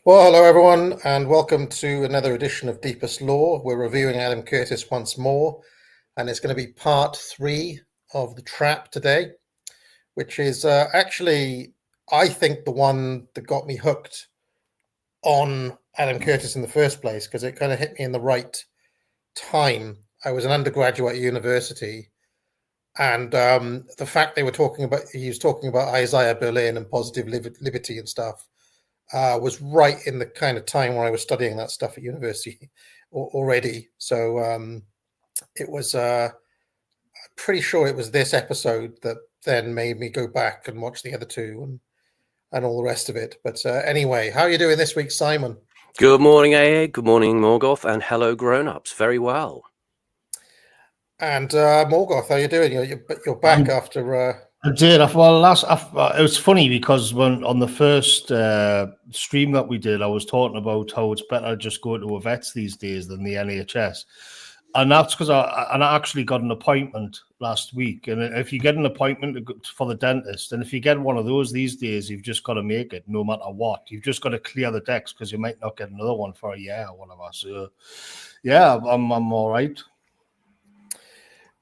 Well, hello everyone, and welcome to another edition of Deepest Lore. We're reviewing Adam Curtis once more, and it's going to be part 3 of The Trap today, which is actually, I think, the one that got me hooked on Adam Curtis in the first place, because it kind of hit me in the right time. I was an undergraduate at university, and the fact he was talking about Isaiah Berlin and positive liberty and stuff, was right in the kind of time when I was studying that stuff at university already. So it was pretty sure it was this episode that then made me go back and watch the other two and all the rest of it. But anyway, how are you doing this week, Simon? Good morning, AA. Good morning, Morgoth, and hello, grown-ups. Very well. And Morgoth, how are you doing? You're back after... I did. Well, it was funny because when on the first stream that we did, I was talking about how it's better to just go to a vets these days than the NHS, and that's because I actually got an appointment last week. And if you get an appointment for the dentist, and if you get one of those these days, you've just got to make it, no matter what. You've just got to clear the decks because you might not get another one for a year or whatever. So, yeah, I'm all right.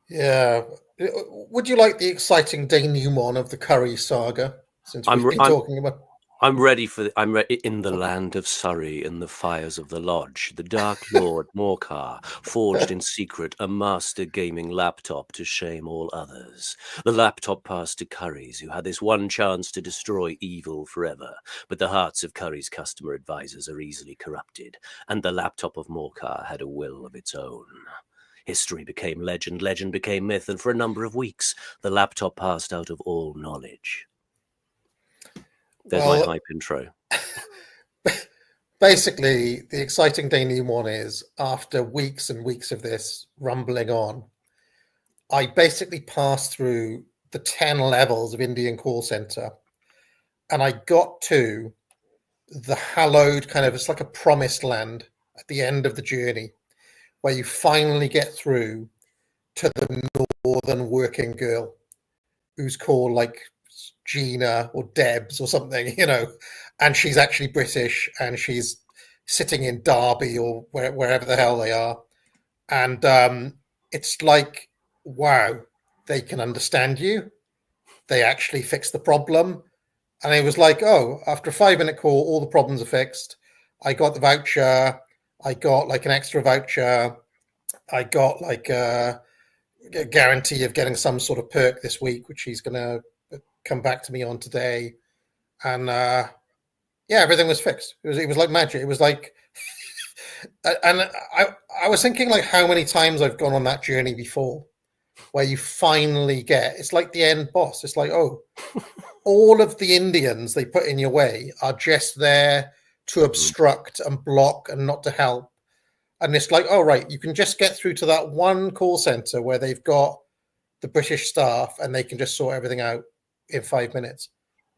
Yeah. Would you like the exciting denouement of the Curry saga? Since we've been talking about, I'm ready in the land of Surrey, in the fires of the lodge. The Dark Lord Morcar forged in secret a master gaming laptop to shame all others. The laptop passed to Curry's, who had this one chance to destroy evil forever. But the hearts of Curry's customer advisors are easily corrupted, and the laptop of Morcar had a will of its own. History became legend, legend became myth, and for a number of weeks, the laptop passed out of all knowledge. There's my hype intro. Basically, the exciting denouement is, after weeks and weeks of this rumbling on, I basically passed through the 10 levels of Indian call center, and I got to the hallowed it's like a promised land at the end of the journey, where you finally get through to the northern working girl who's called like Gina or Debs or something, and she's actually British and she's sitting in Derby or wherever the hell they are. And it's like, wow, they can understand you. They actually fixed the problem. And it was like, oh, after a 5-minute call, all the problems are fixed. I got the voucher. I got like an extra voucher. I got like a guarantee of getting some sort of perk this week, which he's going to come back to me on today. And everything was fixed. It was like magic. It was like, and I was thinking like how many times I've gone on that journey before, where you finally it's like the end boss. It's like, oh, all of the Indians they put in your way are just there to obstruct and block and not to help. And it's like, oh, right, you can just get through to that one call center where they've got the British staff and they can just sort everything out in 5 minutes.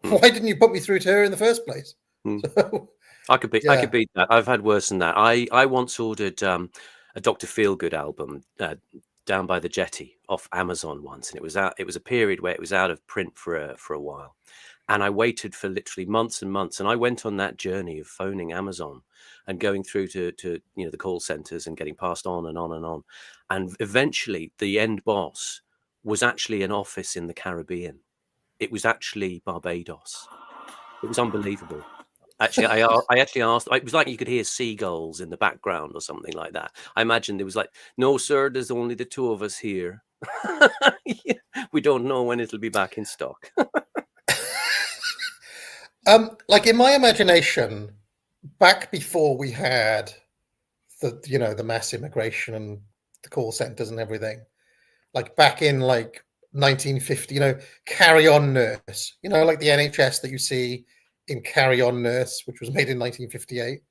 Why didn't you put me through to her in the first place? So, I could beat that. I've had worse than that. I once ordered a Dr. Feelgood album down by the jetty off Amazon once, and it was a period where it was out of print for a while. And I waited for literally months and months. And I went on that journey of phoning Amazon and going through to the call centers and getting passed on and on and on. And eventually the end boss was actually an office in the Caribbean. It was actually Barbados. It was unbelievable. Actually, I actually asked, it was like you could hear seagulls in the background or something like that. I imagined it was like, no, sir, there's only the two of us here. We don't know when it'll be back in stock. Like in my imagination, back before we had the mass immigration and the call centers and everything, like back in like 1950, Carry On Nurse, like the NHS that you see in Carry On Nurse, which was made in 1958.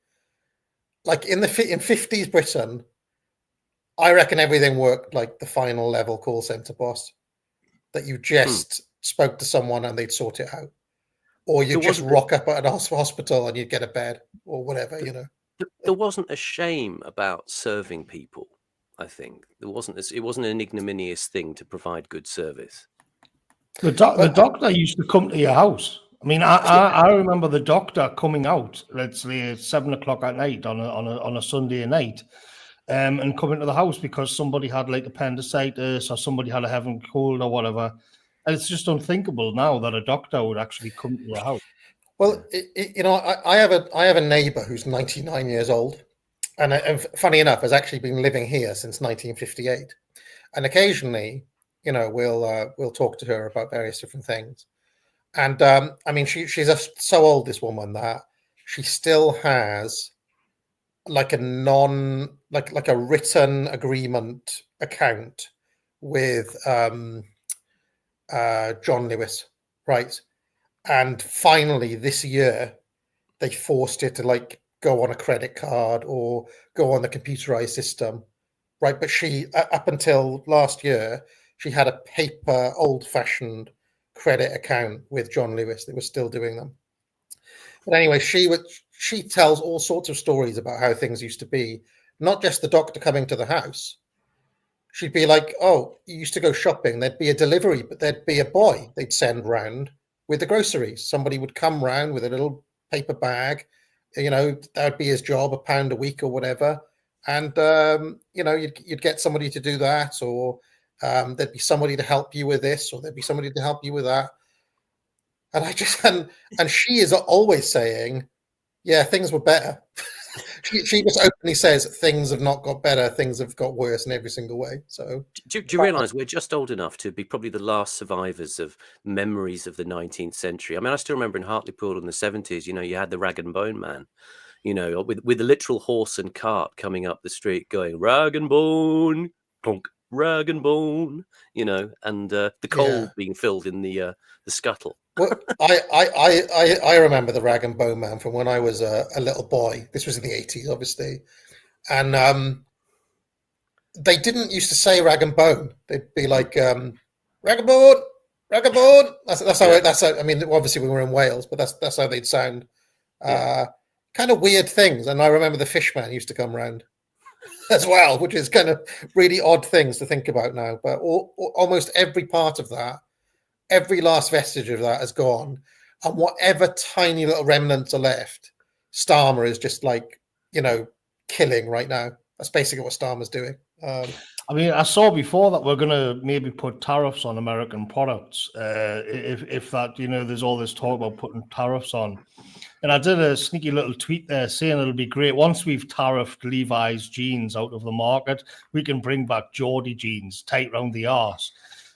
Like in 50s Britain, I reckon everything worked like the final level call center boss, that you just spoke to someone and they'd sort it out. Or you just rock up at a hospital and you'd get a bed or whatever, There wasn't a shame about serving people, I think. It wasn't an ignominious thing to provide good service. The doctor used to come to your house. I mean, I remember the doctor coming out, let's say at 7 o'clock at night on a Sunday night, and coming to the house because somebody had like appendicitis or somebody had a having cold or whatever. And it's just unthinkable now that a doctor would actually come to your house. Well, I have a neighbor who's 99 years old, and funny enough, has actually been living here since 1958. And occasionally, we'll talk to her about various different things. And I mean, she's so old, this woman, that she still has like a written agreement account with John Lewis, right? And finally, this year, they forced it to like go on a credit card or go on the computerized system, right? But she, up until last year, she had a paper, old-fashioned credit account with John Lewis. They were still doing them. But anyway, she tells all sorts of stories about how things used to be. Not just the doctor coming to the house. She'd be like, "Oh, you used to go shopping. There'd be a delivery, but there'd be a boy they'd send round with the groceries. Somebody would come round with a little paper bag. That would be his job, £1 a week or whatever. And you'd get somebody to do that, or there'd be somebody to help you with this, or there'd be somebody to help you with that." And I just and she is always saying, "Yeah, things were better." She just openly says things have not got better, things have got worse in every single way. So do you realise we're just old enough to be probably the last survivors of memories of the 19th century? I mean, I still remember in Hartlepool in the 70s, you had the rag and bone man, with a literal horse and cart coming up the street going, "Rag and bone, clunk, rag and bone," and the coal being filled in the scuttle. Well, I remember the rag and bone man from when I was a little boy. This was in the 80s, obviously, and they didn't used to say rag and bone. They'd be like rag and bone, rag and bone. That's how. I mean, obviously we were in Wales, but that's how they'd sound. Kind of weird things. And I remember the Fishman used to come round as well, which is kind of really odd things to think about now. But almost every part of that. Every last vestige of that has gone, and whatever tiny little remnants are left, Starmer is just like, killing right now. That's basically what Starmer's doing. I mean, I saw before that we're going to maybe put tariffs on American products. If that, there's all this talk about putting tariffs on. And I did a sneaky little tweet there saying it'll be great. Once we've tariffed Levi's jeans out of the market, we can bring back Geordie jeans tight round the arse.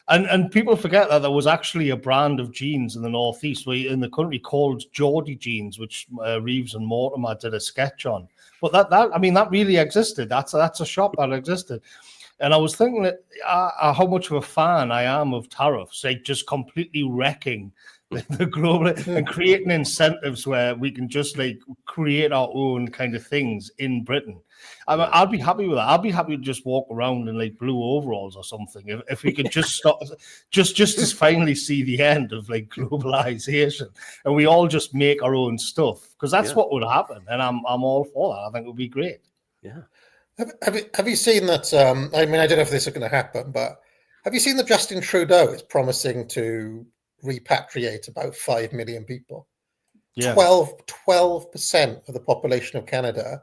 And people forget that there was actually a brand of jeans in the Northeast in the country called Geordie jeans, which Reeves and Mortimer did a sketch on. But that really existed. That's a shop that existed. And I was thinking that how much of a fan I am of tariffs, like just completely wrecking the global and creating incentives where we can just like create our own kind of things in Britain. I mean, I'd be happy with that. I'd be happy to just walk around in like blue overalls or something if we could just stop, just to finally see the end of like globalization, and we all just make our own stuff, because that's what would happen. And I'm all for that. I think it would be great. Yeah. Have you seen that? I mean, I don't know if this is going to happen, but have you seen that Justin Trudeau is promising to repatriate about 5 million people? Yeah. 12% of the population of Canada,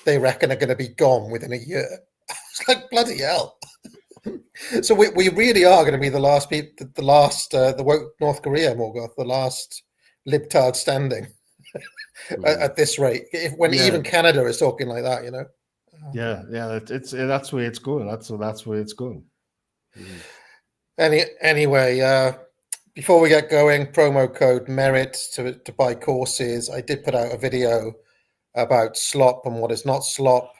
they reckon, are going to be gone within a year. It's like, bloody hell. So we really are going to be the last people, the woke North Korea, Morgoth, the last libtard standing at this rate. Even Canada is talking like that, Yeah, that's the way it's going. That's the way it's going. Anyway, before we get going, promo code MERIT to buy courses. I did put out a video about slop and what is not slop,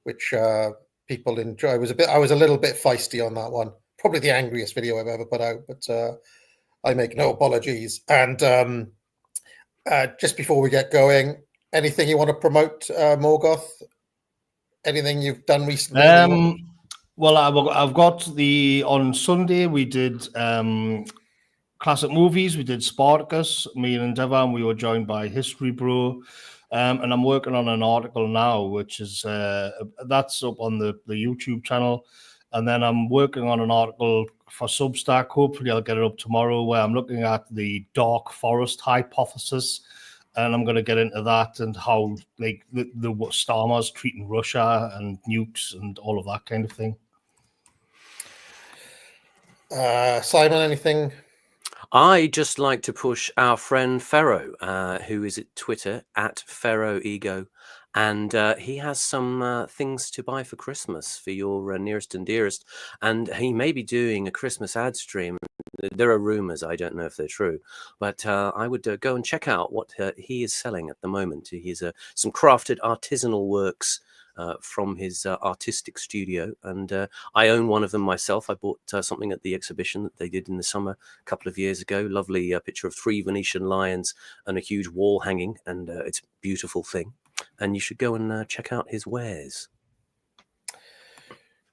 which people enjoy. I was a little bit feisty on that one. Probably the angriest video I've ever put out, but I make no apologies. And just before we get going, anything you want to promote, Morgoth? Anything you've done recently? Well, I've got on Sunday we did classic movies. We did Spartacus, me and Endeavour, and we were joined by History Bro. And I'm working on an article now, which is that's up on the YouTube channel. And then I'm working on an article for Substack. Hopefully I'll get it up tomorrow, where I'm looking at the Dark Forest hypothesis. And I'm going to get into that and how like the Star Wars treating Russia and nukes and all of that kind of thing. Simon, anything? I just like to push our friend Ferro, who is at Twitter at FerroEgo, and he has some things to buy for Christmas for your nearest and dearest, and he may be doing a Christmas ad stream. There are rumors, I don't know if they're true, but I would go and check out what he is selling at the moment. He's some crafted artisanal works from his artistic studio, and I own one of them myself. I bought something at the exhibition that they did in the summer a couple of years ago. Lovely picture of 3 Venetian lions and a huge wall hanging, and it's a beautiful thing, and you should go and check out his wares.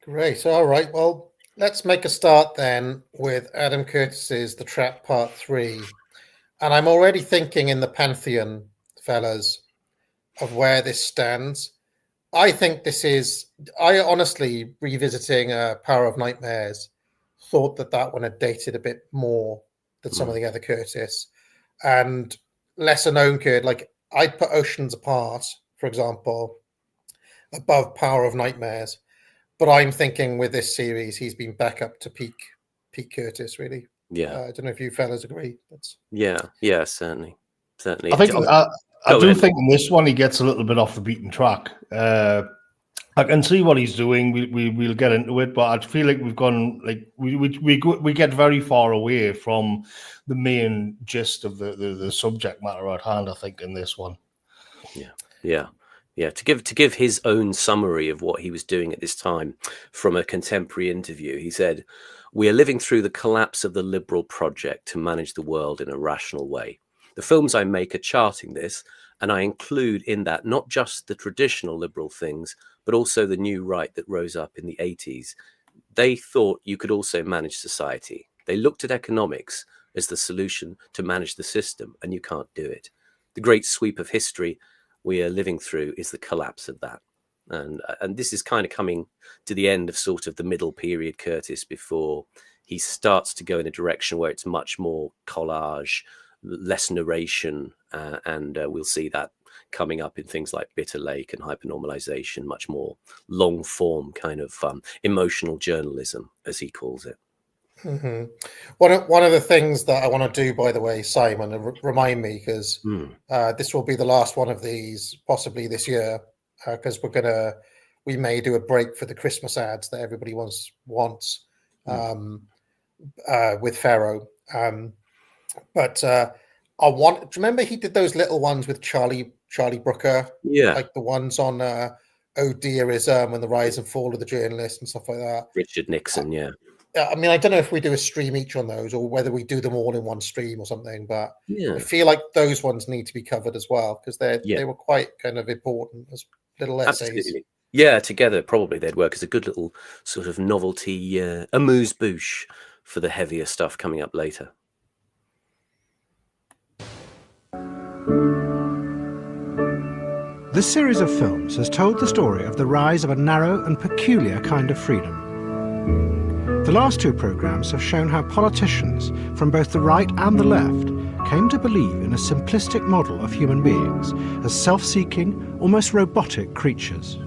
Great. All right, well, let's make a start then with Adam Curtis's The Trap Part 3, and I'm already thinking in the pantheon, fellas, of where this stands. I think I honestly, revisiting Power of Nightmares, thought that one had dated a bit more than some of the other Curtis. And lesser known Curtis, like I'd put Oceans Apart, for example, above Power of Nightmares. But I'm thinking with this series, he's been back up to peak Curtis, really. Yeah. I don't know if you fellas agree. Yeah, certainly. I think I do think in this one he gets a little bit off the beaten track. I can see what he's doing. We'll get into it, but I feel like we've gone like we get very far away from the main gist of the subject matter at hand. I think in this one. Yeah. To give his own summary of what he was doing at this time from a contemporary interview, he said, "We are living through the collapse of the liberal project to manage the world in a rational way. The films I make are charting this, and I include in that not just the traditional liberal things, but also the new right that rose up in the 80s. They thought you could also manage society. They looked at economics as the solution to manage the system, and you can't do it. The great sweep of history we are living through is the collapse of that." And this is kind of coming to the end of sort of the middle period Curtis before he starts to go in a direction where it's much more collage, less narration, and we'll see that coming up in things like Bitter Lake and Hypernormalization, much more long form kind of emotional journalism, as he calls it. Mm-hmm. One of the things that I want to do, by the way, Simon, remind me, because this will be the last one of these possibly this year, because we may do a break for the Christmas ads that everybody wants with Ferro. But I want. Do you remember he did those little ones with Charlie Brooker? Yeah, like the ones on Oh Dearism and the Rise and Fall of the Journalist and stuff like that. Richard Nixon, yeah. I mean, I don't know if we do a stream each on those or whether we do them all in one stream or something, but I feel like those ones need to be covered as well because they were quite kind of important as little essays. Absolutely. Yeah, together probably they'd work as a good little sort of novelty amuse-bouche for the heavier stuff coming up later. This series of films has told the story of the rise of a narrow and peculiar kind of freedom. The last two programmes have shown how politicians from both the right and the left came to believe in a simplistic model of human beings as self-seeking, almost robotic creatures.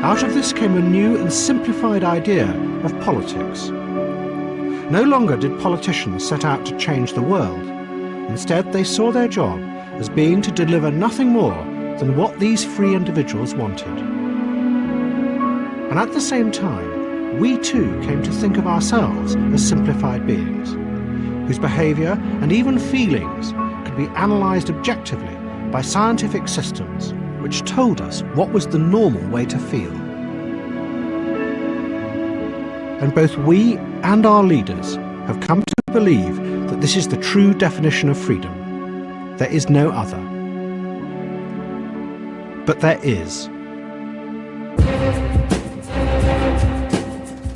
Out of this came a new and simplified idea of politics. No longer did politicians set out to change the world. Instead, they saw their job as being to deliver nothing more than what these free individuals wanted. And at the same time, we too came to think of ourselves as simplified beings, whose behaviour and even feelings could be analysed objectively by scientific systems which told us what was the normal way to feel. And both we and our leaders have come to believe that this is the true definition of freedom. There is no other. But there is.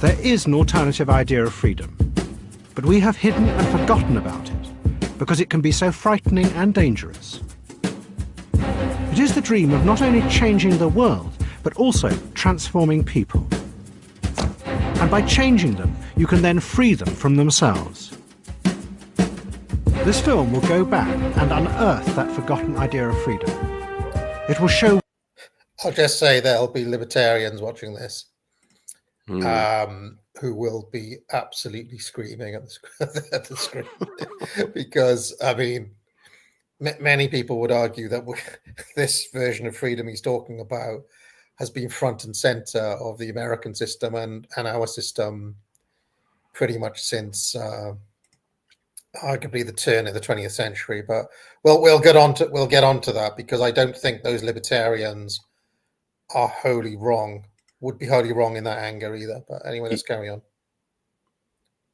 There is an alternative idea of freedom, but we have hidden and forgotten about it because it can be so frightening and dangerous. It is the dream of not only changing the world, but also transforming people. And by changing them, you can then free them from themselves. This film will go back and unearth that forgotten idea of freedom. It will show... I'll just say there'll be libertarians watching this who will be absolutely screaming at the screen because, I mean, many people would argue that this version of freedom he's talking about has been front and center of the American system and our system pretty much since arguably the turn of the 20th century. But we'll get on to that because I don't think those libertarians are wholly wrong. Would be wholly wrong in that anger either. But anyway, let's carry on.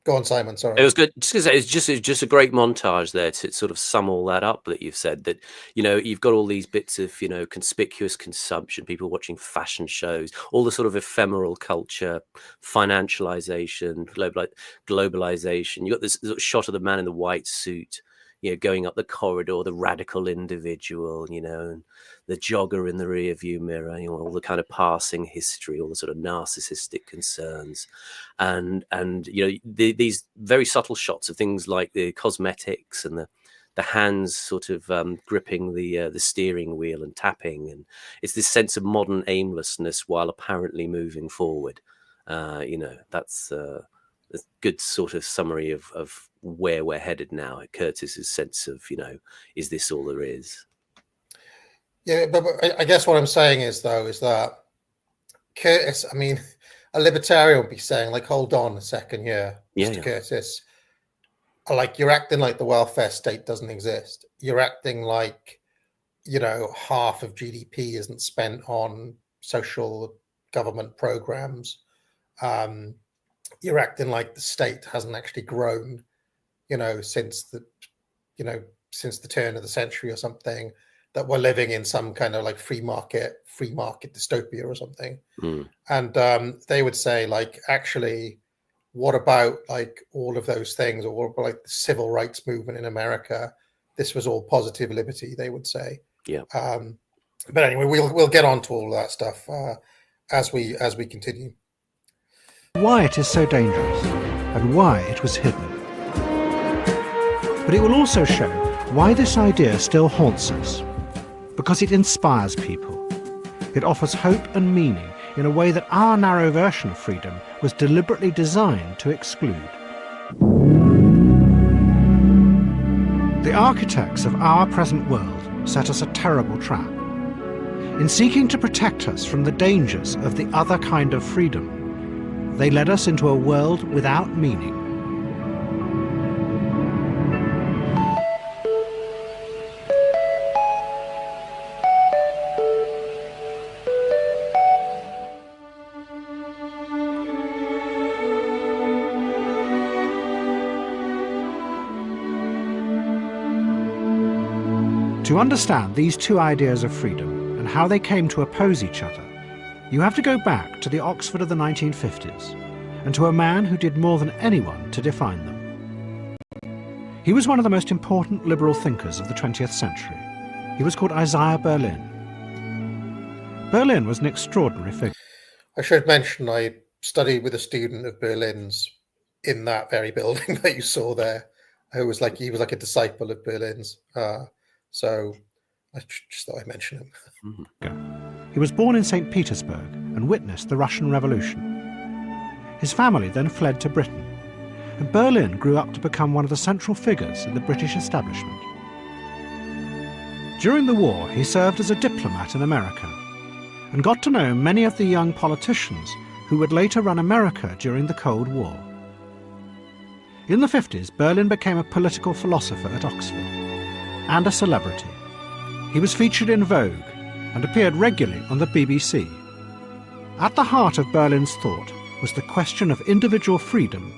Go on, Simon. Sorry. It was good. Just to say, it's just a great montage there to sort of sum all that up that you've said. That, you know, you've got all these bits of, you know, conspicuous consumption, people watching fashion shows, all the sort of ephemeral culture, financialization, globalization. You got this sort of shot of the man in the white suit, you know, going up the corridor, the radical individual, you know, and the jogger in the rear view mirror, you know, all the kind of passing history, all the sort of narcissistic concerns, and you know, these very subtle shots of things like the cosmetics and the hands sort of gripping the steering wheel and tapping, and it's this sense of modern aimlessness while apparently moving forward. You know, that's a good sort of summary of where we're headed now. Curtis's sense of, you know, is this all there is? Yeah, but I guess what I'm saying is that Curtis, I mean, a libertarian would be saying, like, hold on a second here, Mr. Curtis. Like, you're acting like the welfare state doesn't exist. You're acting like, you know, half of GDP isn't spent on social government programs. You're acting like the state hasn't actually grown, you know, since the turn of the century or something, that we're living in some kind of like free market dystopia or something. And they would say, like, actually, what about like all of those things, or what about like the civil rights movement in America? This was all positive liberty, they would say. Yeah. But anyway, we'll get on to all of that stuff as we continue. Why it is so dangerous and why it was hidden. But it will also show why this idea still haunts us. Because it inspires people. It offers hope and meaning in a way that our narrow version of freedom was deliberately designed to exclude. The architects of our present world set us a terrible trap. In seeking to protect us from the dangers of the other kind of freedom, they led us into a world without meaning. To understand these two ideas of freedom and how they came to oppose each other, you have to go back to the Oxford of the 1950s and to a man who did more than anyone to define them. He was one of the most important liberal thinkers of the 20th century. He was called Isaiah Berlin. Berlin was an extraordinary figure. I should mention I studied with a student of Berlin's in that very building that you saw there. He was like a disciple of Berlin's. So I just thought I'd mention him. He was born in St. Petersburg and witnessed the Russian Revolution. His family then fled to Britain, and Berlin grew up to become one of the central figures in the British establishment. During the war, he served as a diplomat in America and got to know many of the young politicians who would later run America during the Cold War. In the 50s, Berlin became a political philosopher at Oxford and a celebrity. he was featured in Vogue and appeared regularly on the BBC. At the heart of Berlin's thought was the question of individual freedom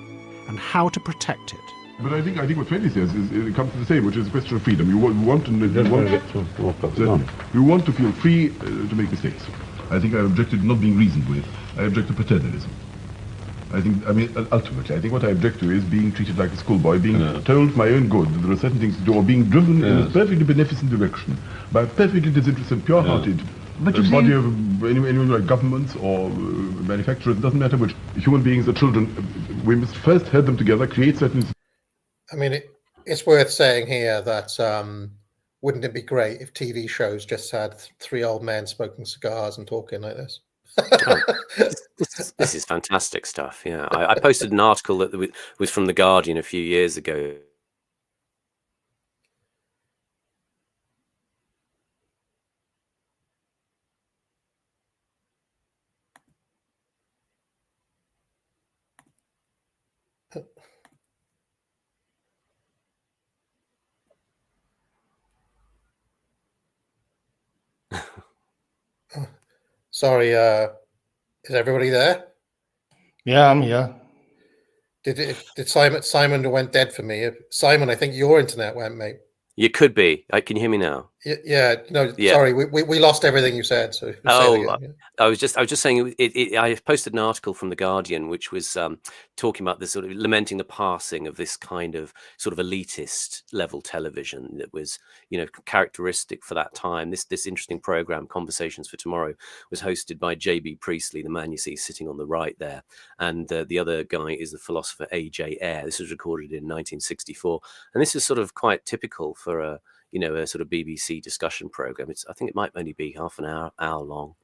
and how to protect it. But I think what Freddie says it comes to the same, which is a question of freedom. You want to feel free to make mistakes. I think I objected to not being reasoned with. I object to paternalism. Ultimately, I think what I object to is being treated like a schoolboy, being told for my own good that there are certain things to do, or being driven in a perfectly beneficent direction by a perfectly disinterested, pure-hearted body of anyone like governments or manufacturers. It doesn't matter which. Human beings are children. We must first herd them together, create certain... I mean, it's worth saying here that wouldn't it be great if TV shows just had three old men smoking cigars and talking like this? This is fantastic stuff. Yeah, I posted an article that was from The Guardian a few years ago. Sorry, is everybody there? Yeah, I'm here. Did Simon went dead for me? Simon, I think your internet went, mate. You could be. Can you hear me now? Yeah. Sorry, we lost everything you said. So I was just saying. I posted an article from The Guardian, which was talking about this sort of lamenting the passing of this kind of sort of elitist level television that was, characteristic for that time. This interesting program, Conversations for Tomorrow, was hosted by J.B. Priestley, the man you see sitting on the right there, and the other guy is the philosopher A.J. Ayer. This was recorded in 1964, and this is sort of quite typical for a sort of BBC discussion program. I think it might only be half an hour long,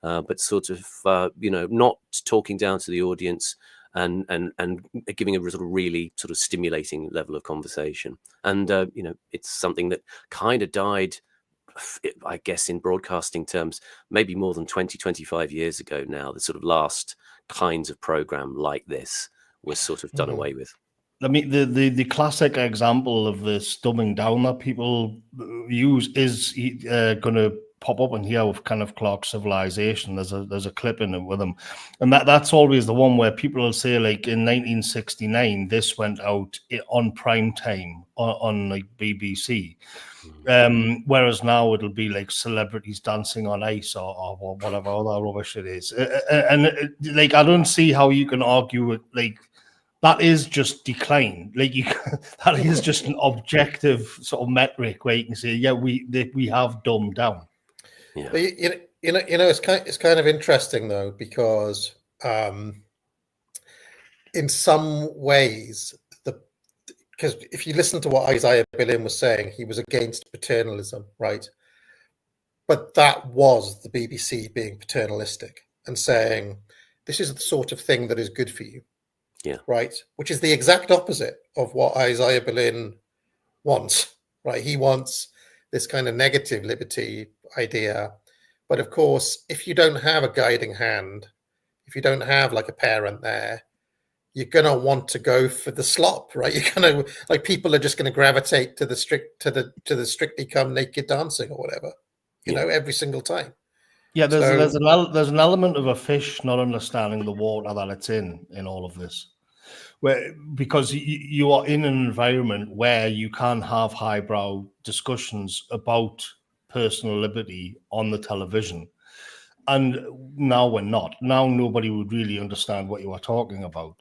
but sort of not talking down to the audience and giving a sort of really sort of stimulating level of conversation. And it's something that kind of died, I guess, in broadcasting terms, maybe more than 25 years ago now. The sort of last kinds of program like this was sort of done away with. I mean, the classic example of this dumbing down that people use is going to pop up in here with kind of Clark's Civilization. There's a clip in it with him, and that's always the one where people will say, like, in 1969 this went out on prime time on like BBC, whereas now it'll be like Celebrities Dancing on Ice or whatever other rubbish it is, and like I don't see how you can argue it. Like, that is just decline. Like, that is just an objective sort of metric where you can say, yeah, we have dumbed down. Yeah. But it's kind of interesting though, because in some ways, because if you listen to what Isaiah Berlin was saying, he was against paternalism, right? But that was the BBC being paternalistic and saying, this is the sort of thing that is good for you. Yeah. Right. Which is the exact opposite of what Isaiah Berlin wants. Right. He wants this kind of negative liberty idea. But of course, if you don't have a guiding hand, if you don't have like a parent there, you're gonna want to go for the slop, right? You're gonna, like, people are just gonna gravitate to the Strictly Come Naked Dancing or whatever, you know, every single time. Yeah, there's an element of a fish not understanding the water that it's in all of this. Because you are in an environment where you can have highbrow discussions about personal liberty on the television, and now we're not. Now nobody would really understand what you are talking about.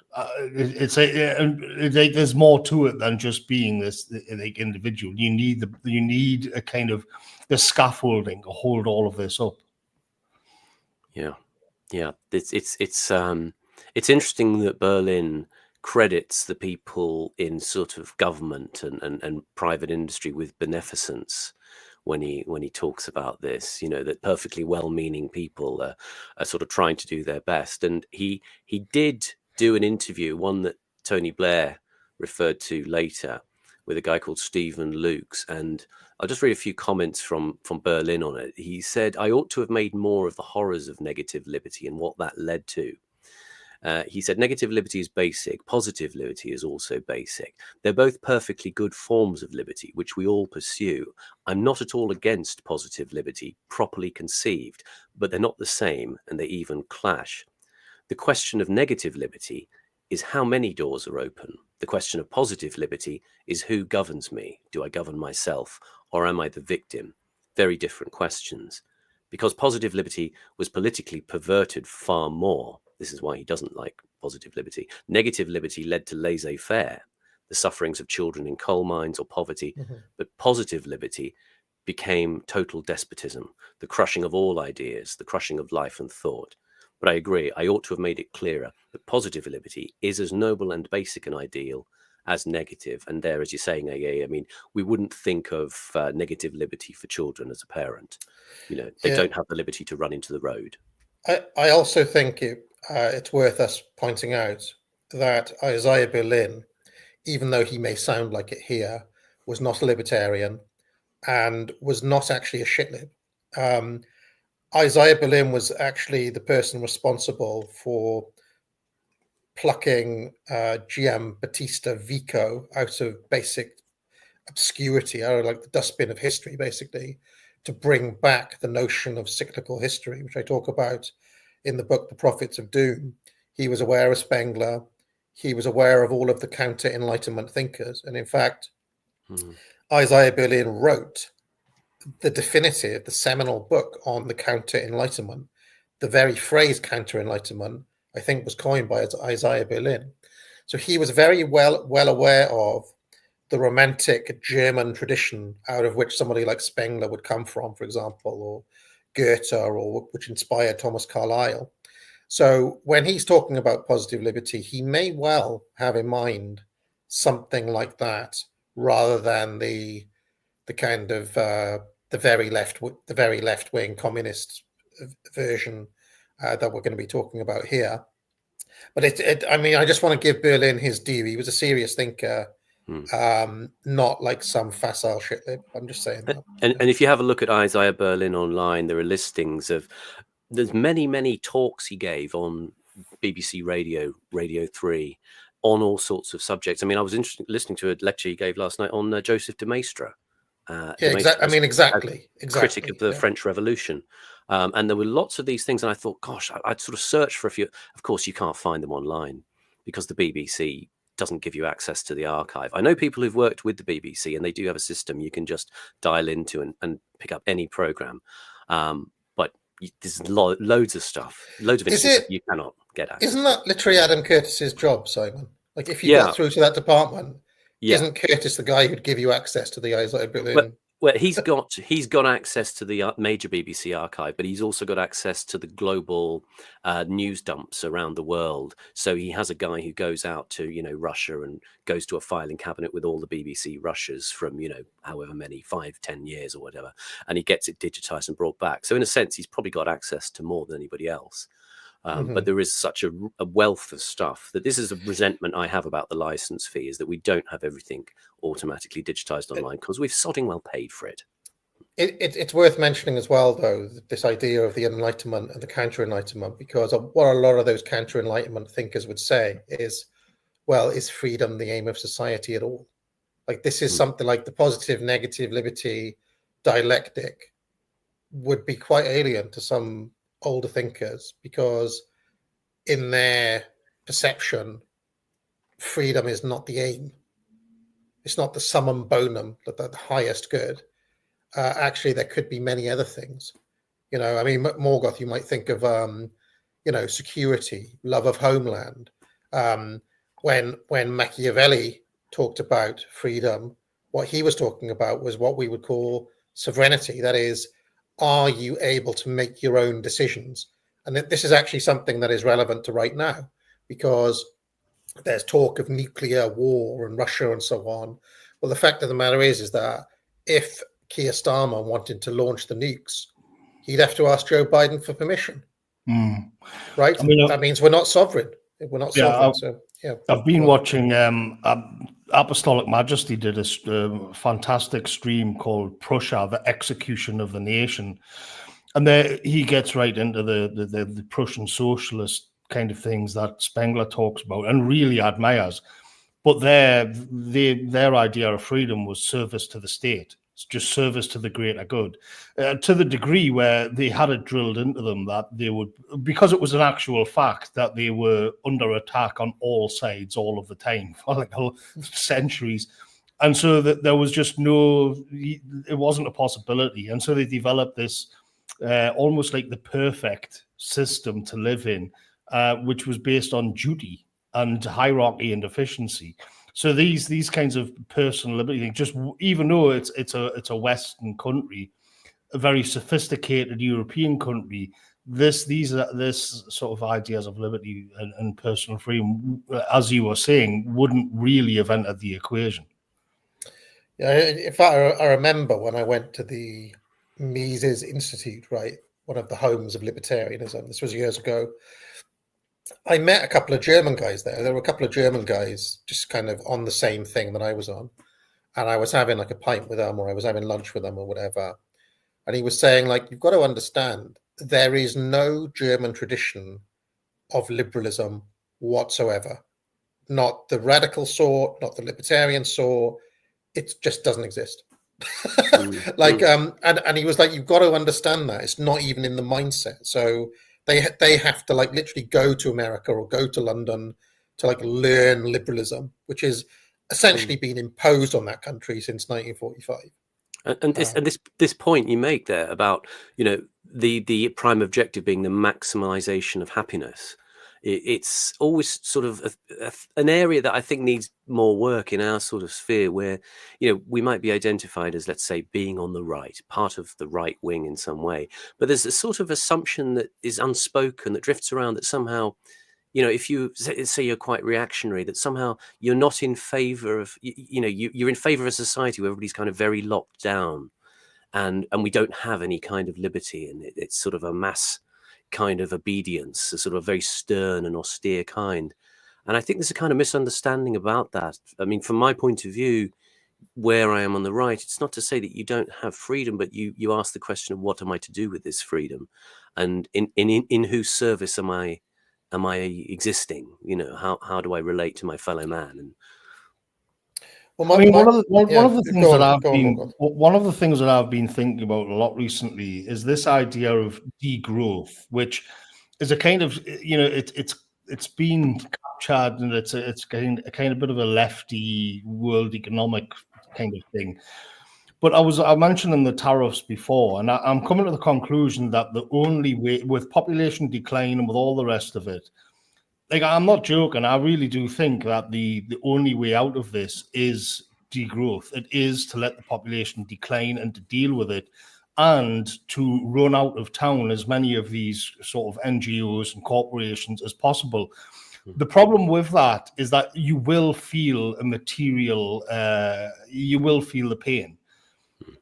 There's more to it than just being this like individual. You need a kind of the scaffolding to hold all of this up. Yeah. It's interesting that Berlin credits the people in sort of government and private industry with beneficence when he talks about this. That perfectly well-meaning people are sort of trying to do their best. And he did do an interview, one that Tony Blair referred to later, with a guy called Stephen Lukes, and I'll just read a few comments from Berlin on it. He said, "I ought to have made more of the horrors of negative liberty and what that led to. He said, negative liberty is basic. Positive liberty is also basic. They're both perfectly good forms of liberty, which we all pursue. I'm not at all against positive liberty, properly conceived, but they're not the same, and they even clash. The question of negative liberty is how many doors are open. The question of positive liberty is who governs me? Do I govern myself, or am I the victim? Very different questions. Because positive liberty was politically perverted far more. This is why he doesn't like positive liberty. Negative liberty led to laissez-faire, the sufferings of children in coal mines or poverty. But positive liberty became total despotism, the crushing of all ideas, the crushing of life and thought. But I agree, I ought to have made it clearer that positive liberty is as noble and basic an ideal as negative. And there, as you're saying, I mean, we wouldn't think of negative liberty for children as a parent. You know, they don't have the liberty to run into the road. I also think it's worth us pointing out that Isaiah Berlin, even though he may sound like it here, was not a libertarian and was not actually a shitlib. Isaiah Berlin was actually the person responsible for plucking Giambattista Vico out of basic obscurity, out of like the dustbin of history, basically, to bring back the notion of cyclical history, which I talk about in the book, The Prophets of Doom. He was aware of Spengler. He was aware of all of the counter-Enlightenment thinkers. And in fact, Isaiah Berlin wrote the seminal book on the counter-Enlightenment. The very phrase counter-Enlightenment, I think, was coined by Isaiah Berlin. So he was very well aware of the romantic German tradition out of which somebody like Spengler would come from, for example, or Goethe, or which inspired Thomas Carlyle. So when he's talking about positive liberty, he may well have in mind something like that, rather than the kind of the very left wing communist version that we're going to be talking about here. But I mean, I just want to give Berlin his due. He was a serious thinker. Not like some facile shitlib. I'm just saying that. And if you have a look at Isaiah Berlin online, there are listings of there's many talks he gave on BBC Radio 3 on all sorts of subjects. I mean, I was interested listening to a lecture he gave last night on Joseph de Maistre. Exactly. I mean, exactly. Critic of the French Revolution. And there were lots of these things, and I thought, gosh, I'd sort of search for a few. Of course, you can't find them online because the BBC doesn't give you access to the archive. I know people who've worked with the BBC, and they do have a system you can just dial into and pick up any program. But there's loads of stuff, loads of information you cannot get access. Isn't that literally Adam Curtis's job, Simon? Like, if you got through to that department, isn't Curtis the guy who'd give you access to the Isaiah Berlin? Well, he's got access to the major BBC archive, but he's also got access to the global news dumps around the world. So he has a guy who goes out to, Russia and goes to a filing cabinet with all the BBC Russias from, however many, 5-10 years or whatever. And he gets it digitized and brought back. So in a sense, he's probably got access to more than anybody else. But there is such a wealth of stuff that this is a resentment I have about the license fee, is that we don't have everything automatically digitized online because we've sodding well paid for it. It's worth mentioning as well, though, this idea of the Enlightenment and the counter-Enlightenment, because what a lot of those counter-Enlightenment thinkers would say is, well, is freedom the aim of society at all? Like, this is something like the positive, negative, liberty dialectic would be quite alien to some older thinkers, because in their perception, freedom is not the aim. It's not the summum bonum, the highest good. Actually, there could be many other things. I mean, Morgoth, you might think of, security, love of homeland. When Machiavelli talked about freedom, what he was talking about was what we would call sovereignty. That is, are you able to make your own decisions? And this is actually something that is relevant to right now, because there's talk of nuclear war and Russia and so on. Well, the fact of the matter is that if Keir Starmer wanted to launch the nukes, he'd have to ask Joe Biden for permission. Right? I mean, that means we're not sovereign. We're not sovereign. I've been watching Apostolic Majesty did a fantastic stream called Prussia, the Execution of the Nation. And there he gets right into the Prussian socialist kind of things that Spengler talks about and really admires. But their idea of freedom was service to the state. It's just service to the greater good, to the degree where they had it drilled into them that they would, because it was an actual fact that they were under attack on all sides all of the time for like centuries. And so that there was just it wasn't a possibility. And so they developed this almost like the perfect system to live in, which was based on duty and hierarchy and efficiency. So these kinds of personal liberty, just even though it's a Western country, a very sophisticated European country, this sort of ideas of liberty and personal freedom, as you were saying, wouldn't really have entered the equation. Yeah, in fact, I remember when I went to the Mises Institute, right, one of the homes of libertarianism. This was years ago. I met a couple of German guys there. There were a couple of German guys just kind of on the same thing that I was on. And I was having like a pint with them, or I was having lunch with them or whatever. And he was saying, like, you've got to understand, there is no German tradition of liberalism whatsoever. Not the radical sort, not the libertarian sort. It just doesn't exist. And he was like, you've got to understand that. It's not even in the mindset. So they have to like literally go to America or go to London to like learn liberalism, which is essentially been imposed on that country since 1945. And this point you make there about, you know, the prime objective being the maximization of happiness. It's always sort of an area that I think needs more work in our sort of sphere, where, you know, we might be identified as, let's say, being on the right, part of the right wing in some way. But there's a sort of assumption that is unspoken that drifts around that somehow, you know, if you say you're quite reactionary, that somehow you're not in favor of, you know, you're in favor of a society where everybody's kind of very locked down, and we don't have any kind of liberty, and it's sort of a mass kind of obedience, a sort of very stern and austere kind. And I think there's a kind of misunderstanding about that. I mean, from my point of view, where I am on the right, it's not to say that you don't have freedom, but you ask the question of what am I to do with this freedom, and in whose service am I existing? You know, how do I relate to my fellow man? And one of the things that I've been thinking about a lot recently is this idea of degrowth, which is a kind of, you know, it's been captured, and it's a kind of bit of a lefty world economic kind of thing. But I mentioned the tariffs before, and I'm coming to the conclusion that the only way, with population decline and with all the rest of it, like, I'm not joking, I really do think that the only way out of this is degrowth. It is to let the population decline and to deal with it, and to run out of town as many of these sort of NGOs and corporations as possible. The problem with that is that you will feel a material, you will feel the pain.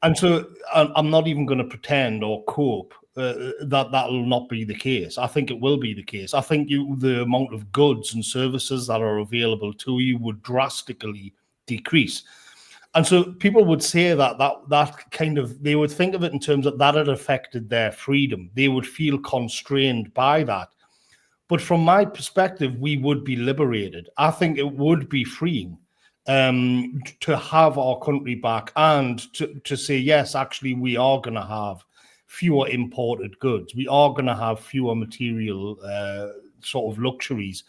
And so I'm not even going to pretend or cope that will not be the case. I think it will be the case. I think the amount of goods and services that are available to you would drastically decrease. And so people would say that kind of, they would think of it in terms of that had affected their freedom. They would feel constrained by that. But from my perspective, we would be liberated. I think it would be freeing to have our country back, and to say, yes, actually, we are going to have fewer imported goods. We are going to have fewer material sort of luxuries.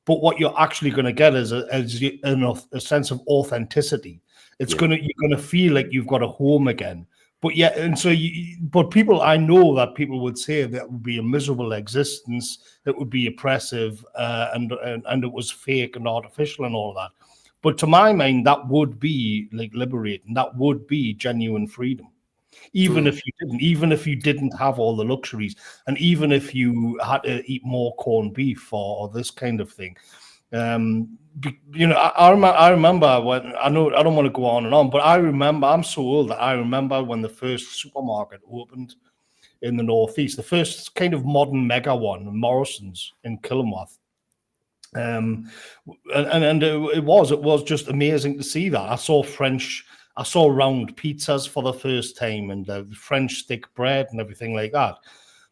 But what you're actually going to get is a sense of authenticity. You're going to feel like you've got a home again. But yeah, and so I know that people would say that would be a miserable existence, that would be oppressive, and it was fake and artificial and all that. But to my mind, that would be like liberating. That would be genuine freedom. Even if you didn't have all the luxuries, and even if you had to eat more corned beef or this kind of thing. You know, I remember when, I know I don't want to go on and on, but I remember, I'm so old that I remember when the first supermarket opened in the Northeast, the first kind of modern mega one, Morrison's in Killingworth. And it was just amazing to see that. I saw round pizzas for the first time, and the French stick bread and everything like that.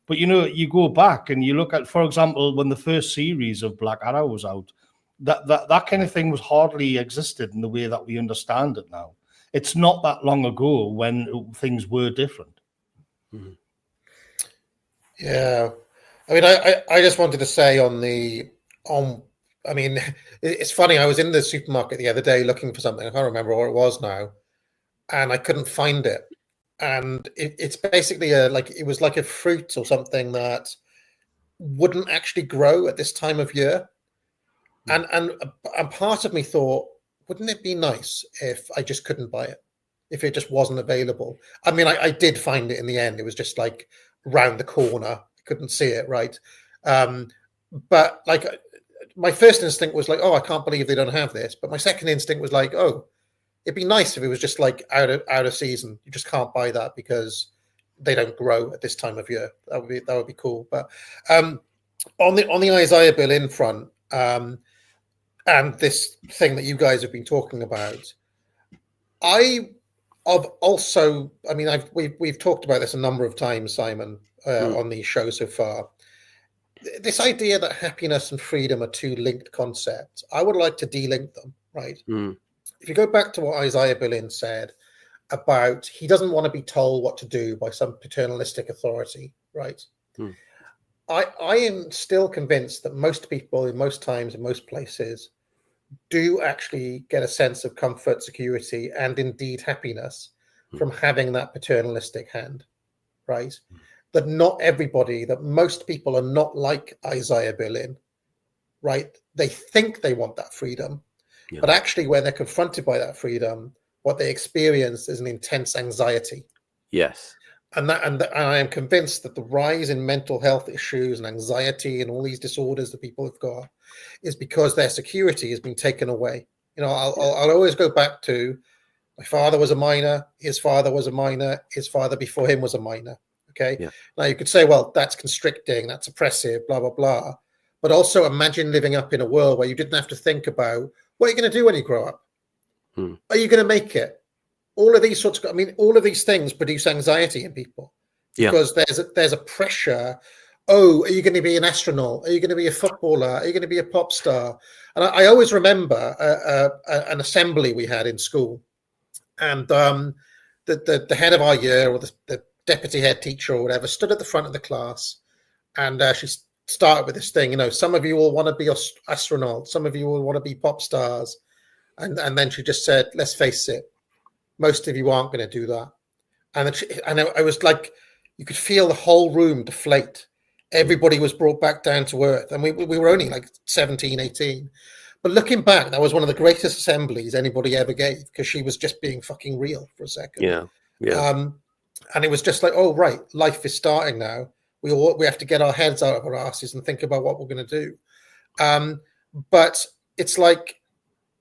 But you go back and you look at, for example, when the first series of Black Arrow was out, that kind of thing was hardly existed in the way that we understand it now. It's not that long ago when things were different. Mm-hmm. Yeah, I mean, I just wanted to say I mean, it's funny. I was in the supermarket the other day looking for something. I can't remember what it was now, and I couldn't find it. And it's basically it was like a fruit or something that wouldn't actually grow at this time of year. And part of me thought, wouldn't it be nice if I just couldn't buy it, if it just wasn't available? I mean, I did find it in the end. It was just like round the corner. I couldn't see it, right? But like, my first instinct was like, oh, I can't believe they don't have this. But my second instinct was like, oh, it'd be nice if it was just like out of season. You just can't buy that because they don't grow at this time of year. That would be cool. But on the Isaiah Berlin front, and this thing that you guys have been talking about, we've talked about this a number of times, Simon, on the show so far. This idea that happiness and freedom are two linked concepts, I would like to de-link them, right? If you go back to what Isaiah Berlin said about he doesn't want to be told what to do by some paternalistic authority, right? I am still convinced that most people in most times, in most places, do actually get a sense of comfort, security, and indeed happiness from having that paternalistic hand, right? That not everybody, that most people are not like Isaiah Berlin, right? They think they want that freedom, but actually when they're confronted by that freedom, what they experience is an intense anxiety. Yes. And I am convinced that the rise in mental health issues and anxiety and all these disorders that people have got is because their security has been taken away. I'll always go back to my father was a miner, his father was a miner, his father before him was a miner. Okay. Yeah. Now you could say, well, that's constricting, that's oppressive, blah, blah, blah. But also imagine living up in a world where you didn't have to think about what are you going to do when you grow up? Are you going to make it? All of these all of these things produce anxiety in people because there's a pressure. Oh, are you going to be an astronaut? Are you going to be a footballer? Are you going to be a pop star? And I always remember an assembly we had in school, and the head of our year or the deputy head teacher or whatever stood at the front of the class, and she started with this thing. Some of you will want to be astronauts. Some of you will want to be pop stars, and then she just said, "Let's face it. Most of you aren't going to do that." And I was like, you could feel the whole room deflate. Everybody was brought back down to earth. And we were only like 17, 18. But looking back, that was one of the greatest assemblies anybody ever gave because she was just being fucking real for a second. Yeah. And it was just like, oh, right, life is starting now. We have to get our heads out of our asses and think about what we're going to do. But it's like,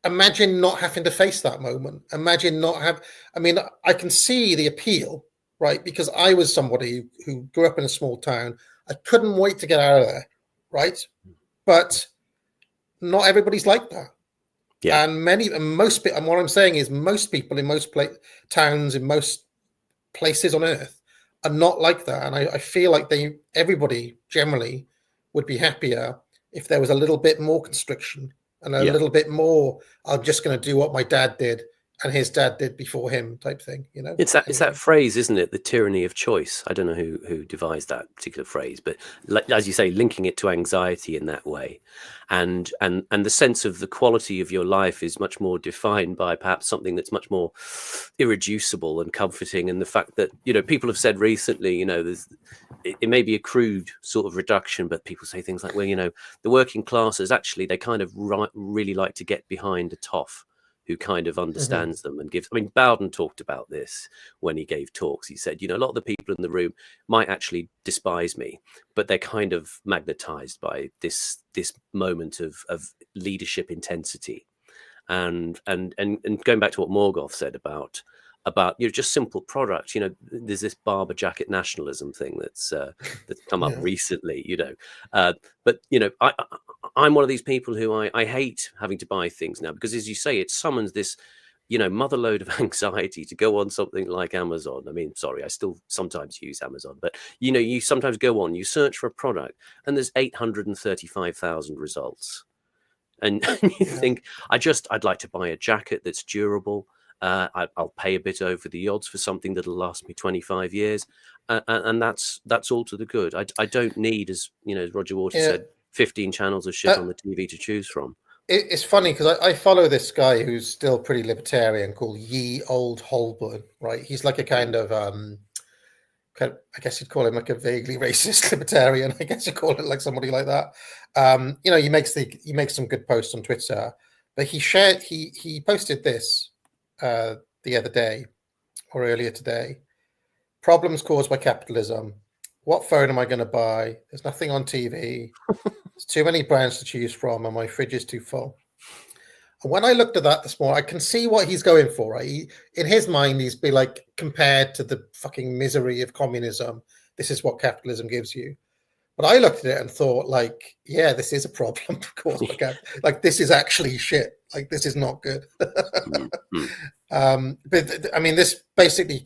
imagine not having to face that moment. Imagine I can see the appeal, right? Because I was somebody who grew up in a small town. I couldn't wait to get out of there, right? But not everybody's like that. Yeah. And what I'm saying is most people in most towns, in most places on earth are not like that. And I feel like everybody generally would be happier if there was a little bit more constriction and a little bit more, I'm just going to do what my dad did and his dad did before him type thing, It's that phrase, isn't it? The tyranny of choice. I don't know who devised that particular phrase, but as you say, linking it to anxiety in that way. And the sense of the quality of your life is much more defined by perhaps something that's much more irreducible and comforting. And the fact that, people have said recently, it may be a crude sort of reduction, but people say things like, well, the working classes, actually, they kind of really like to get behind a toff who kind of understands them and gives. Bowden talked about this when he gave talks. He said, a lot of the people in the room might actually despise me, but they're kind of magnetized by this moment of leadership intensity. And going back to what Morgoth said about just simple product, there's this barber jacket nationalism thing that's come up recently, but I'm one of these people who I hate having to buy things now because, as you say, it summons this mother load of anxiety to go on something like Amazon. I mean, sorry, I still sometimes use Amazon, but you sometimes go on, you search for a product, and there's 835,000 results, and you think, I'd like to buy a jacket that's durable. I'll pay a bit over the odds for something that'll last me 25 years, and that's all to the good. I don't need, as Roger Waters said, 15 channels of shit on the TV to choose from. It's funny because I follow this guy who's still pretty libertarian called Ye Old Holborn, right? He's like a kind of I guess you'd call him like a vaguely racist libertarian. I guess you call it like somebody like that. He makes some good posts on Twitter, but he posted this the other day or earlier today. Problems caused by capitalism. What phone am I going to buy? There's nothing on TV. There's too many brands to choose from, and my fridge is too full. And when I looked at that this morning, I can see what he's going for. Right? In his mind, he's be like, compared to the fucking misery of communism, this is what capitalism gives you. But I looked at it and thought, like, yeah, this is a problem, of course. Like, this is actually shit. Like, this is not good. But I mean, this basically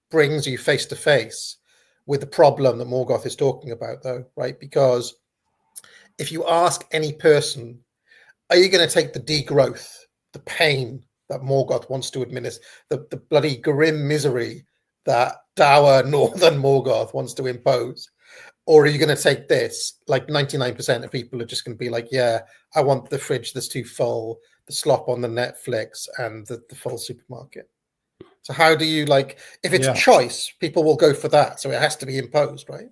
brings you face to face with the problem that Morgoth is talking about, though, right? Because if you ask any person, are you going to take the degrowth, the pain that Morgoth wants to administer, the bloody grim misery that dour northern Morgoth wants to impose? Or are you going to take this? Like 99% of people are just going to be like, yeah, I want the fridge that's too full, the slop on the Netflix, and the full supermarket. So how do you, like, if it's a choice, people will go for that. So it has to be imposed, right?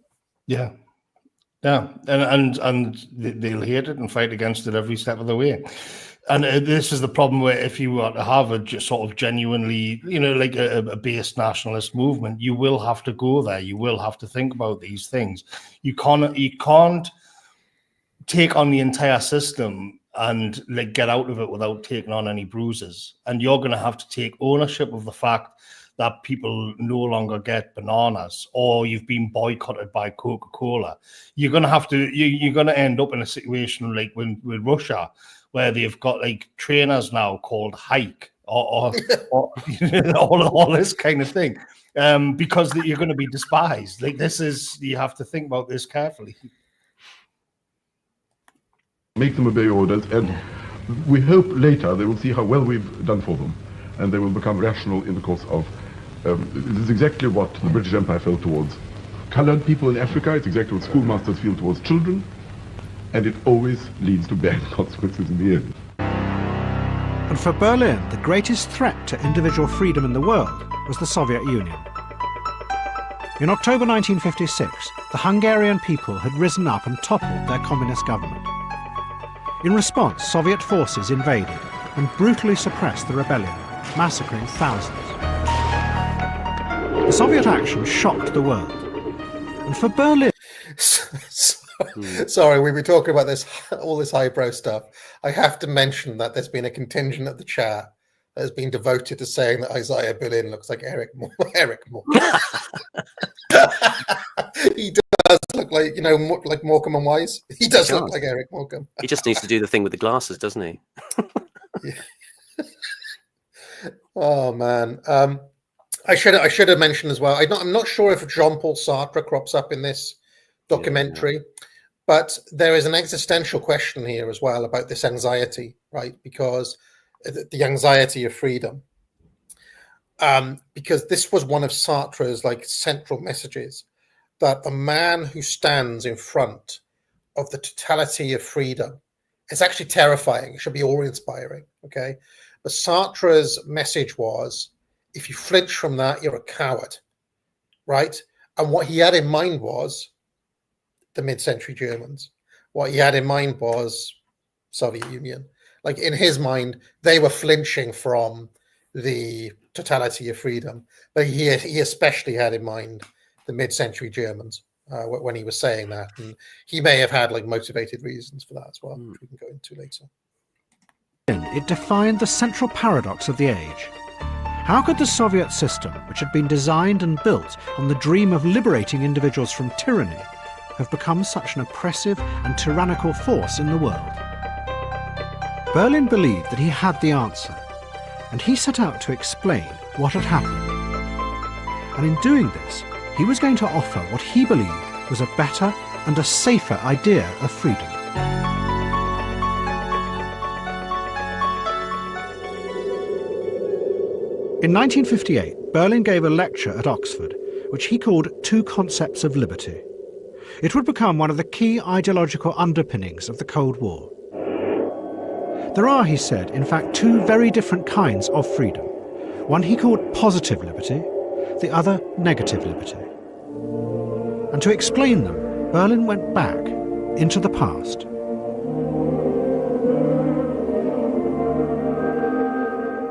Yeah. Yeah. And they'll hate it and fight against it every step of the way. And this is the problem where if you are to have a sort of genuinely, like a base nationalist movement, you will have to go there. You will have to think about these things. You can't take on the entire system and like get out of it without taking on any bruises. And you're going to have to take ownership of the fact that people no longer get bananas, or you've been boycotted by Coca-Cola. You're going to have to, you're going to end up in a situation like with Russia, where they've got like trainers now called Hike or all this kind of thing, because you're going to be despised. Like you have to think about this carefully. Make them obey orders, and we hope later they will see how well we've done for them, and they will become rational in the course of. This is exactly what the British Empire felt towards colored people in Africa. It's exactly what schoolmasters feel towards children, and it always leads to bad consequences in the end. And for Berlin, the greatest threat to individual freedom in the world was the Soviet Union. In October 1956, the Hungarian people had risen up and toppled their communist government. In response, Soviet forces invaded and brutally suppressed the rebellion, massacring thousands. The Soviet action shocked the world. And for Berlin... Sorry, we were talking about all this highbrow stuff. I have to mention that there's been a contingent at the chat that has been devoted to saying that Isaiah Berlin looks like Eric Moore. He does look like, like Morecambe and Wise. He does look like Eric Morecambe. He just needs to do the thing with the glasses, doesn't he? Yeah. Oh man, I should have mentioned as well. I'm not sure if Jean-Paul Sartre crops up in this documentary, but there is an existential question here as well about this anxiety, right? Because the anxiety of freedom, because this was one of Sartre's like central messages, that the man who stands in front of the totality of freedom is actually terrifying. It should be awe-inspiring, okay? But Sartre's message was, if you flinch from that, you're a coward, right? And what he had in mind was the mid-century Germans. What he had in mind was Soviet Union. Like in his mind, they were flinching from the totality of freedom. But he especially had in mind the mid-century Germans when he was saying that. And he may have had like motivated reasons for that as well, which we can go into later. It defined the central paradox of the age. How could the Soviet system, which had been designed and built on the dream of liberating individuals from tyranny, have become such an oppressive and tyrannical force in the world? Berlin believed that he had the answer. and he set out to explain what had happened. And in doing this, he was going to offer what he believed was a better and a safer idea of freedom. In 1958, Berlin gave a lecture at Oxford, which he called Two Concepts of Liberty. It would become one of the key ideological underpinnings of the Cold War. There are, he said, in fact, two very different kinds of freedom. One he called positive liberty, the other negative liberty. And to explain them, Berlin went back into the past.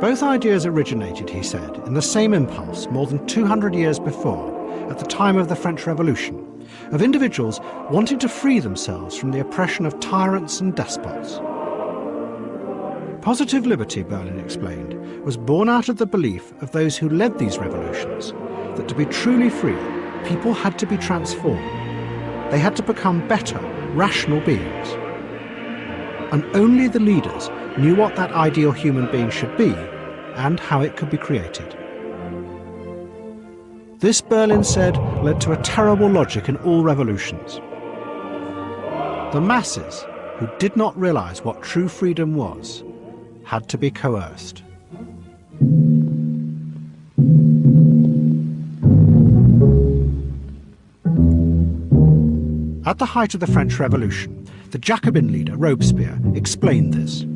Both ideas originated, he said, in the same impulse more than 200 years before, at the time of the French Revolution, of individuals wanting to free themselves from the oppression of tyrants and despots. Positive liberty, Berlin explained, was born out of the belief of those who led these revolutions that to be truly free, people had to be transformed. They had to become better, rational beings. And only the leaders knew what that ideal human being should be and how it could be created. This, Berlin said, led to a terrible logic in all revolutions. The masses, who did not realize what true freedom was, had to be coerced. At the height of the French Revolution, the Jacobin leader, Robespierre, explained this.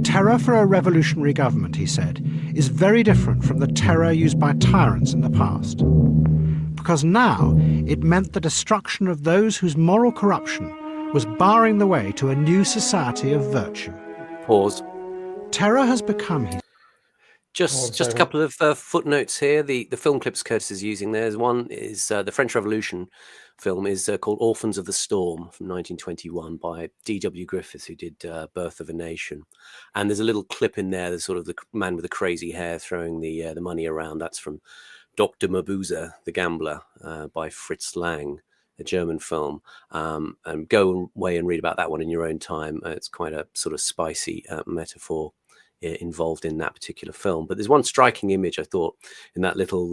Terror for a revolutionary government, he said, is very different from the terror used by tyrants in the past. Because now it meant the destruction of those whose moral corruption was barring the way to a new society of virtue. Pause. Terror has become... Just a couple of footnotes here. The film clips Curtis is using there. One is the French Revolution film is called Orphans of the Storm from 1921 by D.W. Griffith, who did Birth of a Nation. And there's a little clip in there, the sort of the man with the crazy hair throwing the money around. That's from Dr. Mabuse, the Gambler, by Fritz Lang, a German film. And go away and read about that one in your own time. It's quite a sort of spicy metaphor involved in that particular film. But there's one striking image, I thought, in that little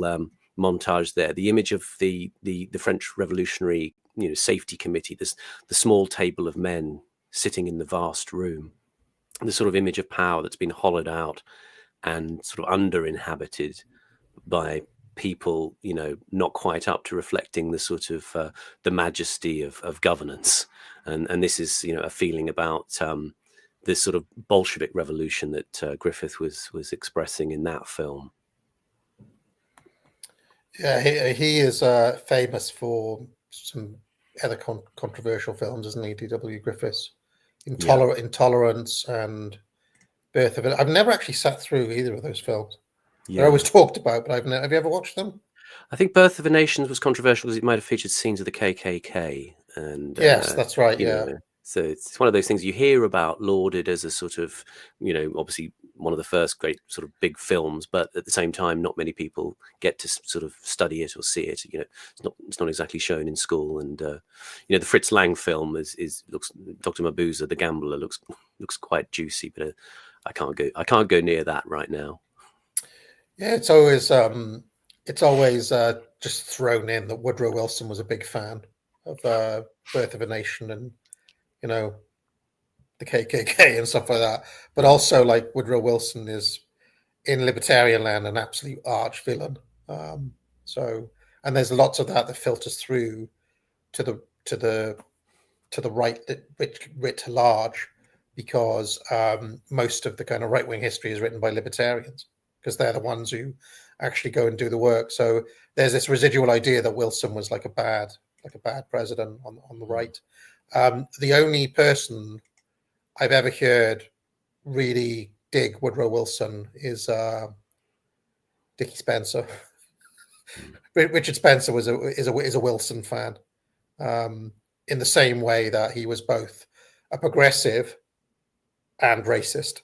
montage there, the image of the French Revolutionary safety committee, the small table of men sitting in the vast room, the sort of image of power that's been hollowed out and sort of under-inhabited by people, not quite up to reflecting the sort of the majesty of governance. And this is, a feeling about this sort of Bolshevik revolution that Griffith was expressing in that film. Yeah, he is famous for some other controversial films, isn't he? D.W. Griffiths, Intolerance and Birth of it. I've never actually sat through either of those films. Yeah. They're always talked about, but have you ever watched them? I think Birth of a Nation was controversial because it might have featured scenes of the KKK. And yes, that's right. Yeah. So it's one of those things you hear about, lauded as a sort of, obviously one of the first great sort of big films, but at the same time, not many people get to sort of study it or see it. It's not exactly shown in school. And the Fritz Lang film looks Dr. Mabuse, the Gambler, looks quite juicy, but I can't go near that right now. Yeah, it's always just thrown in that Woodrow Wilson was a big fan of Birth of a Nation and the KKK and stuff like that. But also, like, Woodrow Wilson is in libertarian land an absolute arch villain. And there's lots of that filters through to the right writ large, because most of the kind of right wing history is written by libertarians, because they're the ones who actually go and do the work. So there's this residual idea that Wilson was like a bad president on the right. The only person I've ever heard really dig Woodrow Wilson is Dickie Spencer. Richard Spencer is a Wilson fan, in the same way that he was both a progressive and racist.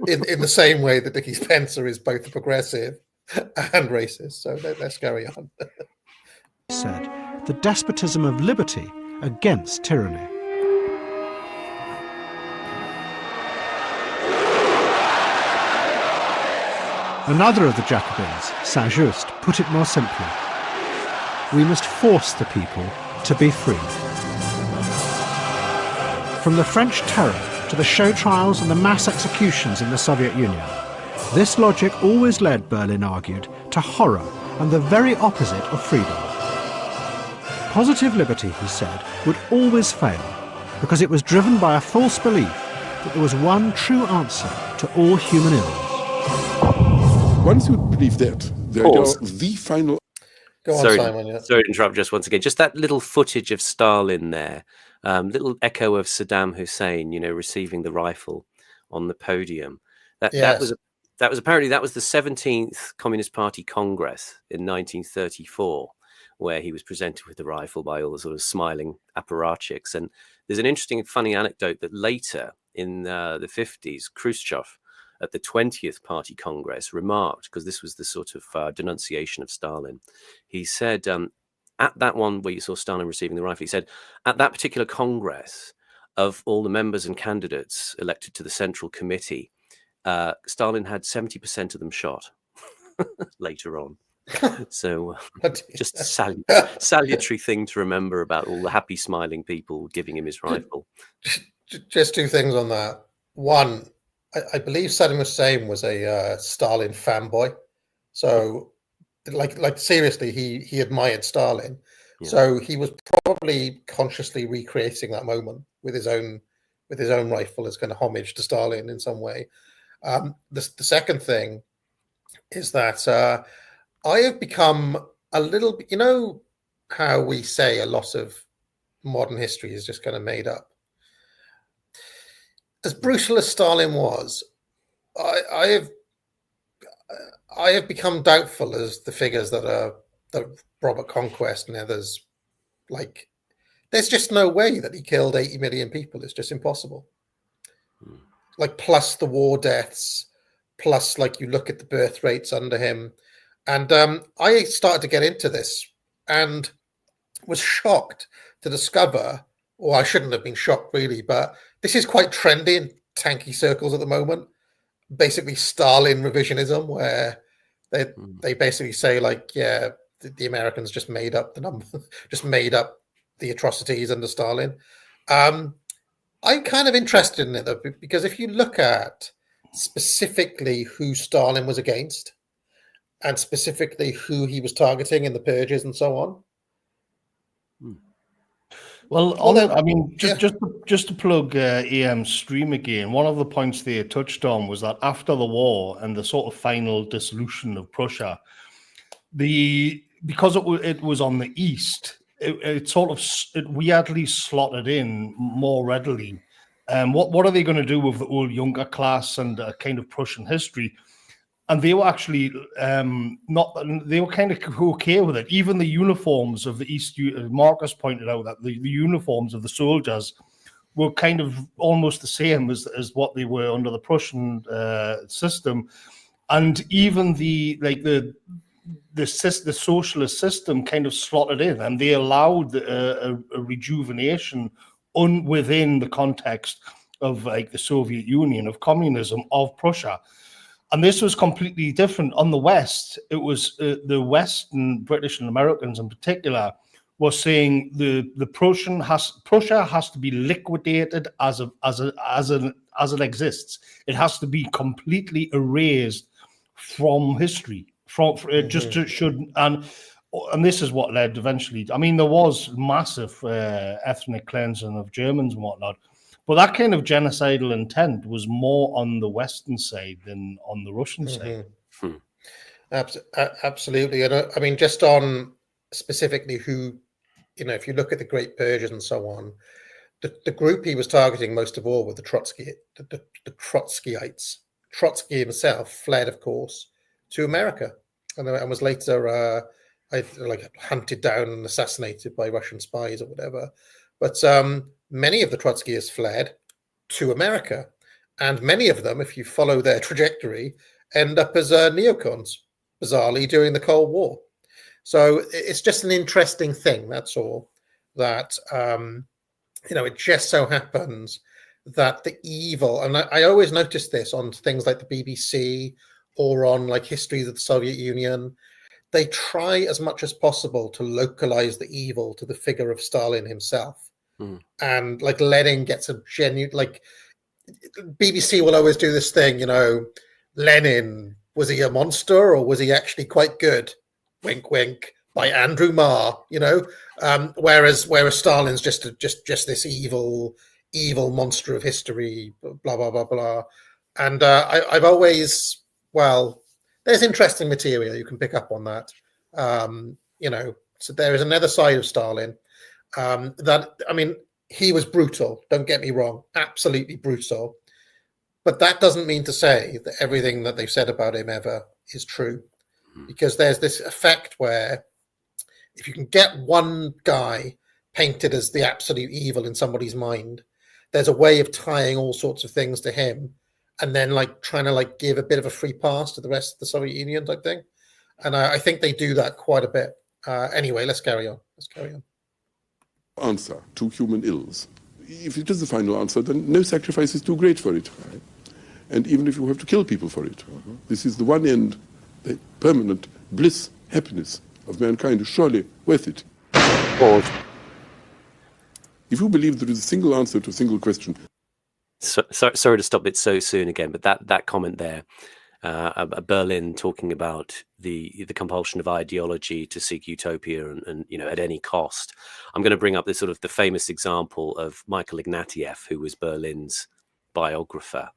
in the same way that Dickie Spencer is both a progressive and racist. So let's carry on. He said, the despotism of liberty against tyranny. Another of the Jacobins, Saint-Just, put it more simply: we must force the people to be free. From the French Terror to the show trials and the mass executions in the Soviet Union, this logic always led, Berlin argued, to horror and the very opposite of freedom. Positive liberty, he said, would always fail because it was driven by a false belief that there was one true answer to all human ills. Once you believe that, the idea of the final... Go on, Simon. Yeah. Sorry to interrupt just once again. Just that little footage of Stalin there, little echo of Saddam Hussein, receiving the rifle on the podium. That was apparently the 17th Communist Party Congress in 1934, where he was presented with the rifle by all the sort of smiling apparatchiks. And there's an interesting, funny anecdote that later in the 50s, Khrushchev at the 20th Party Congress remarked, because this was the sort of denunciation of Stalin, he said, at that one where you saw Stalin receiving the rifle, he said, at that particular Congress, of all the members and candidates elected to the Central Committee, Stalin had 70% of them shot later on. So just a salutary thing to remember about all the happy smiling people giving him his rifle. Just two things on that. One, I believe Saddam Hussein was a Stalin fanboy. So like seriously, he admired Stalin. Yeah. So he was probably consciously recreating that moment with his own rifle as kind of homage to Stalin in some way. The second thing is that I have become a little bit, how we say a lot of modern history is just kind of made up. As brutal as Stalin was, I have become doubtful as the figures that Robert Conquest and others, like, there's just no way that he killed 80 million people. It's just impossible. Like, plus the war deaths, plus like you look at the birth rates under him. And I started to get into this and was shocked to discover, or I shouldn't have been shocked really, but this is quite trendy in tanky circles at the moment. Basically Stalin revisionism, where they basically say like, yeah, the Americans just made up the number, just made up the atrocities under Stalin. I'm kind of interested in it though, because if you look at specifically who Stalin was against and specifically who he was targeting in the purges and so on. Well, just to plug EM's stream again, one of the points they touched on was that after the war and the sort of final dissolution of Prussia, because it was on the east, it sort of weirdly slotted in more readily. What are they going to do with the old younger class and kind of Prussian history? And they were actually they were kind of okay with it. Even the uniforms of the East, Marcus pointed out that the uniforms of the soldiers were kind of almost the same as what they were under the Prussian system. And even the socialist system kind of slotted in, and they allowed a rejuvenation within the context of like the Soviet Union, of communism, of Prussia. And this was completely different. On the West, it was the Western British and Americans in particular were saying the Prussia has to be liquidated as it exists. It has to be completely erased from history. And this is what led eventually. I mean, there was massive ethnic cleansing of Germans and whatnot. But that kind of genocidal intent was more on the Western side than on the Russian side. Absolutely. And I mean, just on specifically who, if you look at the Great Purges and so on, the group he was targeting most of all were the Trotskyites. Trotsky himself fled, of course, to America and was later hunted down and assassinated by Russian spies or whatever. But many of the Trotskyists fled to America, and many of them, if you follow their trajectory, end up as neocons, bizarrely, during the Cold War. So it's just an interesting thing, that's all, that, it just so happens that the evil, and I always notice this on things like the BBC or on like histories of the Soviet Union, they try as much as possible to localize the evil to the figure of Stalin himself. And like Lenin gets a genuine, like BBC will always do this thing, Lenin, was he a monster or was he actually quite good? Wink, wink. By Andrew Marr, whereas Stalin's just this evil monster of history, blah blah blah blah. And I've always, there's interesting material you can pick up on that. So there is another side of Stalin he was brutal. Don't get me wrong, absolutely brutal. But that doesn't mean to say that everything that they've said about him ever is true, because there's this effect where if you can get one guy painted as the absolute evil in somebody's mind, there's a way of tying all sorts of things to him and then like trying to like give a bit of a free pass to the rest of the Soviet Union type thing. And I think they do that quite a bit. Anyway, let's carry on. Answer to human ills. If it is the final answer, then no sacrifice is too great for it. Right? And even if you have to kill people for it, this is the one end, the permanent bliss, happiness of mankind is surely worth it. Pause. If you believe there is a single answer to a single question. Sorry to stop it so soon again, but that comment there, Berlin talking about the compulsion of ideology to seek utopia and at any cost. I'm going to bring up this sort of the famous example of Michael Ignatieff, who was Berlin's biographer.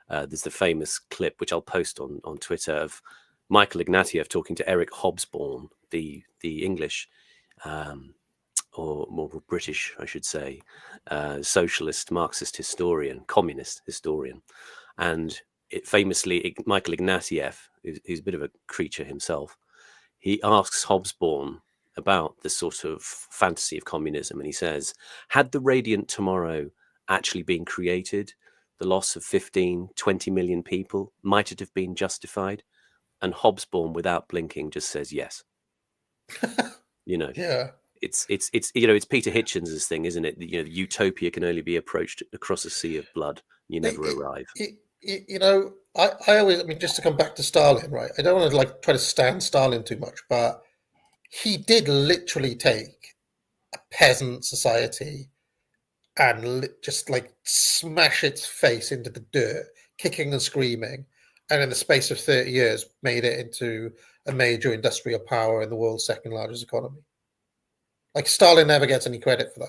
There's the famous clip, which I'll post on Twitter, of Michael Ignatieff talking to Eric Hobsbawm, the English or more British, I should say, socialist, Marxist historian, communist historian. And famously, Michael Ignatieff, who's a bit of a creature himself, he asks Hobsbawm about the sort of fantasy of communism. And he says, had the radiant tomorrow actually been created, the loss of 15, 20 million people, might it have been justified? And Hobsbawm, without blinking, just says yes. Yeah. It's Peter Hitchens' thing, isn't it? Utopia can only be approached across a sea of blood. You never arrive. I always, just to come back to Stalin, right? I don't want to try to stand Stalin too much, but he did literally take a peasant society and just smash its face into the dirt, kicking and screaming, and in the space of 30 years made it into a major industrial power in the world's second largest economy. Stalin never gets any credit for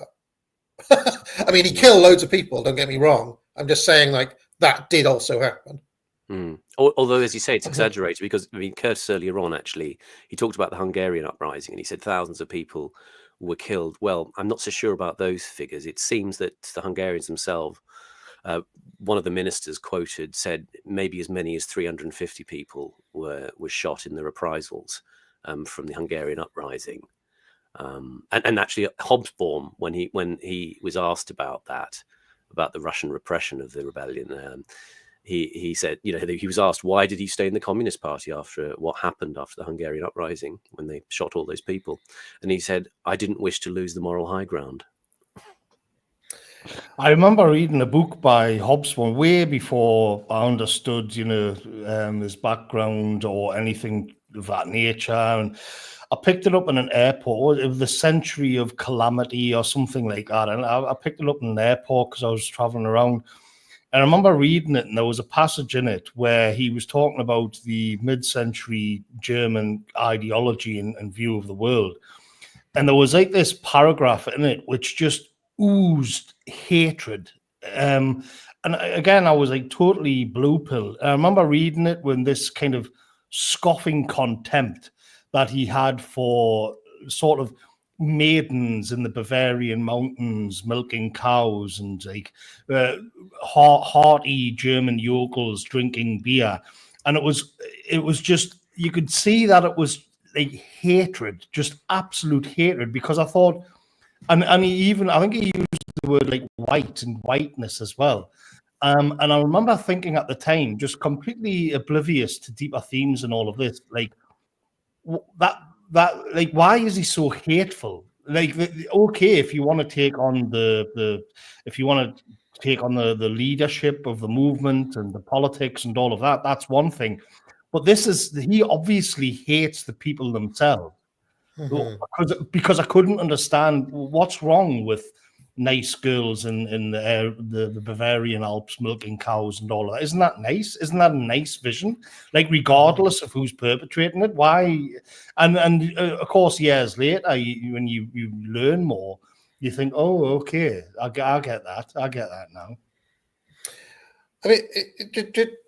that. He killed loads of people, don't get me wrong. I'm just saying that did also happen. Although, as you say, it's exaggerated because Curtis earlier on, actually, he talked about the Hungarian uprising and he said thousands of people were killed. Well, I'm not so sure about those figures. It seems that the Hungarians themselves, one of the ministers quoted said maybe as many as 350 people were shot in the reprisals from the Hungarian uprising. And actually, Hobsbawm, when he was asked about the Russian repression of the rebellion, he said, he was asked why did he stay in the Communist Party after what happened after the Hungarian uprising when they shot all those people, and he said, I didn't wish to lose the moral high ground. I remember reading a book by Hobsbawm way before I understood, his background or anything of that nature, and I picked it up in an airport, of the Century of Calamity or something like that. And I picked it up in an airport because I was traveling around. And I remember reading it, and there was a passage in it where he was talking about the mid-century German ideology and view of the world. And there was this paragraph in it which just oozed hatred. And again, I was totally blue pill. I remember reading it when this kind of scoffing contempt that he had for sort of maidens in the Bavarian mountains milking cows and hearty German yokels drinking beer. And it was just, you could see that it was hatred, just absolute hatred, because I thought, and I think he used the word white and whiteness as well. And I remember thinking at the time, just completely oblivious to deeper themes and all of this, why is he so hateful? Okay, if you want to take on the leadership of the movement and the politics and all of that, that's one thing. But he obviously hates the people themselves. Because I couldn't understand what's wrong with nice girls in the Bavarian Alps milking cows and all of that. Isn't that nice? Isn't that a nice vision? Like, regardless of who's perpetrating it, why? And of course, years later, when you learn more, you think, oh, okay, I get that. I get that now. I mean,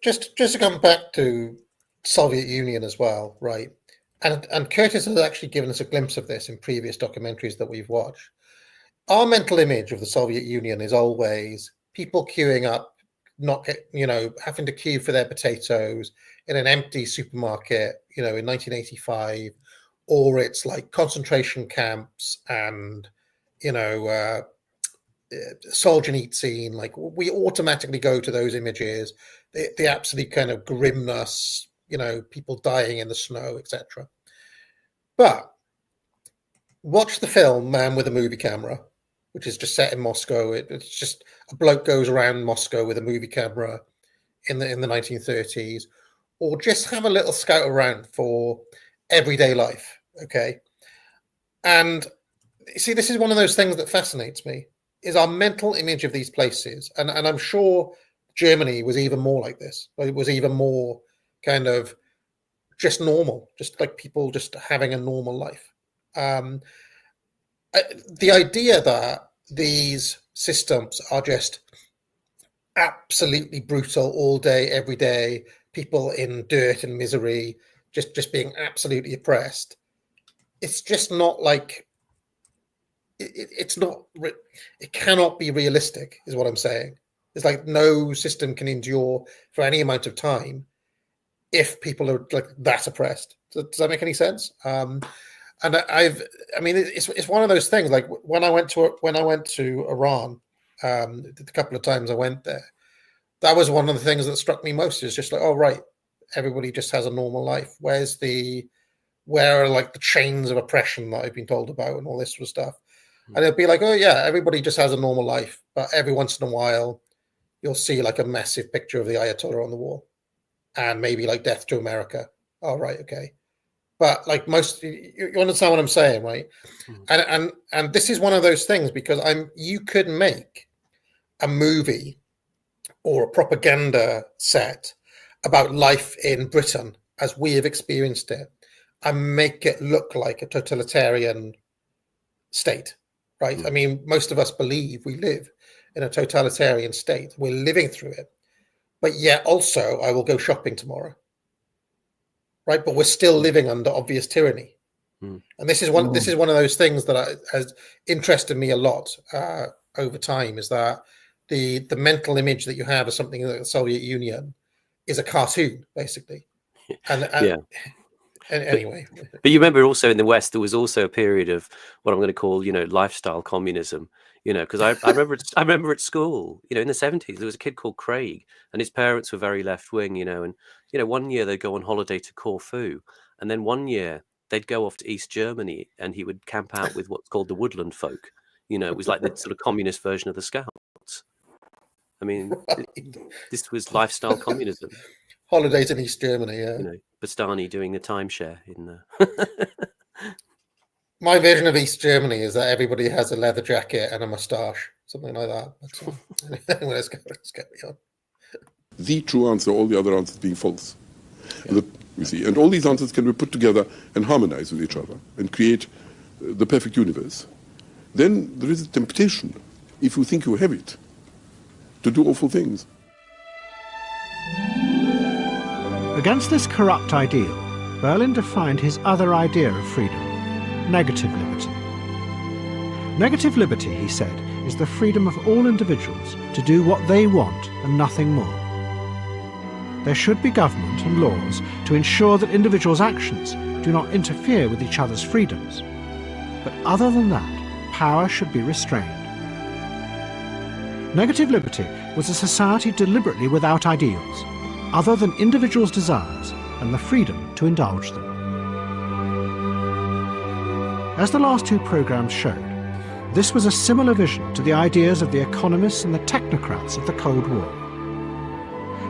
just to come back to Soviet Union as well, right? And Curtis has actually given us a glimpse of this in previous documentaries that we've watched. Our mental image of the Soviet Union is always people queuing up, having to queue for their potatoes in an empty supermarket, in 1985, or it's like concentration camps and, Solzhenitsyn. Like, we automatically go to those images, the absolute kind of grimness, people dying in the snow, etc. But watch the film Man with a Movie Camera, which is just set in Moscow. It's just a bloke goes around Moscow with a movie camera in the 1930s, or just have a little scout around for everyday life, okay? And see, this is one of those things that fascinates me, is our mental image of these places. And I'm sure Germany was even more like this. It was even more kind of just normal, just like people just having a normal life. The idea that these systems are just absolutely brutal all day, every day, people in dirt and misery, just being absolutely oppressed, it's just not like, it cannot be realistic, is what I'm saying. It's like no system can endure for any amount of time if people are like that oppressed. Does that make any sense? And it's one of those things. Like when I went to Iran, the couple of times I went there, that was one of the things that struck me most. Is just like, oh right, everybody just has a normal life. Where are like the chains of oppression that I've been told about and all this sort of stuff? And it'll be like, oh yeah, everybody just has a normal life, but every once in a while, you'll see like a massive picture of the Ayatollah on the wall, and maybe like Death to America. Oh right, okay. But like you understand what I'm saying, right? And this is one of those things, because you could make a movie or a propaganda set about life in Britain as we have experienced it, and make it look like a totalitarian state, right? I mean, most of us believe we live in a totalitarian state. We're living through it, but yet also I will go shopping tomorrow. Right, but we're still living under obvious tyranny, and this is one of those things that has interested me a lot over time. Is that the mental image that you have of something like the Soviet Union is a cartoon, basically. And anyway, but you remember also in the West there was also a period of what I'm going to call lifestyle communism. Because I remember at school, in the 70s, there was a kid called Craig, and his parents were very left wing, and one year they'd go on holiday to Corfu, and then one year they'd go off to East Germany, and he would camp out with what's called the woodland folk. It was like the sort of communist version of the Scouts. I mean, this was lifestyle communism. Holidays in East Germany, yeah. Bastani doing the timeshare in My version of East Germany is that everybody has a leather jacket and a moustache, something like that. Anyway, let's carry on. The true answer, all the other answers being false. Yeah. You see, and all these answers can be put together and harmonize with each other and create the perfect universe. Then there is a temptation, if you think you have it, to do awful things. Against this corrupt ideal, Berlin defined his other idea of freedom: negative liberty. Negative liberty, he said, is the freedom of all individuals to do what they want and nothing more. There should be government and laws to ensure that individuals' actions do not interfere with each other's freedoms. But other than that, power should be restrained. Negative liberty was a society deliberately without ideals, other than individuals' desires and the freedom to indulge them. As the last two programs showed, this was a similar vision to the ideas of the economists and the technocrats of the Cold War.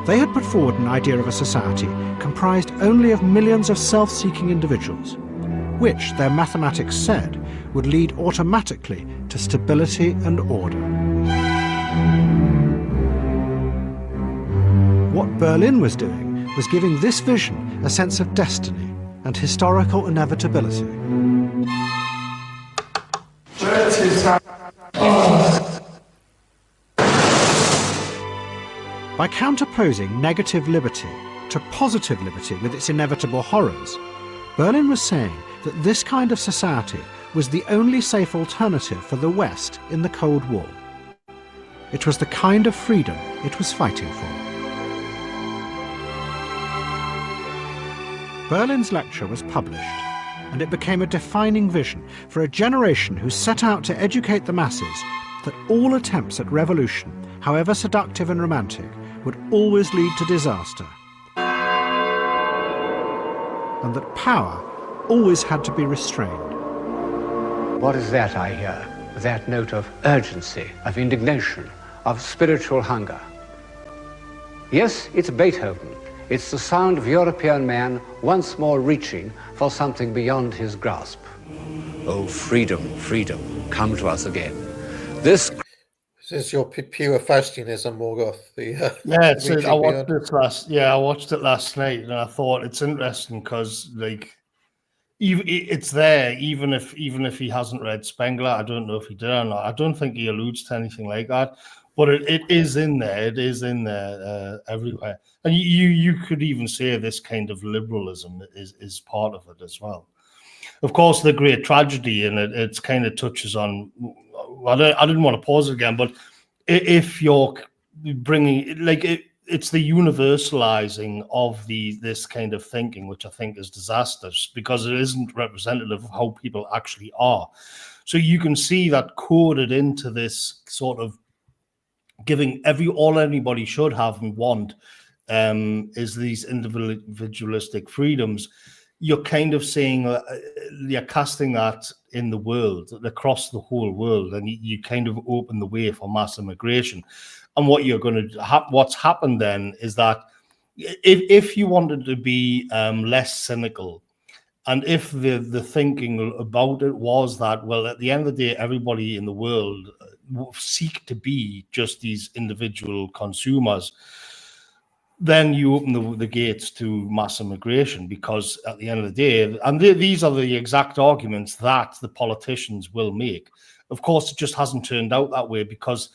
They had put forward an idea of a society comprised only of millions of self-seeking individuals, which, their mathematics said, would lead automatically to stability and order. What Berlin was doing was giving this vision a sense of destiny and historical inevitability. By counterposing negative liberty to positive liberty with its inevitable horrors, Berlin was saying that this kind of society was the only safe alternative for the West in the Cold War. It was the kind of freedom it was fighting for. Berlin's lecture was published, and it became a defining vision for a generation who set out to educate the masses that all attempts at revolution, however seductive and romantic, would always lead to disaster, and that power always had to be restrained. What is that I hear? That note of urgency, of indignation, of spiritual hunger. Yes, it's Beethoven. It's the sound of European man once more reaching for something beyond his grasp. Oh, freedom, freedom, come to us again. This is your pure Faustianism, Morgoth. I watched it last night, and I thought it's interesting because, like, it's there. Even if he hasn't read Spengler, I don't know if he did or not. I don't think he alludes to anything like that. But it is in there. It is in there everywhere. And you could even say this kind of liberalism is part of it as well. Of course, the great tragedy in it, it's kind of touches on. I didn't want to pause it again, but if you're bringing it's the universalizing of this kind of thinking, which I think is disastrous because it isn't representative of how people actually are. So you can see that coded into this sort of giving all anybody should have and want is these individualistic freedoms. You're kind of saying you're casting that in the world, across the whole world, and you kind of open the way for mass immigration. And what you're going to what's happened then is that if you wanted to be less cynical, and if the thinking about it was that, well, at the end of the day, everybody in the world seek to be just these individual consumers, then you open the gates to mass immigration, because at the end of the day, and these are the exact arguments that the politicians will make. Of course, it just hasn't turned out that way because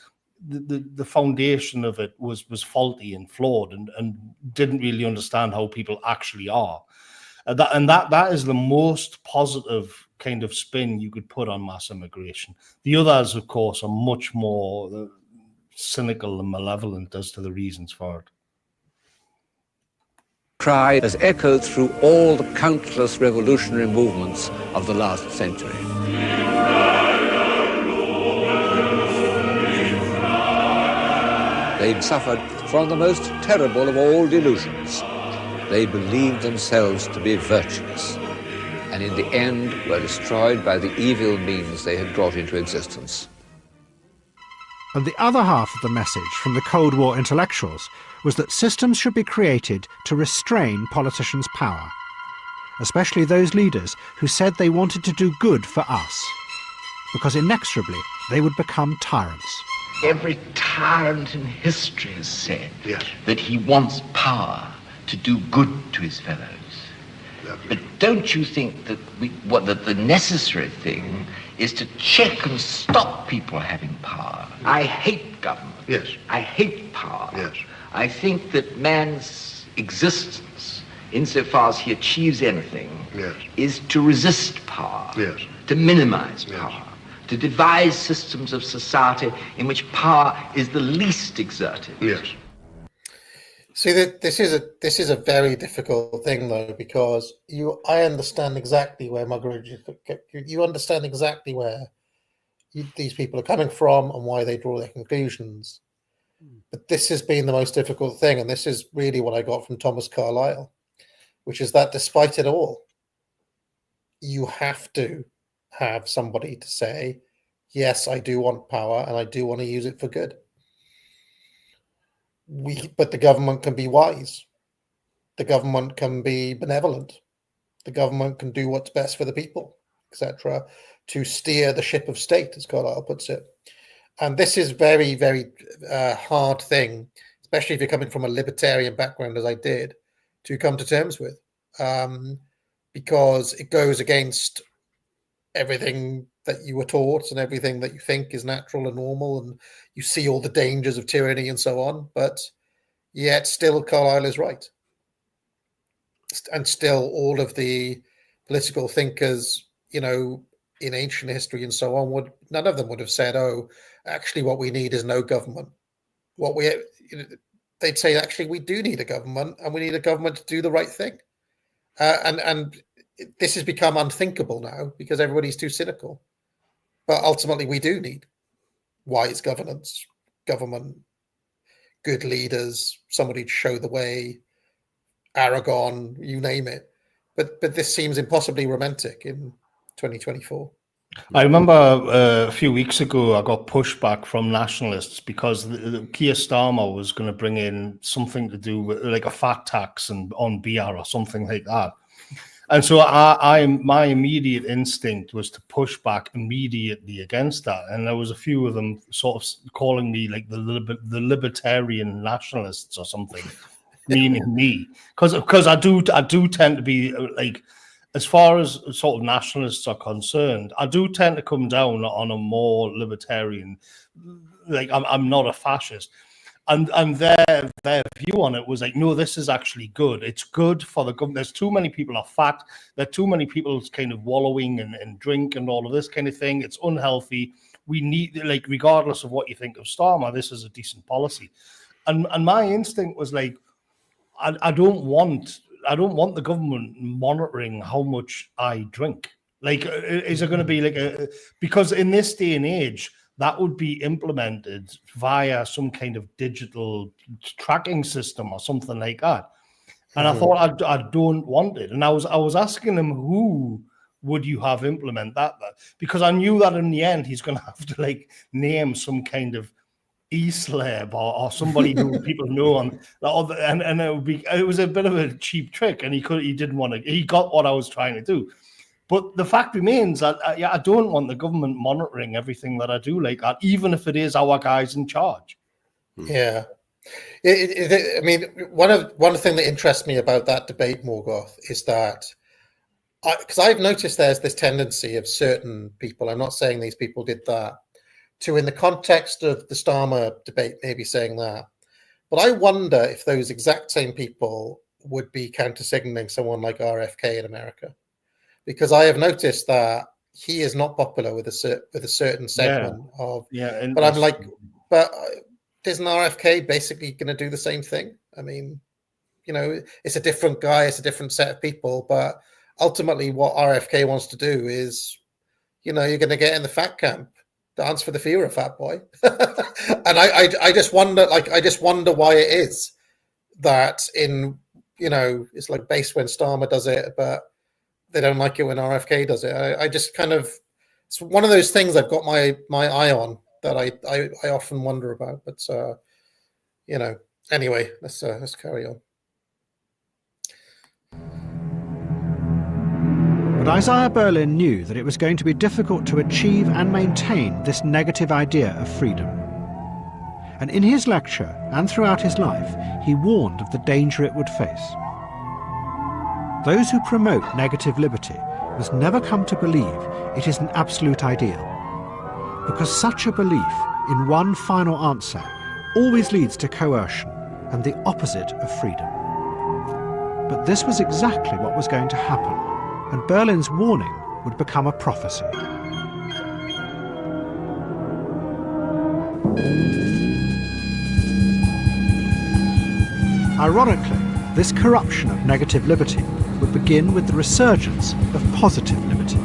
the foundation of it was faulty and flawed and didn't really understand how people actually are. That is the most positive kind of spin you could put on mass immigration. The others, of course, are much more cynical and malevolent as to the reasons for it. cry has echoed through all the countless revolutionary movements of the last century. They'd suffered from the most terrible of all delusions. They believed themselves to be virtuous, and in the end were destroyed by the evil means they had brought into existence. And the other half of the message from the Cold War intellectuals was that systems should be created to restrain politicians' power, especially those leaders who said they wanted to do good for us, because inexorably they would become tyrants. Every tyrant in history has said that he wants power to do good to his fellows. But don't you think that that the necessary thing is to check and stop people having power? I hate government. Yes. I hate power. Yes. I think that man's existence, insofar as he achieves anything, is to resist power, to minimize power, to devise systems of society in which power is the least exerted. Yes. See, that this is a very difficult thing, though, because I understand exactly where Margaret, you understand exactly where these people are coming from and why they draw their conclusions. But this has been the most difficult thing, and this is really what I got from Thomas Carlyle, which is that despite it all, you have to have somebody to say, yes, I do want power and I do want to use it for good. But the government can be wise. The government can be benevolent. The government can do what's best for the people, etc., to steer the ship of state, as Carlyle puts it. And this is very, very hard thing, especially if you're coming from a libertarian background, as I did, to come to terms with, because it goes against everything that you were taught and everything that you think is natural and normal, and you see all the dangers of tyranny and so on. But yet still Carlyle is right. And still all of the political thinkers, you know, in ancient history and so on, none of them would have said, oh, actually what we need is no government. They'd say, actually, we do need a government, and we need a government to do the right thing. And this has become unthinkable now because everybody's too cynical. But ultimately, we do need wise governance, government, good leaders, somebody to show the way, Aragon, you name it. But this seems impossibly romantic in 2024. I remember a few weeks ago, I got pushback from nationalists because the Keir Starmer was going to bring in something to do with like a fat tax on beer or something like that. And so my immediate instinct was to push back immediately against that. And there was a few of them sort of calling me like the libertarian nationalists or something, meaning me. Because I do tend to be like, as far as sort of nationalists are concerned, I do tend to come down on a more libertarian, like I'm not a fascist. And their view on it was like, no, this is actually good. It's good for the government. There's too many people are fat. There are too many people kind of wallowing and drink and all of this kind of thing. It's unhealthy. We need, like, regardless of what you think of Starmer, this is a decent policy. And my instinct was like, I don't want the government monitoring how much I drink. Like, is it going to be like because in this day and age, that would be implemented via some kind of digital tracking system or something like that. And I thought, I don't want it. And I was asking him, who would you have implement that? Because I knew that in the end, he's going to have to like name some kind of e-slab or somebody who people know and it was a bit of a cheap trick, and he didn't want to. He got what I was trying to do. But the fact remains that I don't want the government monitoring everything that I do like that, even if it is our guys in charge. Yeah. I mean, one thing that interests me about that debate, Morgoth, is that because I've noticed there's this tendency of certain people, I'm not saying these people did that, to, in the context of the Starmer debate, maybe saying that. But I wonder if those exact same people would be counter-signaling someone like RFK in America. Because I have noticed that he is not popular with a certain segment of. Yeah, but I'm like, but isn't RFK basically going to do the same thing? I mean, you know, it's a different guy, it's a different set of people, but ultimately, what RFK wants to do is, you know, you're going to get in the fat camp, dance for the fear of fat boy, and I just wonder why it is that in, you know, it's like based when Starmer does it, but they don't like it when RFK does it. I just kind of, it's one of those things I've got my eye on that I often wonder about. But you know, anyway, let's carry on. But Isaiah Berlin knew that it was going to be difficult to achieve and maintain this negative idea of freedom. And in his lecture and throughout his life, he warned of the danger it would face. Those who promote negative liberty must never come to believe it is an absolute ideal, because such a belief in one final answer always leads to coercion and the opposite of freedom. But this was exactly what was going to happen, and Berlin's warning would become a prophecy. Ironically, this corruption of negative liberty would begin with the resurgence of positive liberty.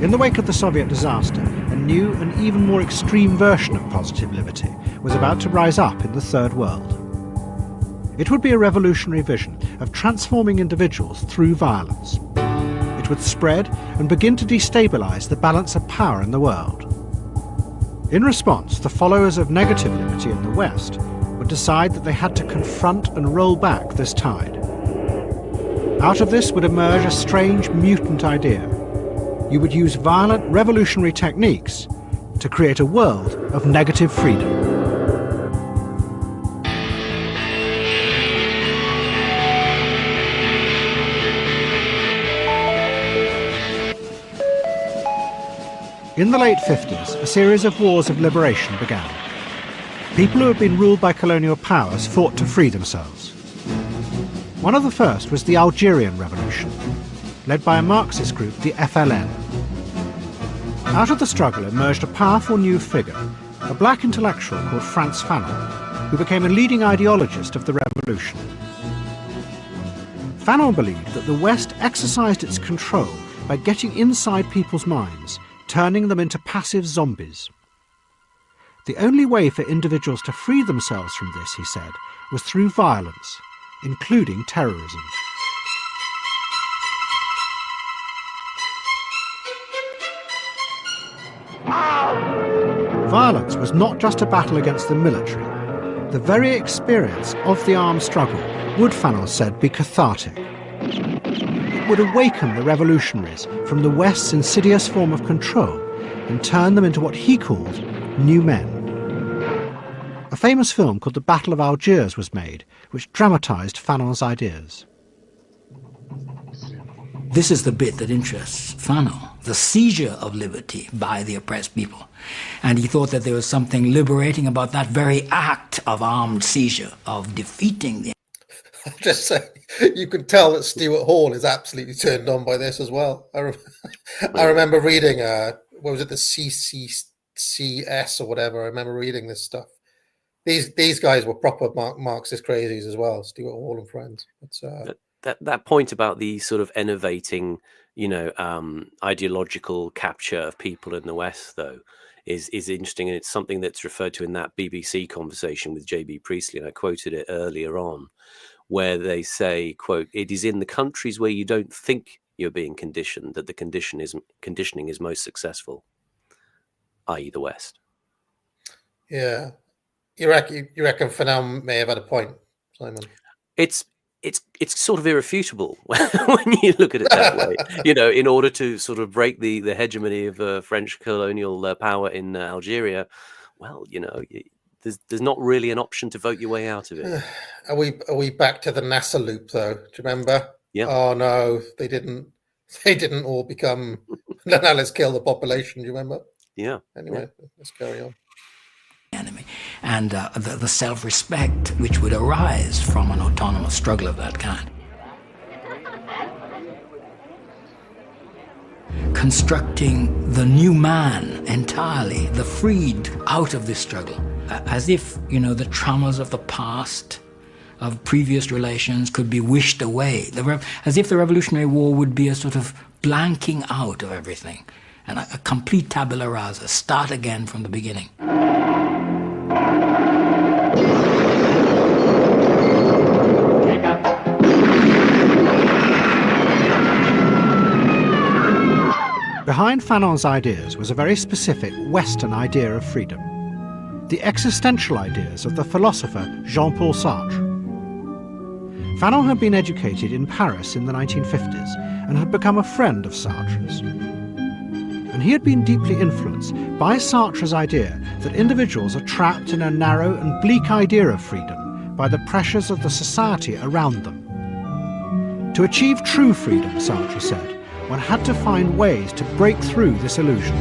In the wake of the Soviet disaster, a new and even more extreme version of positive liberty was about to rise up in the Third World. It would be a revolutionary vision of transforming individuals through violence. It would spread and begin to destabilize the balance of power in the world. In response, the followers of negative liberty in the West would decide that they had to confront and roll back this tide. Out of this would emerge a strange mutant idea. You would use violent revolutionary techniques to create a world of negative freedom. In the late 50s, a series of wars of liberation began. People who had been ruled by colonial powers fought to free themselves. One of the first was the Algerian Revolution, led by a Marxist group, the FLN. Out of the struggle emerged a powerful new figure, a black intellectual called Frantz Fanon, who became a leading ideologist of the revolution. Fanon believed that the West exercised its control by getting inside people's minds, turning them into passive zombies. The only way for individuals to free themselves from this, he said, was through violence, including terrorism. Violence was not just a battle against the military. The very experience of the armed struggle would, Fanon said, be cathartic. It would awaken the revolutionaries from the West's insidious form of control and turn them into what he called new men. A famous film called The Battle of Algiers was made, which dramatised Fanon's ideas. This is the bit that interests Fanon, the seizure of liberty by the oppressed people. And he thought that there was something liberating about that very act of armed seizure, of defeating the... I'll just say, you can tell that Stuart Hall is absolutely turned on by this as well. I remember reading, what was it, the CCCS or whatever. I remember reading this stuff. These guys were proper Marxist crazies as well, Stuart Hall and friends. That point about the sort of enervating, ideological capture of people in the West, though, is interesting, and it's something that's referred to in that BBC conversation with J.B. Priestley, and I quoted it earlier on, where they say, quote, "It is in the countries where you don't think you're being conditioned that the conditioning is most successful," i.e. the West. Yeah. You reckon Fanon may have had a point, Simon? It's sort of irrefutable when you look at it that way. In order to sort of break the hegemony of French colonial power in Algeria, well, there's not really an option to vote your way out of it. Are we back to the Nasser loop though? Do you remember? Yeah. Oh no, they didn't all become. No, let's kill the population. Do you remember? Yeah. Anyway, let's carry on. Enemy and the self-respect which would arise from an autonomous struggle of that kind. Constructing the new man entirely, the freed out of this struggle, as if, the traumas of the past, of previous relations could be wished away, as if the Revolutionary War would be a sort of blanking out of everything, and a complete tabula rasa, start again from the beginning. Behind Fanon's ideas was a very specific Western idea of freedom, the existential ideas of the philosopher Jean-Paul Sartre. Fanon had been educated in Paris in the 1950s and had become a friend of Sartre's. And he had been deeply influenced by Sartre's idea that individuals are trapped in a narrow and bleak idea of freedom by the pressures of the society around them. To achieve true freedom, Sartre said, one had to find ways to break through this illusion.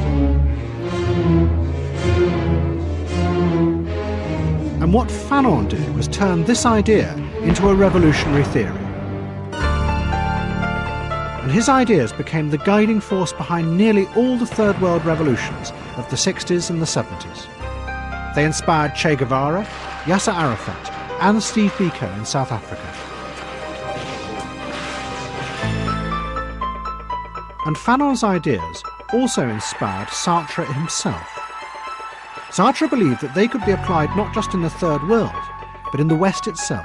And what Fanon did was turn this idea into a revolutionary theory. And his ideas became the guiding force behind nearly all the Third World revolutions of the 60s and the 70s. They inspired Che Guevara, Yasser Arafat, and Steve Biko in South Africa. And Fanon's ideas also inspired Sartre himself. Sartre believed that they could be applied not just in the Third World, but in the West itself.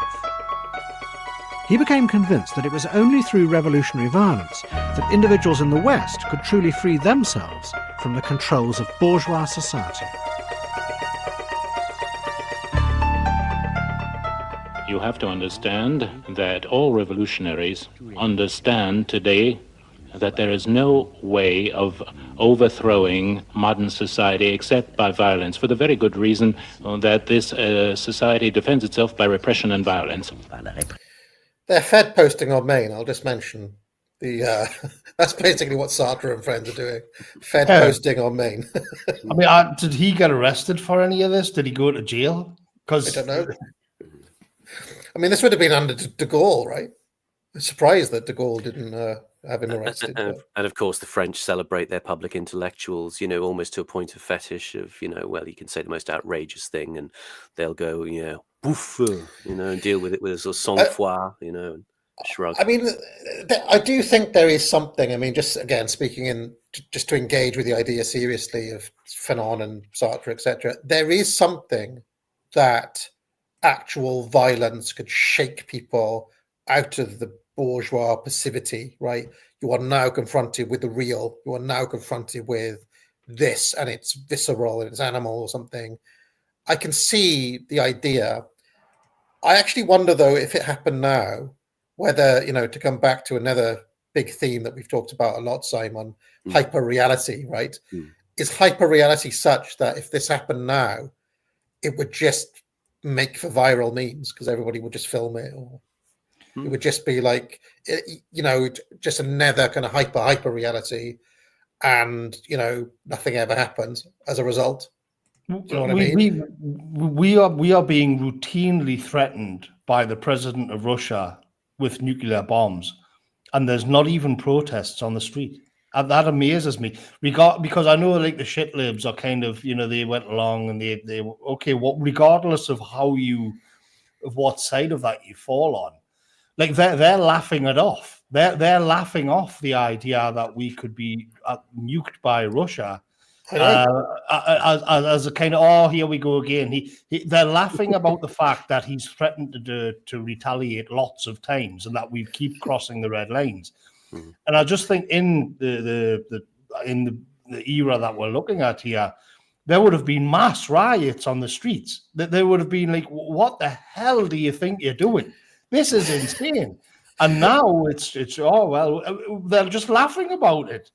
He became convinced that it was only through revolutionary violence that individuals in the West could truly free themselves from the controls of bourgeois society. You have to understand that all revolutionaries understand today that there is no way of overthrowing modern society except by violence, for the very good reason that this society defends itself by repression and violence. They're Fed posting on Maine. I'll just mention the that's basically what Sartre and friends are doing. Fed posting on Maine. I mean, did he get arrested for any of this? Did he go to jail? Because I don't know. I mean, this would have been under de Gaulle, right? I'm surprised that de Gaulle didn't have him arrested. And of course, the French celebrate their public intellectuals, you know, almost to a point of fetish of, you know, well, you can say the most outrageous thing and they'll go, you know, bouf, you know, and deal with it with a sort of sang-froid, you know, and shrug. I mean, I do think there is something, I mean, just again, speaking just to engage with the idea seriously of Fanon and Sartre, etc., there is something that actual violence could shake people out of the bourgeois passivity, right? You are now confronted with the real. You are now confronted with this, and it's visceral and it's animal or something. I can see the idea. I actually wonder, though, if it happened now, whether, you know, to come back to another big theme that we've talked about a lot, Simon, hyper reality, right? Is hyper reality such that if this happened now, it would just make for viral memes because everybody would just film it, or it would just be like, you know, just another kind of hyper reality, and, you know, nothing ever happens as a result. Do you know what I mean? We are being routinely threatened by the president of Russia with nuclear bombs, and there's not even protests on the street. And that amazes me. Because I know, like, the shit libs are kind of, you know, they went along and they okay, what, regardless of what side of that you fall on, like, they're laughing it off. They're laughing off the idea that we could be nuked by Russia as a kind of, oh, here we go again. They're laughing about the fact that he's threatened to retaliate lots of times and that we keep crossing the red lines. And I just think in the era that we're looking at here, there would have been mass riots on the streets. That there would have been like, what the hell do you think you're doing? This is insane. And now it's oh well, they're just laughing about it.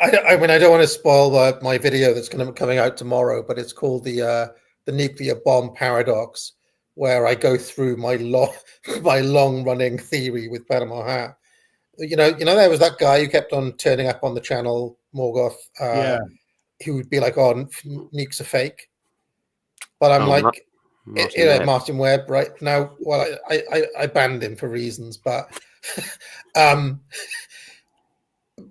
I mean, I don't want to spoil my video that's going to be coming out tomorrow, but it's called the nuclear bomb paradox, where I go through my long running theory with Panama Hat. You know, there was that guy who kept on turning up on the channel, Morgoth, who would be like, "Oh, nukes are fake," but I'm Martin Webb, right now. Well, I banned him for reasons, but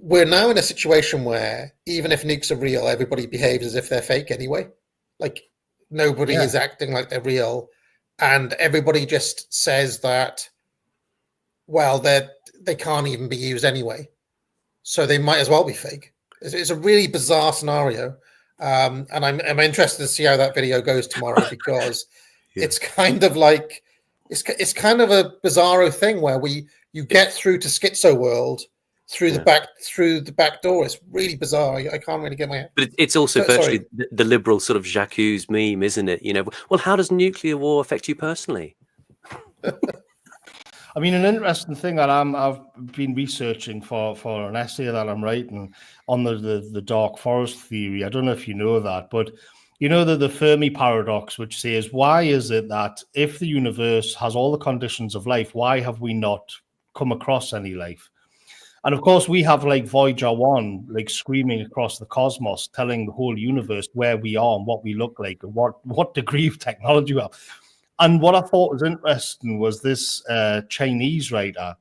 we're now in a situation where even if nukes are real, everybody behaves as if they're fake anyway. Like, nobody is acting like they're real, and everybody just says that, well, they can't even be used anyway, so they might as well be fake. It's a really bizarre scenario, and I'm interested to see how that video goes tomorrow, because it's kind of like it's kind of a bizarro thing where you get through to Schizo World through the back door. It's really bizarre. I can't really get my head. But it's also virtually the liberal sort of J'accuse meme, isn't it? You know, well, how does nuclear war affect you personally? I mean, an interesting thing that I've been researching for an essay that I'm writing on the dark forest theory. I don't know if you know that, but you know the Fermi paradox, which says, why is it that if the universe has all the conditions of life, why have we not come across any life? And of course, we have like Voyager 1, like screaming across the cosmos, telling the whole universe where we are and what we look like and what degree of technology we have. And what I thought was interesting was this Chinese writer.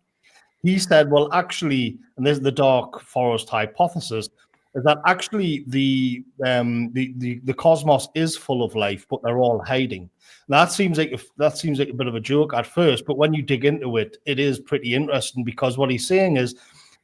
He said, well, actually, and there's the dark forest hypothesis, is that actually the cosmos is full of life, but they're all hiding. Now, that seems like a bit of a joke at first, but when you dig into it, it is pretty interesting, because what he's saying is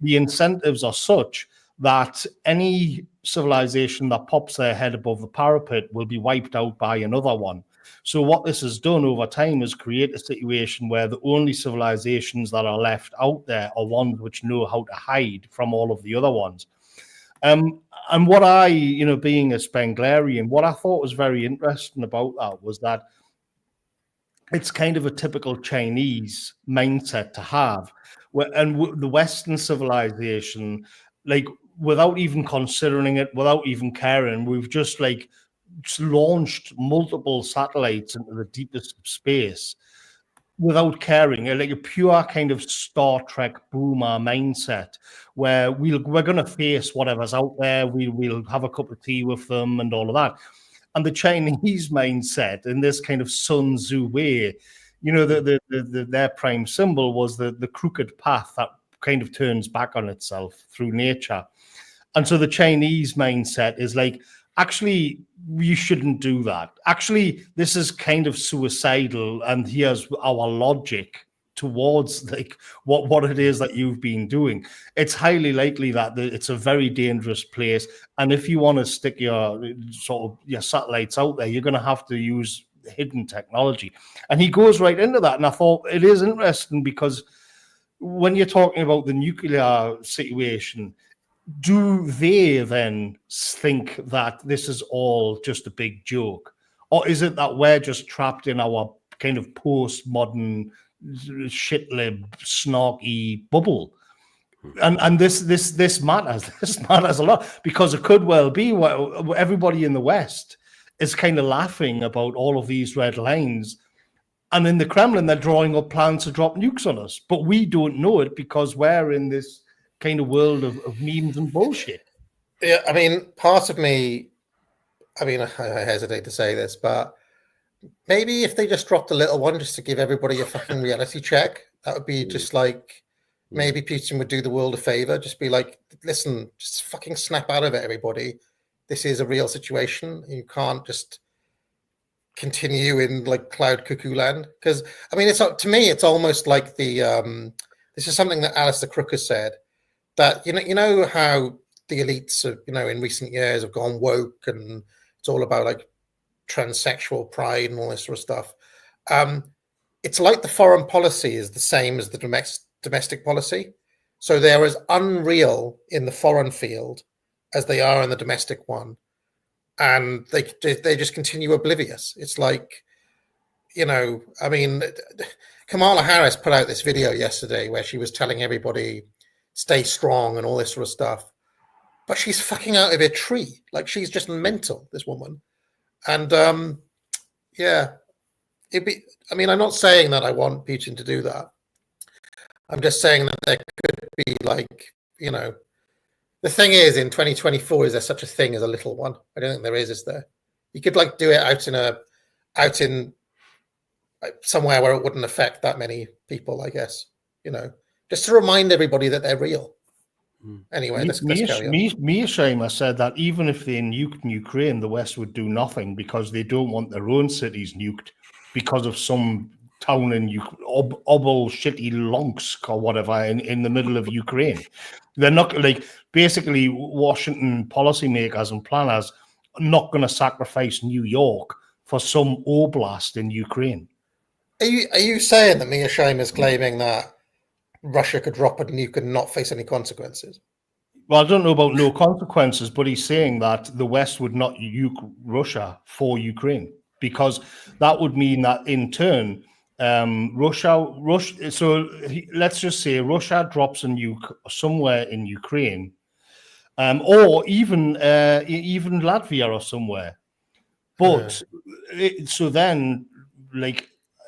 the incentives are such that any civilization that pops their head above the parapet will be wiped out by another one. So what this has done over time is create a situation where the only civilizations that are left out there are ones which know how to hide from all of the other ones. And what I, being a Spenglerian, what I thought was very interesting about that was that it's kind of a typical Chinese mindset to have. The Western civilization, like, without even considering it, without even caring, we've just launched multiple satellites into the deepest space without caring, like a pure kind of Star Trek boomer mindset, where we're going to face whatever's out there. We'll have a cup of tea with them and all of that. And the Chinese mindset, in this kind of Sun Tzu way, their prime symbol was the crooked path that kind of turns back on itself through nature. And so the Chinese mindset is like, actually, you shouldn't do that. Actually, this is kind of suicidal, and here's our logic towards what it is that you've been doing. It's highly likely that it's a very dangerous place, and if you want to stick your satellites out there, you're going to have to use hidden technology. And he goes right into that, and I thought it is interesting, because when you're talking about the nuclear situation, do they then think that this is all just a big joke? Or is it that we're just trapped in our kind of postmodern shitlib snarky bubble? And this matters. This matters a lot, because it could well be everybody in the West is kind of laughing about all of these red lines. And in the Kremlin, they're drawing up plans to drop nukes on us. But we don't know it, because we're in this kind of world of memes and bullshit. Yeah, I mean, part of me, I hesitate to say this, but maybe if they just dropped a little one just to give everybody a fucking reality check, that would be just like, maybe Putin would do the world a favor, just be like, listen, just fucking snap out of it, everybody. This is a real situation. You can't just continue in like cloud cuckoo land. Because, I mean, to me, it's almost like this is something that Alistair Crook has said, that you know how the elites have, in recent years have gone woke, and it's all about like transsexual pride and all this sort of stuff. It's like the foreign policy is the same as the domestic policy. So they're as unreal in the foreign field as they are in the domestic one, and they just continue oblivious. It's like, I mean, Kamala Harris put out this video yesterday where she was telling everybody, stay strong and all this sort of stuff, but she's fucking out of her tree. Like, she's just mental, this woman. And I'm not saying that I want Putin to do that. I'm just saying that there could be the thing is, in 2024, is there such a thing as a little one? I don't think there is there? You could do it out in somewhere where it wouldn't affect that many people, I guess, just to remind everybody that they're real. Anyway, let's carry on. Mearsheimer said that even if they nuked Ukraine, the West would do nothing, because they don't want their own cities nuked because of some town in Obol Shitty Lonsk or whatever in the middle of Ukraine. They're not basically Washington policymakers and planners are not going to sacrifice New York for some oblast in Ukraine. Are you saying that Mearsheimer is claiming that Russia could drop a nuke and not face any consequences? Well, I don't know about no consequences, but he's saying that the West would not nuke Russia for Ukraine, because that would mean that in turn, Russia. So let's just say Russia drops a nuke somewhere in Ukraine, or even Latvia or somewhere. But so then,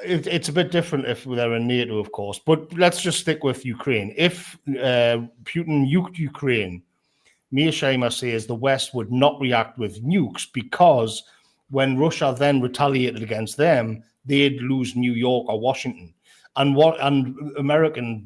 it's a bit different if they're in NATO, of course. But let's just stick with Ukraine. If Putin nuked Ukraine, Mearsheimer says the West would not react with nukes, because when Russia then retaliated against them, they'd lose New York or Washington. And American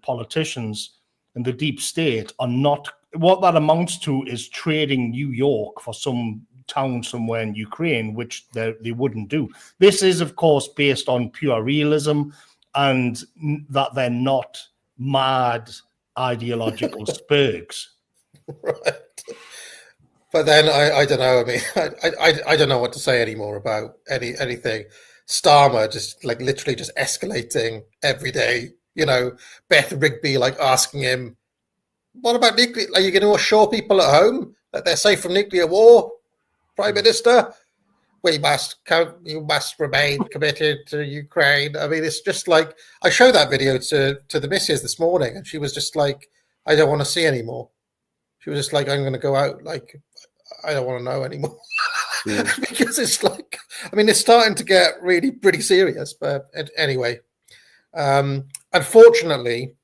politicians and the deep state are not. What that amounts to is trading New York for some town somewhere in Ukraine, which they wouldn't do. This is, of course, based on pure realism, and that they're not mad ideological spurgs. Right. But then I don't know. I mean, I don't know what to say anymore about anything. Starmer just literally just escalating every day. Beth Rigby asking him, "What about nuclear? Are you going to assure people at home that they're safe from nuclear war, Prime Minister?" you must remain committed to Ukraine. I mean, it's just like, I showed that video to the missus this morning, and she was just like, I don't want to see anymore. She was just like, I'm going to go out. Like, I don't want to know anymore. Yeah. Because it's like, I mean, it's starting to get really pretty serious. But anyway, unfortunately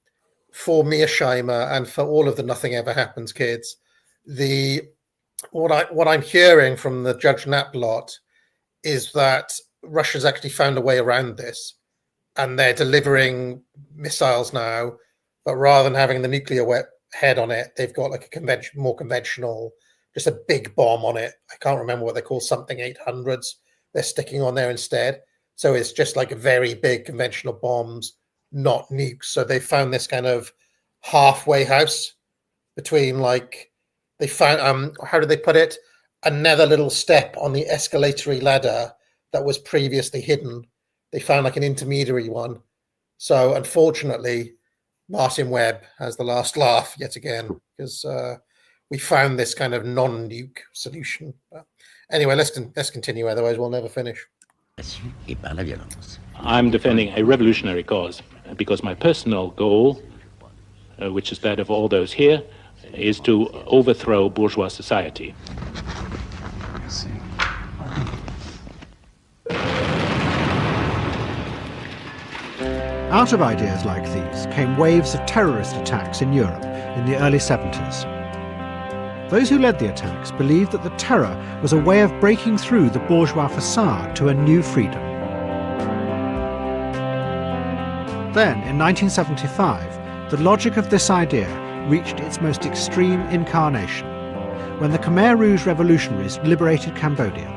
for Mearsheimer and for all of the Nothing Ever Happens kids, what I'm hearing from the Judge Knapp lot is that Russia's actually found a way around this, and they're delivering missiles now, but rather than having the nuclear head on it, they've got like a more conventional, just a big bomb on it. I can't remember what they call, something 800s. They're sticking on there instead. So it's just like a very big conventional bombs, not nukes. So they found this kind of halfway house between, like, they found, how do they put it? Another little step on the escalatory ladder that was previously hidden. They found like an intermediary one. So unfortunately, Martin Webb has the last laugh yet again, because we found this kind of non-nuke solution. But anyway, let's continue, otherwise we'll never finish. I'm defending a revolutionary cause because my personal goal, which is that of all those here, is to overthrow bourgeois society. Out of ideas like these came waves of terrorist attacks in Europe in the early 70s. Those who led the attacks believed that the terror was a way of breaking through the bourgeois facade to a new freedom. Then, in 1975, the logic of this idea reached its most extreme incarnation when the Khmer Rouge revolutionaries liberated Cambodia.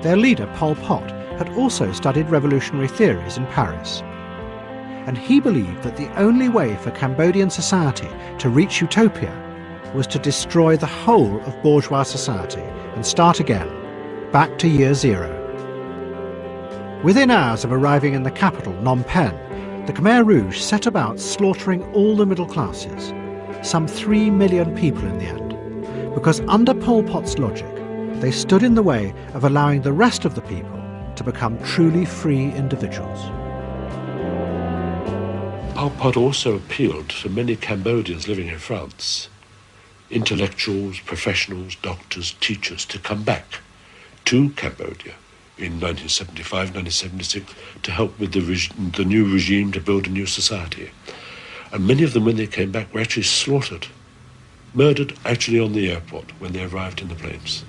Their leader, Pol Pot, had also studied revolutionary theories in Paris, and he believed that the only way for Cambodian society to reach utopia was to destroy the whole of bourgeois society and start again, back to year zero. Within hours of arriving in the capital, Phnom Penh, the Khmer Rouge set about slaughtering all the middle classes, some 3 million people in the end, because under Pol Pot's logic, they stood in the way of allowing the rest of the people to become truly free individuals. Pol Pot also appealed to many Cambodians living in France, intellectuals, professionals, doctors, teachers, to come back to Cambodia in 1975, 1976, to help with the new regime to build a new society. And many of them, when they came back, were actually slaughtered, murdered actually on the airport when they arrived in the planes.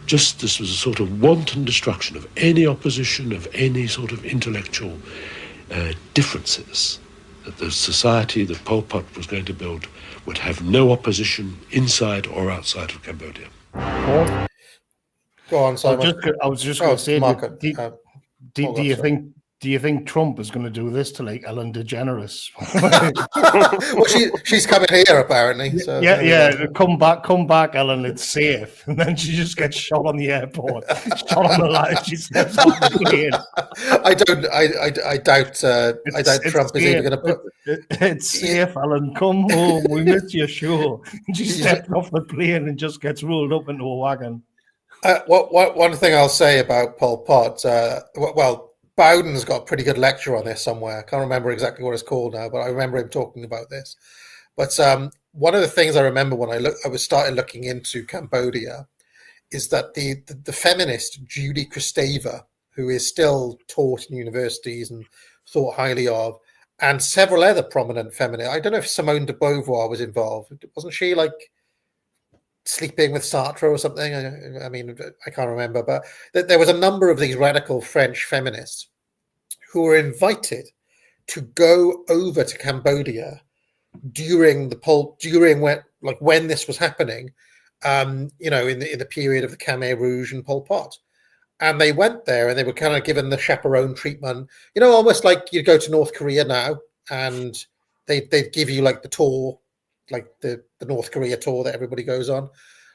Just this was a sort of wanton destruction of any opposition, of any sort of intellectual differences, that the society that Pol Pot was going to build would have no opposition inside or outside of Cambodia. Go on, Simon. I was just going to say, Marco, do you think Trump is going to do this to like Ellen DeGeneres? Well, she's coming here apparently. So yeah. Come back, Ellen. It's safe. And then she just gets shot on the airport. Shot on the line. She steps off the plane. I doubt Trump is even going to put. It's safe, Ellen. Come home. We missed your show. And she steps off the plane and just gets rolled up into a wagon. One thing I'll say about Pol Pot, Bowden's got a pretty good lecture on this somewhere. I can't remember exactly what it's called now, but I remember him talking about this. But one of the things I remember when I started looking into Cambodia is that the feminist Judy Kristeva, who is still taught in universities and thought highly of, and several other prominent feminists. I don't know if Simone de Beauvoir was involved. Wasn't she like sleeping with Sartre or something? I mean, I can't remember, but there was a number of these radical French feminists who were invited to go over to Cambodia during when this was happening, in the period of the Khmer Rouge and Pol Pot. And they went there and they were kind of given the chaperone treatment, almost like you go to North Korea now and they'd give you like the tour, like the North Korea tour that everybody goes on.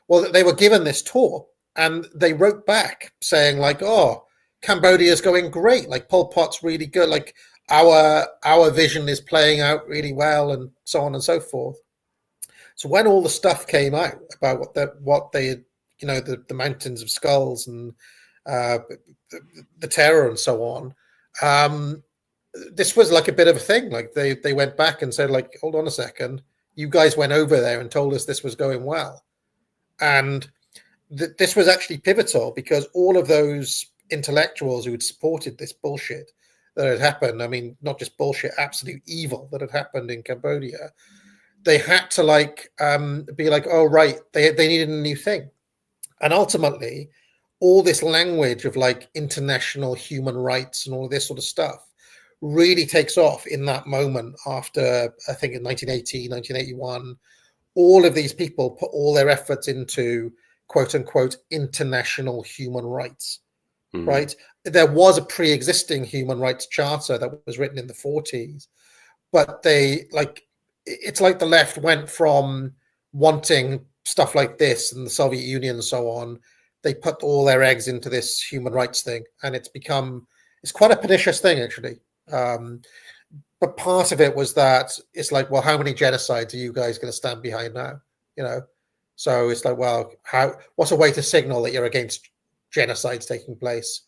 Well, they were given this tour and they wrote back saying like, oh, Cambodia is going great. Like Pol Pot's really good. Like our vision is playing out really well and so on and so forth. So when all the stuff came out about what they had you know, the mountains of skulls and the terror and so on. This was like a bit of a thing. Like they went back and said, like, hold on a second, you guys went over there and told us this was going well. And this was actually pivotal, because all of those intellectuals who had supported this bullshit that had happened, I mean, not just bullshit, absolute evil that had happened in Cambodia, they had to like be like, oh, right, they needed a new thing. And ultimately, all this language of like international human rights and all this sort of stuff really takes off in that moment after, I think, in 1980, 1981. All of these people put all their efforts into quote unquote international human rights, right? There was a pre-existing human rights charter that was written in the 40s, but they like, it's like the left went from wanting stuff like this and the Soviet Union and so on. They put all their eggs into this human rights thing, and it's quite a pernicious thing, actually. But part of it was that it's like, well, how many genocides are you guys going to stand behind now? You know, so it's like, well, what's a way to signal that you're against genocides taking place?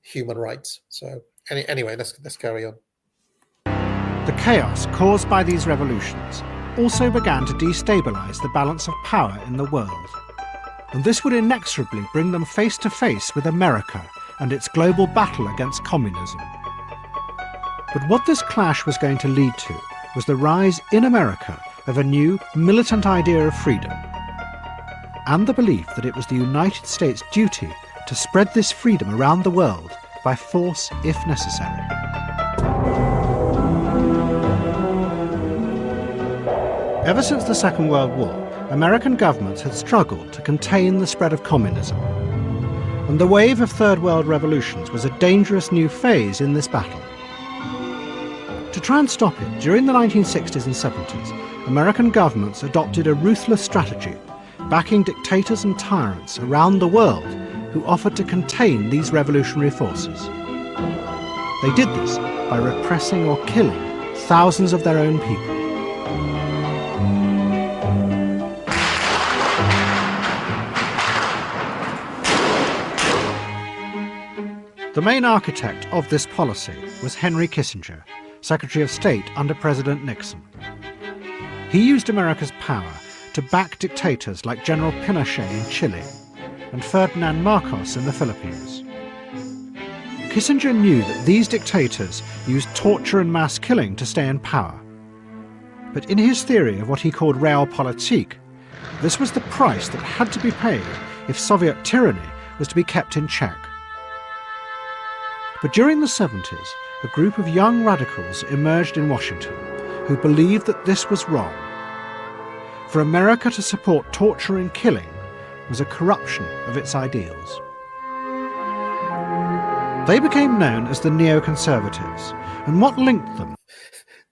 Human rights. So anyway, let's carry on. The chaos caused by these revolutions also began to destabilize the balance of power in the world, and this would inexorably bring them face to face with America and its global battle against communism. But what this clash was going to lead to was the rise in America of a new militant idea of freedom, and the belief that it was the United States' duty to spread this freedom around the world by force if necessary. Ever since the Second World War, American governments had struggled to contain the spread of communism, and the wave of Third World revolutions was a dangerous new phase in this battle. To try and stop it, during the 1960s and 70s, American governments adopted a ruthless strategy, backing dictators and tyrants around the world who offered to contain these revolutionary forces. They did this by repressing or killing thousands of their own people. The main architect of this policy was Henry Kissinger, Secretary of State under President Nixon. He used America's power to back dictators like General Pinochet in Chile and Ferdinand Marcos in the Philippines. Kissinger knew that these dictators used torture and mass killing to stay in power. But in his theory of what he called realpolitik, this was the price that had to be paid if Soviet tyranny was to be kept in check. But during the 70s, a group of young radicals emerged in Washington who believed that this was wrong. For America to support torture and killing was a corruption of its ideals. They became known as the neoconservatives, and what linked them?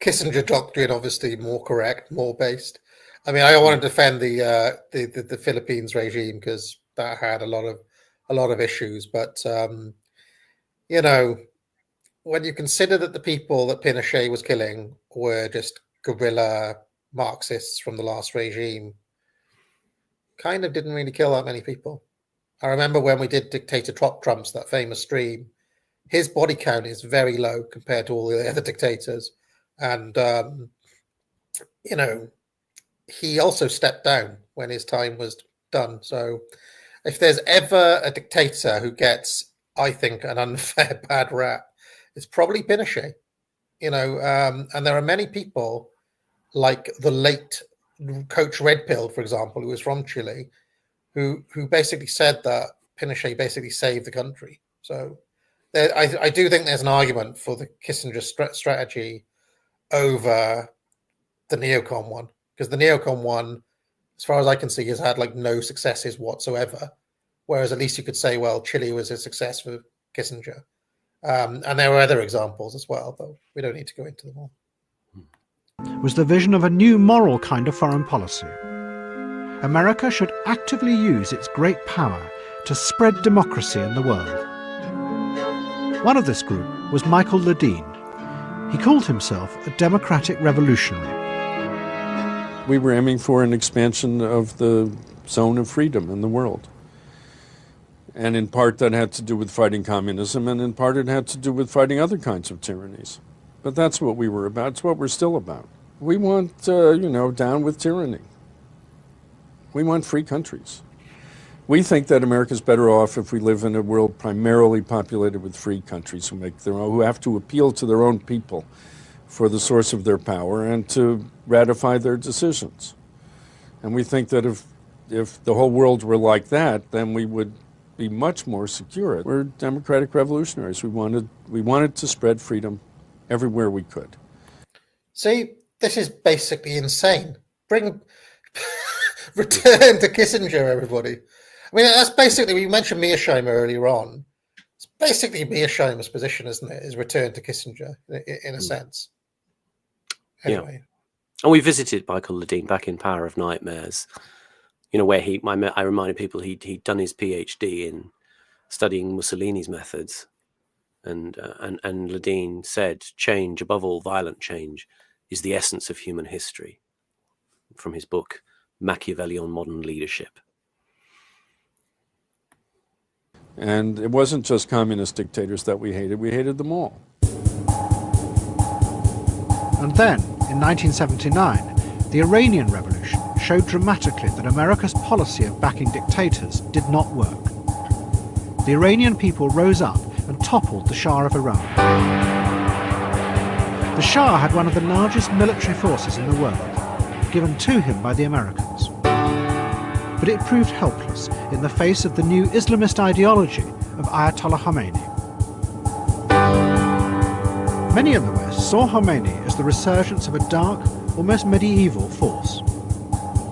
Kissinger doctrine, obviously more correct, more based. I mean, I don't want to defend the Philippines regime because that had a lot of issues, but you know, when you consider that the people that Pinochet was killing were just guerrilla Marxists from the last regime, kind of didn't really kill that many people. I remember when we did Dictator Trump's, that famous stream, his body count is very low compared to all the other dictators. And, you know, he also stepped down when his time was done. So if there's ever a dictator who gets, I think, an unfair bad rap, it's probably Pinochet, you know, and there are many people like the late Coach Red Pill, for example, who was from Chile, who basically said that Pinochet basically saved the country. So I do think there's an argument for the Kissinger strategy over the neocon one, because the neocon one, as far as I can see, has had like no successes whatsoever. Whereas at least you could say, well, Chile was a success for Kissinger. And there were other examples as well, though we don't need to go into them all. Was the vision of a new moral kind of foreign policy. America should actively use its great power to spread democracy in the world. One of this group was Michael Ledeen. He called himself a democratic revolutionary. We were aiming for an expansion of the zone of freedom in the world. And in part that had to do with fighting communism, and in part it had to do with fighting other kinds of tyrannies. But that's what we were about. It's what we're still about. We want, down with tyranny. We want free countries. We think that America's better off if we live in a world primarily populated with free countries who have to appeal to their own people for the source of their power and to ratify their decisions. And we think that if the whole world were like that, then we would be much more secure. We're democratic revolutionaries. We wanted to spread freedom everywhere we could. See, this is basically insane. Return to Kissinger, everybody. I mean, that's basically, we mentioned Mearsheimer earlier on. It's basically Mearsheimer's position, isn't it? Is return to Kissinger, in a sense. Anyway. Yeah. And we visited Michael Ledeen back in Power of Nightmares, where I reminded people he'd done his PhD in studying Mussolini's methods. And Ledeen said, change, above all violent change, is the essence of human history, from his book, Machiavelli on Modern Leadership. And it wasn't just communist dictators that we hated them all. And then, in 1979, the Iranian Revolution showed dramatically that America's policy of backing dictators did not work. The Iranian people rose up and toppled the Shah of Iran. The Shah had one of the largest military forces in the world, given to him by the Americans. But it proved helpless in the face of the new Islamist ideology of Ayatollah Khomeini. Many in the West saw Khomeini as the resurgence of a dark, almost medieval force.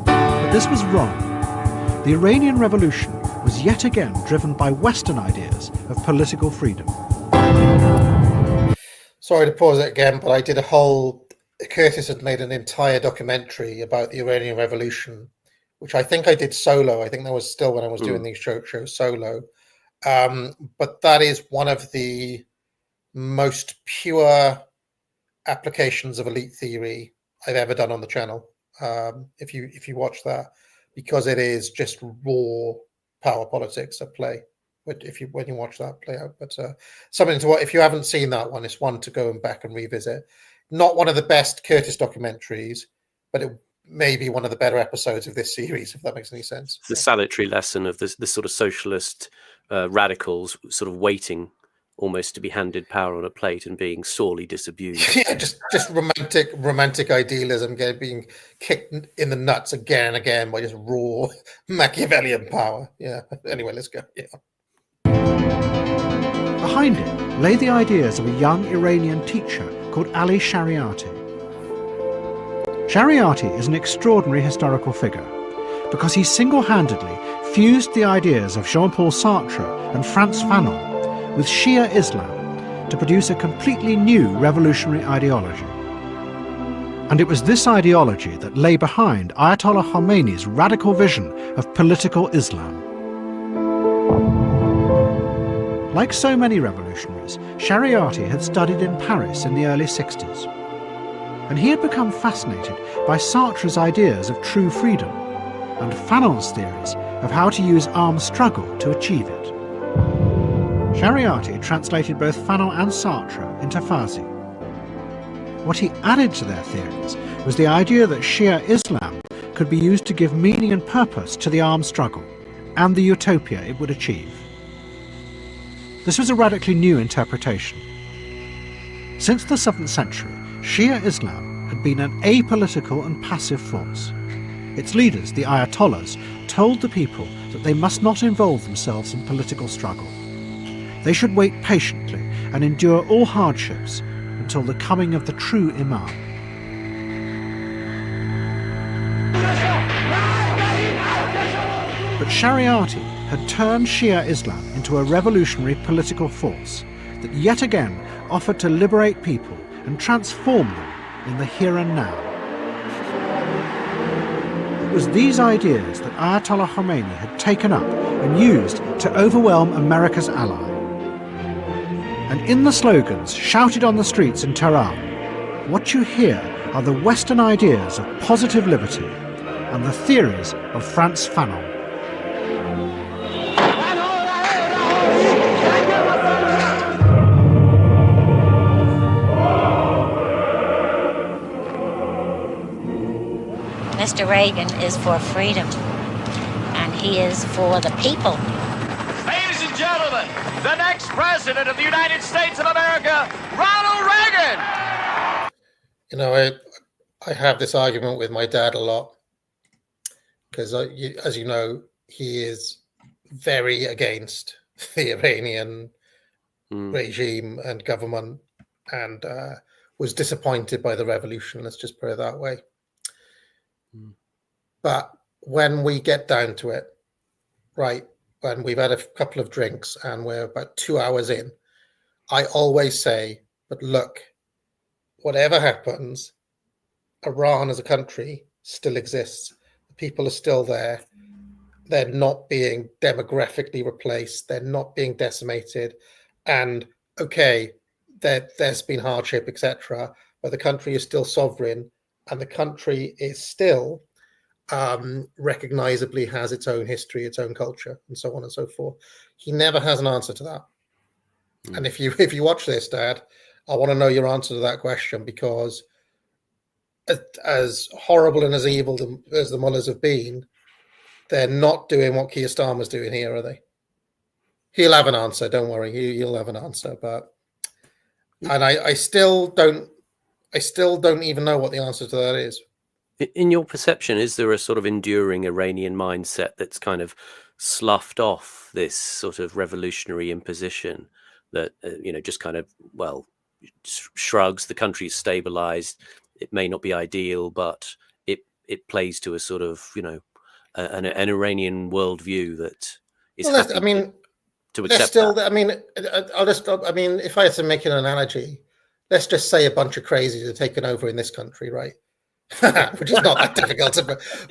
But this was wrong. The Iranian Revolution was yet again driven by Western ideas of political freedom. Sorry to pause it again, but Curtis had made an entire documentary about the Iranian Revolution, which I think I did solo. I think that was still when I was doing these shows solo. But that is one of the most pure applications of elite theory I've ever done on the channel. If you watch that, because it is just raw power politics at play. But when you watch that play out, but something to what, if you haven't seen that one, it's one to go back and revisit. Not one of the best Curtis documentaries, but it may be one of the better episodes of this series, if that makes any sense. The salutary lesson of the sort of socialist radicals sort of waiting almost to be handed power on a plate and being sorely disabused. Yeah, just romantic idealism being kicked in the nuts again and again by just raw Machiavellian power. Yeah. Anyway, let's go. Yeah. Behind it lay the ideas of a young Iranian teacher called Ali Shariati. Shariati is an extraordinary historical figure because he single-handedly fused the ideas of Jean-Paul Sartre and Frantz Fanon with Shia Islam to produce a completely new revolutionary ideology. And it was this ideology that lay behind Ayatollah Khomeini's radical vision of political Islam. Like so many revolutionaries, Shariati had studied in Paris in the early 60s. And he had become fascinated by Sartre's ideas of true freedom and Fanon's theories of how to use armed struggle to achieve it. Shariati translated both Fanon and Sartre into Farsi. What he added to their theories was the idea that Shia Islam could be used to give meaning and purpose to the armed struggle and the utopia it would achieve. This was a radically new interpretation. Since the 7th century, Shia Islam had been an apolitical and passive force. Its leaders, the Ayatollahs, told the people that they must not involve themselves in political struggle. They should wait patiently and endure all hardships until the coming of the true Imam. But Shariati had turned Shia Islam into a revolutionary political force that yet again offered to liberate people and transform them in the here and now. It was these ideas that Ayatollah Khomeini had taken up and used to overwhelm America's ally. And in the slogans shouted on the streets in Tehran, what you hear are the Western ideas of positive liberty and the theories of Frantz Fanon. Mr. Reagan is for freedom, and he is for the people. Ladies and gentlemen, the next president of the United States of America, Ronald Reagan. You know, I have this argument with my dad a lot because, as you know, he is very against the Iranian regime and government, and was disappointed by the revolution. Let's just put it that way. But when we get down to it, right, when we've had a couple of drinks and we're about 2 hours in, I always say, but look, whatever happens, Iran as a country still exists. The people are still there. They're not being demographically replaced. They're not being decimated. And okay, there's been hardship, etc., but the country is still sovereign, and the country is still recognizably has its own history, its own culture, and so on and so forth. He never has an answer to that. And if you watch this, Dad, I want to know your answer to that question, because as horrible and as evil as the mullahs have been, they're not doing what Keir Starmer's doing here, are they? He'll have an answer. Don't worry, he'll have an answer. But and I still don't even know what the answer to that is. In your perception, is there a sort of enduring Iranian mindset that's kind of sloughed off this sort of revolutionary imposition that, just kind of, shrugs, the country is stabilized, it may not be ideal, but it plays to a sort of, an Iranian worldview that is happy to accept that. If I had to make an analogy, let's just say a bunch of crazies are taken over in this country, right? Which is not that difficult,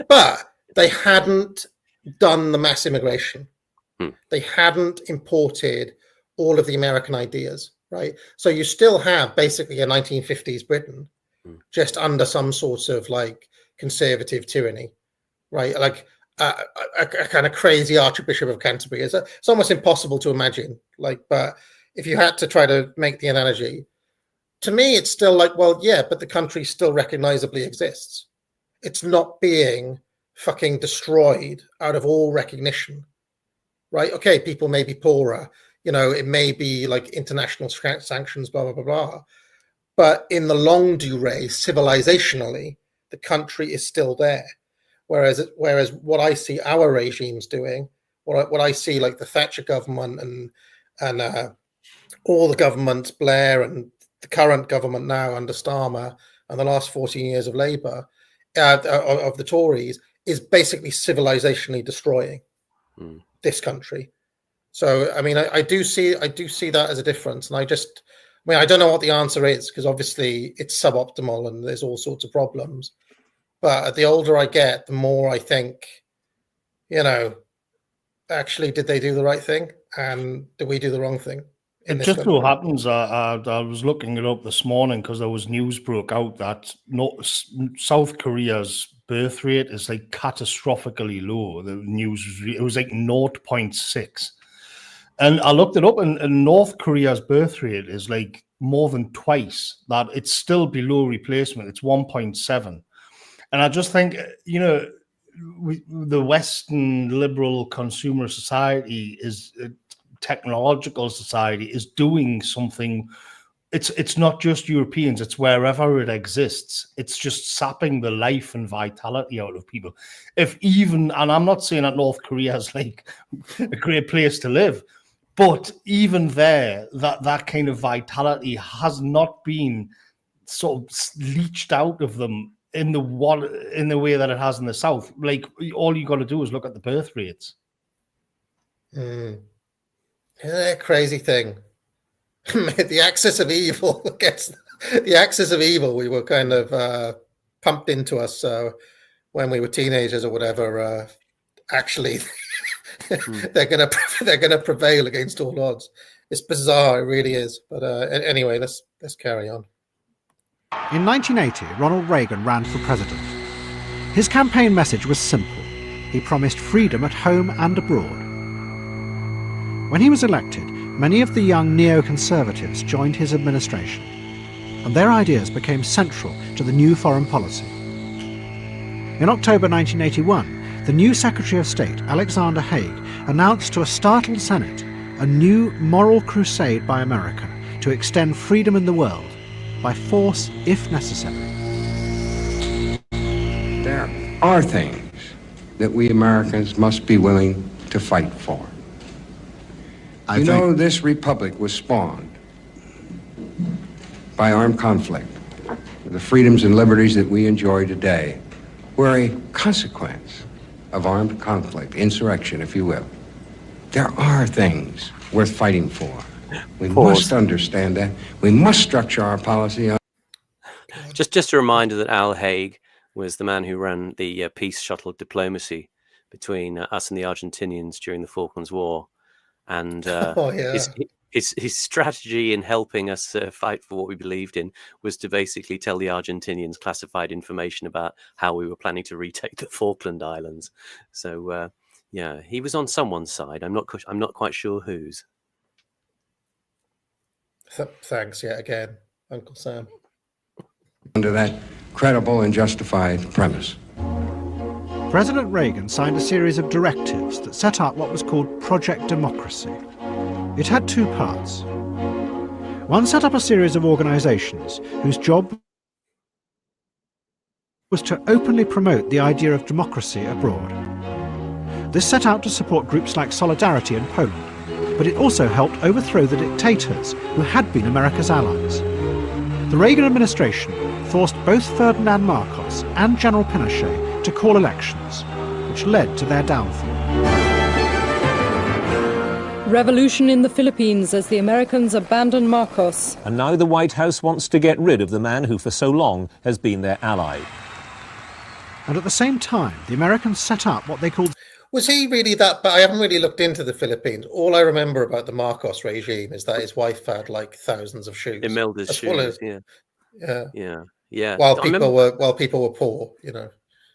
but they hadn't done the mass immigration. They hadn't imported all of the American ideas, right? So you still have basically a 1950s Britain, just under some sort of like conservative tyranny, right? Like a kind of crazy Archbishop of Canterbury. It's almost impossible to imagine. But if you had to try to make the analogy, to me, it's still like, well, yeah, but the country still recognizably exists. It's not being fucking destroyed out of all recognition, right? Okay, people may be poorer, it may be like international sanctions, blah, blah, blah, blah. But in the longue durée, civilizationally, the country is still there. Whereas what I see our regimes doing, what I see like the Thatcher government and all the governments, Blair and the current government now under Starmer and the last 14 years of Labour, of the Tories, is basically civilizationally destroying this country. So, I do see that as a difference. And I don't know what the answer is, because obviously it's suboptimal and there's all sorts of problems. But the older I get, the more I think, actually, did they do the right thing? And did we do the wrong thing? It just so happens, I was looking it up this morning because there was news broke out that South Korea's birth rate is like catastrophically low. The news it was like 0.6. And I looked it up, and North Korea's birth rate is like more than twice that. It's still below replacement. It's 1.7. And I just think, the Western liberal consumer society is technological society is doing something. It's not just Europeans, it's wherever it exists. It's just sapping the life and vitality out of people. And I'm not saying that North Korea is like a great place to live, but even there, that kind of vitality has not been sort of leached out of them in the way that it has in the South. Like, all you got to do is look at the birth rates. Isn't that a crazy thing? The axis of evil we were kind of pumped into us when we were teenagers or whatever. Actually, they're gonna prevail against all odds. It's bizarre, it really is. But anyway, let's carry on. In 1980, Ronald Reagan ran for president. His campaign message was simple. He promised freedom at home and abroad. When he was elected, many of the young neoconservatives joined his administration, and their ideas became central to the new foreign policy. In October 1981, the new Secretary of State, Alexander Haig, announced to a startled Senate a new moral crusade by America to extend freedom in the world, by force if necessary. There are things that we Americans must be willing to fight for. You know, this republic was spawned by armed conflict. The freedoms and liberties that we enjoy today were a consequence of armed conflict, insurrection, if you will. There are things worth fighting for. We must understand that. We must structure our policy on... Just a reminder that Al Haig was the man who ran the peace shuttle diplomacy between us and the Argentinians during the Falklands War. And his strategy in helping us fight for what we believed in was to basically tell the Argentinians classified information about how we were planning to retake the Falkland Islands. So, yeah, he was on someone's side. I'm not quite sure whose. Thanks yet again, Uncle Sam. Under that credible and justified premise. President Reagan signed a series of directives that set up what was called Project Democracy. It had two parts. One set up a series of organizations whose job was to openly promote the idea of democracy abroad. This set out to support groups like Solidarity in Poland, but it also helped overthrow the dictators who had been America's allies. The Reagan administration forced both Ferdinand Marcos and General Pinochet to call elections, which led to their downfall. Revolution in the Philippines as the Americans abandon Marcos. And now the White House wants to get rid of the man who for so long has been their ally. And at the same time, the Americans set up what they called... Was he really that bad? I haven't really looked into the Philippines. All I remember about the Marcos regime is that his wife had like thousands of shoes. Imelda's shoes, yeah. While people were poor, you know.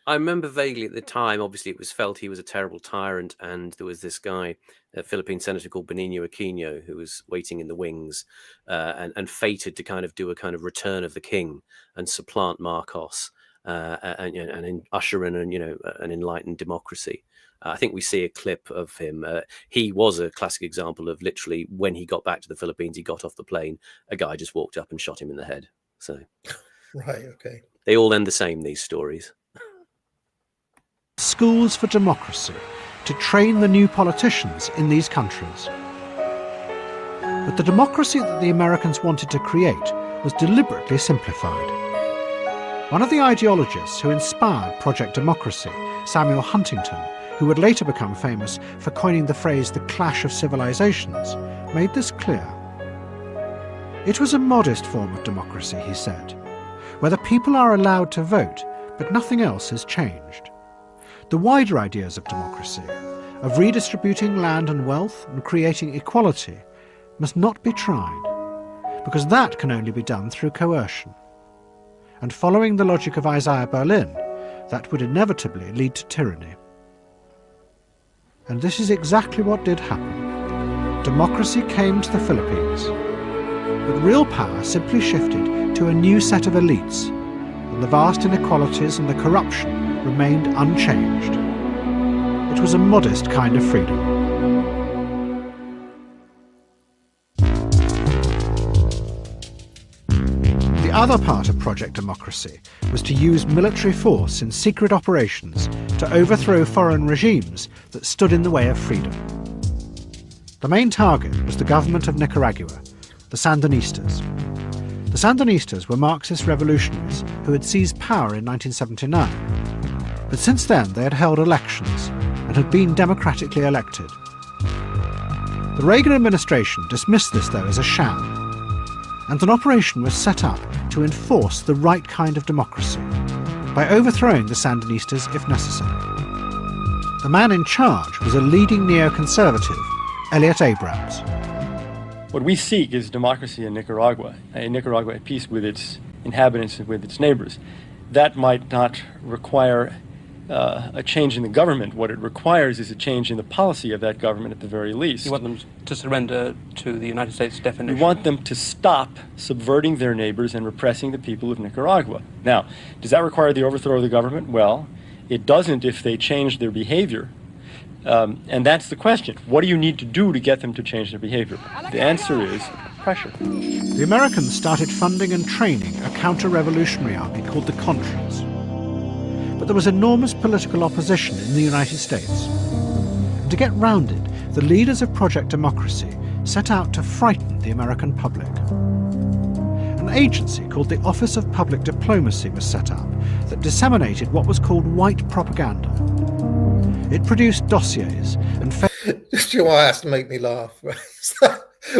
I remember vaguely at the time, obviously it was felt he was a terrible tyrant, and there was this guy, a Philippine senator called Benigno Aquino, who was waiting in the wings and fated to kind of do a kind of return of the king and supplant Marcos and usher in an enlightened democracy. I think we see a clip of him. He was a classic example of literally when he got back to the Philippines, he got off the plane, a guy just walked up and shot him in the head. So, right, okay. They all end the same, these stories. Schools for democracy to train the new politicians in these countries. But the democracy that the Americans wanted to create was deliberately simplified. One of the ideologists who inspired Project Democracy, Samuel Huntington, who would later become famous for coining the phrase the clash of civilizations, made this clear. It was a modest form of democracy, he said, where the people are allowed to vote, but nothing else is changed. The wider ideas of democracy, of redistributing land and wealth and creating equality, must not be tried, because that can only be done through coercion. And following the logic of Isaiah Berlin, that would inevitably lead to tyranny. And this is exactly what did happen. Democracy came to the Philippines, but real power simply shifted to a new set of elites, and the vast inequalities and the corruption remained unchanged. It was a modest kind of freedom. The other part of Project Democracy was to use military force in secret operations to overthrow foreign regimes that stood in the way of freedom. The main target was the government of Nicaragua, the Sandinistas. The Sandinistas were Marxist revolutionaries who had seized power in 1979, but since then they had held elections and had been democratically elected. The Reagan administration dismissed this, though, as a sham, and an operation was set up to enforce the right kind of democracy by overthrowing the Sandinistas if necessary. The man in charge was a leading neoconservative, Elliot Abrams. What we seek is democracy in Nicaragua at peace with its inhabitants and with its neighbors. That might not require a change in the government. What it requires is a change in the policy of that government at the very least. You want them to surrender to the United States definition? We want them to stop subverting their neighbors and repressing the people of Nicaragua. Now, does that require the overthrow of the government? Well, It doesn't if they change their behavior. And that's the question. What do you need to do to get them to change their behavior? The answer is pressure. The Americans started funding and training a counter-revolutionary army called the Contras. But there was enormous political opposition in the United States. And to get round it, the leaders of Project Democracy set out to frighten the American public. An agency called the Office of Public Diplomacy was set up that disseminated what was called white propaganda. It produced dossiers and... Do you know what has to make me laugh?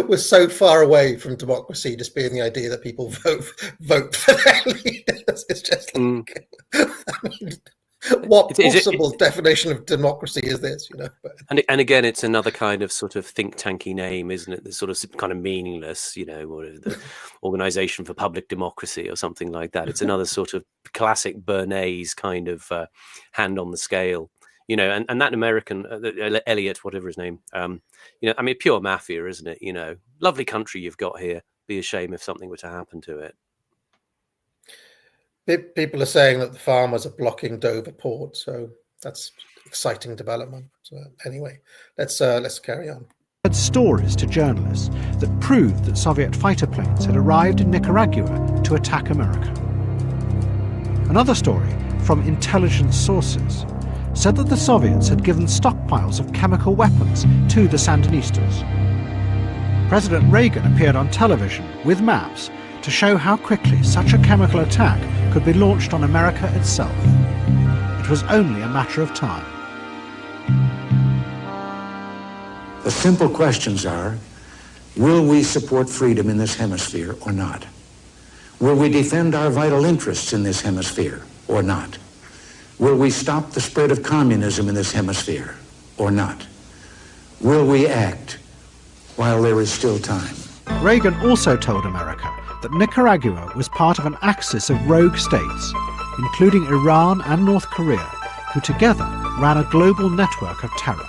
We're so far away from democracy just being the idea that people vote for their leaders. It's just like, I mean, what possible definition of democracy is this? You know. And again, it's another kind of sort of think tanky name, isn't it? The sort of kind of meaningless, you know, or the Organization for Public Democracy or something like that. It's another sort of classic Bernays kind of hand on the scale. You know, and that American, Elliot, whatever his name, you know, I mean, pure mafia, isn't it? You know, lovely country you've got here. Be a shame if something were to happen to it. People are saying that the farmers are blocking Dover port, so that's exciting development. So anyway, let's carry on. Stories to journalists that proved that Soviet fighter planes had arrived in Nicaragua to attack America. Another story from intelligence sources said that the Soviets had given stockpiles of chemical weapons to the Sandinistas. President Reagan appeared on television with maps to show how quickly such a chemical attack could be launched on America itself. It was only a matter of time. The simple questions are, will we support freedom in this hemisphere or not? Will we defend our vital interests in this hemisphere or not? Will we stop the spread of communism in this hemisphere or not? Will we act while there is still time? Reagan also told America that Nicaragua was part of an axis of rogue states, including Iran and North Korea, who together ran a global network of terror.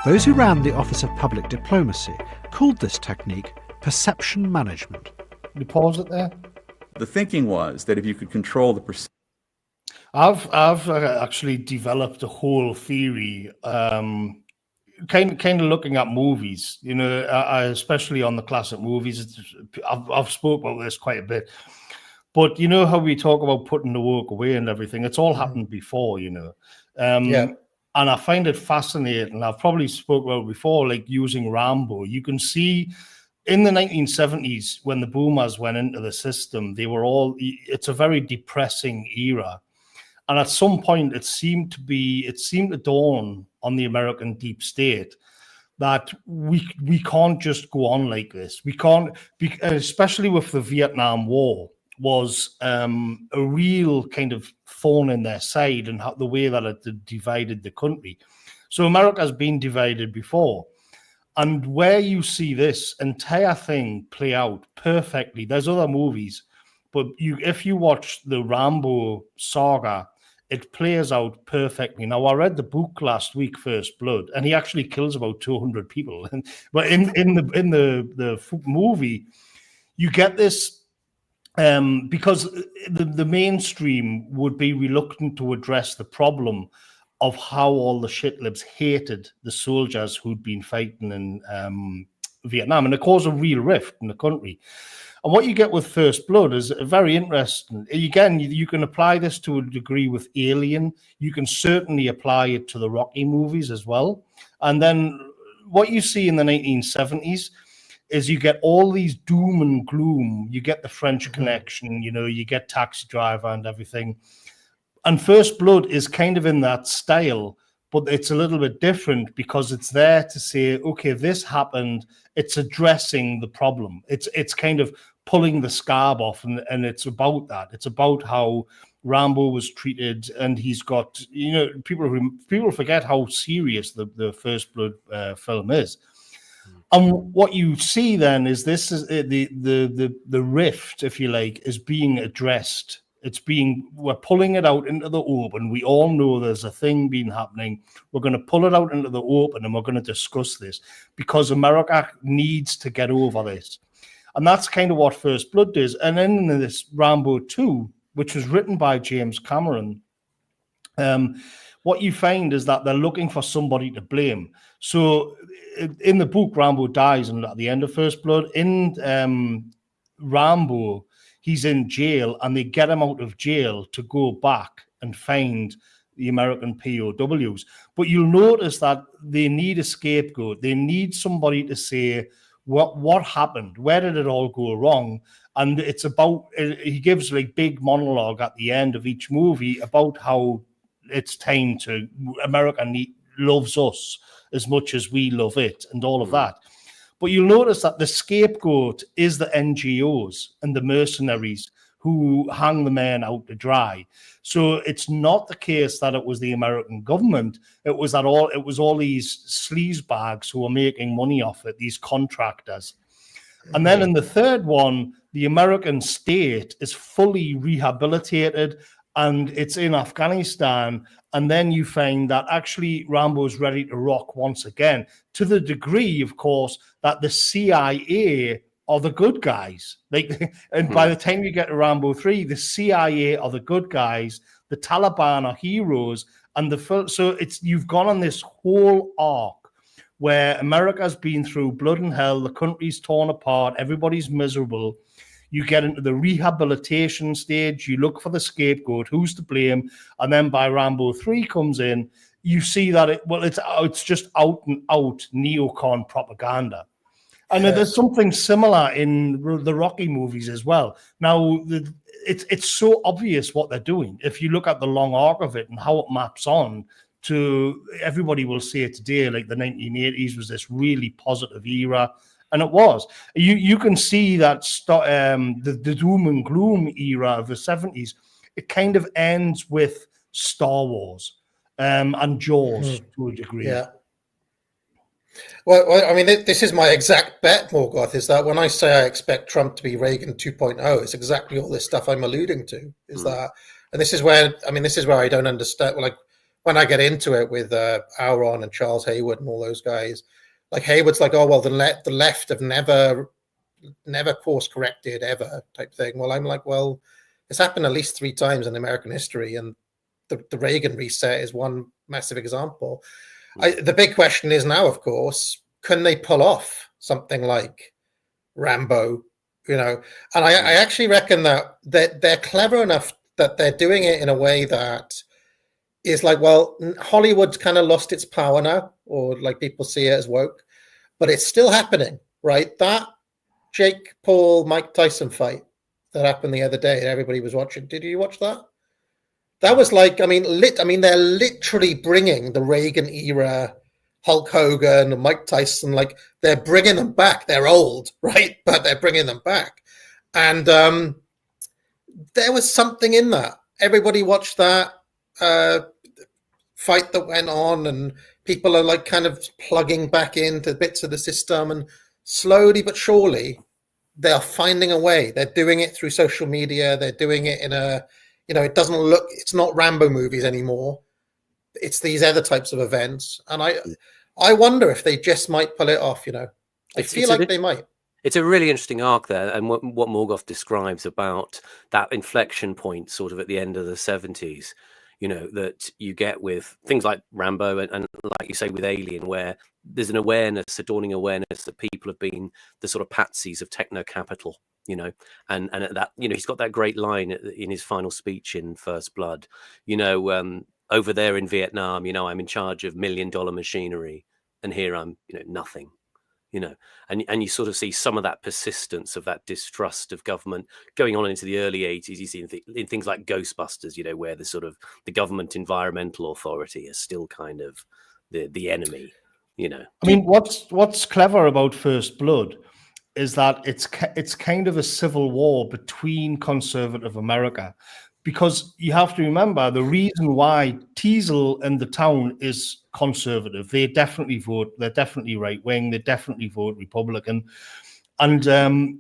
Those who ran the Office of Public Diplomacy called this technique perception management. Can you pause it there? The thinking was that if you could control the perception. I've actually developed a whole theory, kind of looking at movies. You know, especially on the classic movies. I've spoke about this quite a bit, but you know how we talk about putting the work away and everything. It's all happened before, you know. Yeah. And I find it fascinating. I've probably spoke about it before, like using Rambo. You can see in the 1970s when the boomers went into the system, they were all. It's a very depressing era. And at some point, it seemed to dawn on the American deep state that we can't just go on like this. We can't, especially with the Vietnam War, was a real kind of thorn in their side and the way that it divided the country. So America has been divided before. And where you see this entire thing play out perfectly, there's other movies, but if you watch the Rambo saga, it plays out perfectly. Now, I read the book last week, First Blood, and he actually kills about 200 people. But in the movie, you get this because the mainstream would be reluctant to address the problem of how all the shitlibs hated the soldiers who'd been fighting in Vietnam, and it caused a real rift in the country. And what you get with First Blood is very interesting. Again, you can apply this to a degree with Alien. You can certainly apply it to the Rocky movies as well. And then what you see in the 1970s is you get all these doom and gloom. You get the French Connection, you know, you get Taxi Driver and everything. And First Blood is kind of in that style, but it's a little bit different because it's there to say, okay, this happened. It's addressing the problem. It's kind of pulling the scarf off, and it's about that. It's about how Rambo was treated, and he's got, you know, people forget how serious the First Blood film is. And what you see then is this is the rift, if you like, is being addressed. We're pulling it out into the open. We all know there's a thing been happening. We're going to pull it out into the open and we're going to discuss this because America needs to get over this. And that's kind of what First Blood does. And then in this Rambo 2, which was written by James Cameron, what you find is that they're looking for somebody to blame. So in the book, Rambo dies, and at the end of First Blood, in Rambo, he's in jail, and they get him out of jail to go back and find the American POWs. But you'll notice that they need a scapegoat. They need somebody to say, what happened? Where did it all go wrong? And it's about, he gives like big monologue at the end of each movie about how it's time to, America loves us as much as we love it and all of that. But you'll notice that the scapegoat is the NGOs and the mercenaries who hang the men out to dry. So it's not the case that it was the American government. It was all these sleazebags who were making money off it, these contractors. And then in the third one, the American state is fully rehabilitated and it's in Afghanistan. And then you find that actually Rambo's ready to rock once again, to the degree, of course, that the CIA are the good guys. And by the time you get to Rambo 3, the CIA are the good guys, the Taliban are heroes, and you've gone on this whole arc where America's been through blood and hell, the country's torn apart, everybody's miserable. You get into the rehabilitation stage, you look for the scapegoat, who's to blame, and then by Rambo 3 comes in, you see that it's just out and out neocon propaganda. And there's something similar in the Rocky movies as well. Now, it's so obvious what they're doing. If you look at the long arc of it and how it maps on to, everybody will say it today, like the 1980s was this really positive era. And it was. You can see that the doom and gloom era of the 70s, it kind of ends with Star Wars and Jaws to a degree. Yeah. Well, I mean, this is my exact bet, Morgoth, is that when I say I expect Trump to be Reagan 2.0, it's exactly all this stuff I'm alluding to. That, and this is where I don't understand. Like when I get into it with Auron and Charles Hayward and all those guys, like Hayward's like, oh well, the left have never course corrected ever type thing. Well, I'm like, well, it's happened at least 3 times in American history, and the Reagan reset is one massive example. The big question is now, of course, can they pull off something like Rambo? And I actually reckon that they're clever enough that they're doing it in a way that is like, well, Hollywood's kind of lost its power now, or like people see it as woke, but it's still happening, right? That Jake Paul, Mike Tyson fight that happened the other day and everybody was watching. Did you watch that? That was like, they're literally bringing the Reagan era Hulk Hogan and Mike Tyson, like they're bringing them back. They're old, right? But they're bringing them back. And there was something in that. Everybody watched that fight that went on, and people are like kind of plugging back into bits of the system, and slowly but surely they're finding a way. They're doing it through social media. They're doing it in a, it's not Rambo movies anymore. It's these other types of events. And I wonder if they just might pull it off, I feel like they might. It's a really interesting arc there, and what Morgoth describes about that inflection point sort of at the end of the 70s, that you get with things like Rambo and like you say with Alien, where there's an awareness, a dawning awareness that people have been the sort of patsies of techno capital, and that, he's got that great line in his final speech in First Blood, over there in Vietnam, I'm in charge of $1 million machinery, and here I'm, nothing. And you sort of see some of that persistence of that distrust of government going on into the early 80s. You see in things like Ghostbusters, where the sort of the government environmental authority is still kind of the enemy, I mean, what's clever about First Blood is that it's kind of a civil war between conservative America. Because you have to remember the reason why Teasel and the town is conservative. They definitely vote. They're definitely right wing. They definitely vote Republican, and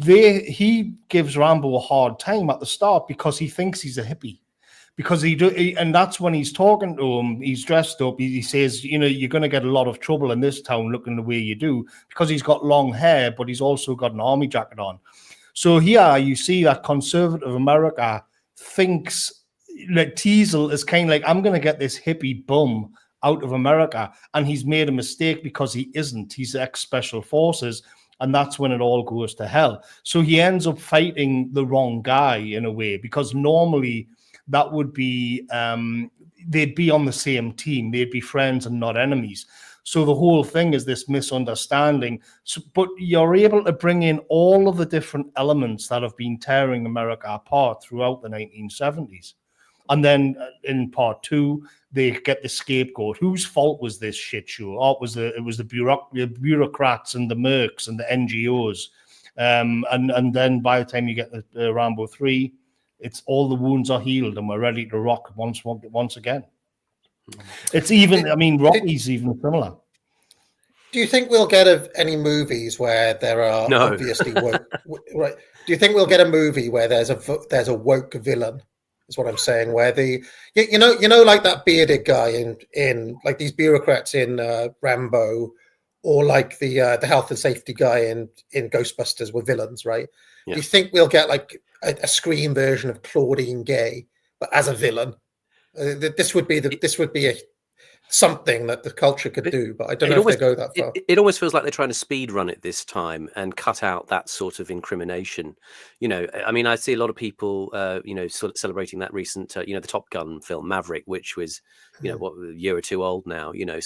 he gives Rambo a hard time at the start because he thinks he's a hippie. Because and that's when he's talking to him. He's dressed up. He says, you're going to get a lot of trouble in this town looking the way you do, because he's got long hair, but he's also got an army jacket on. So here you see that conservative America thinks like Teasel is kind of like, I'm going to get this hippie bum out of America, and he's made a mistake because he isn't. He's ex-special forces, and that's when it all goes to hell. So he ends up fighting the wrong guy in a way, because normally that would be, they'd be on the same team. They'd be friends and not enemies. So the whole thing is this misunderstanding. So, but you're able to bring in all of the different elements that have been tearing America apart throughout the 1970s. And then in part 2, they get the scapegoat. Whose fault was this shit show? Oh, it was the bureaucrats and the mercs and the NGOs. And then by the time you get the Rambo 3, it's all the wounds are healed and we're ready to rock once again. It's even, I mean, Rocky's even similar. Do you think we'll get any movies where there are obviously woke? Right? Do you think we'll get a movie where there's a woke villain? Is what I'm saying. Where you know, like that bearded guy in like these bureaucrats in Rambo, or like the health and safety guy in Ghostbusters were villains, right? Yeah. Do you think we'll get like a screen version of Claudine Gay, but as a villain? This would be something that the culture could do, but I don't know if they go that far. It almost feels like they're trying to speed run it this time and cut out that sort of incrimination. You know, I mean, I see a lot of people, sort of celebrating that recent, the Top Gun film Maverick, which was, a year or two old now. You know,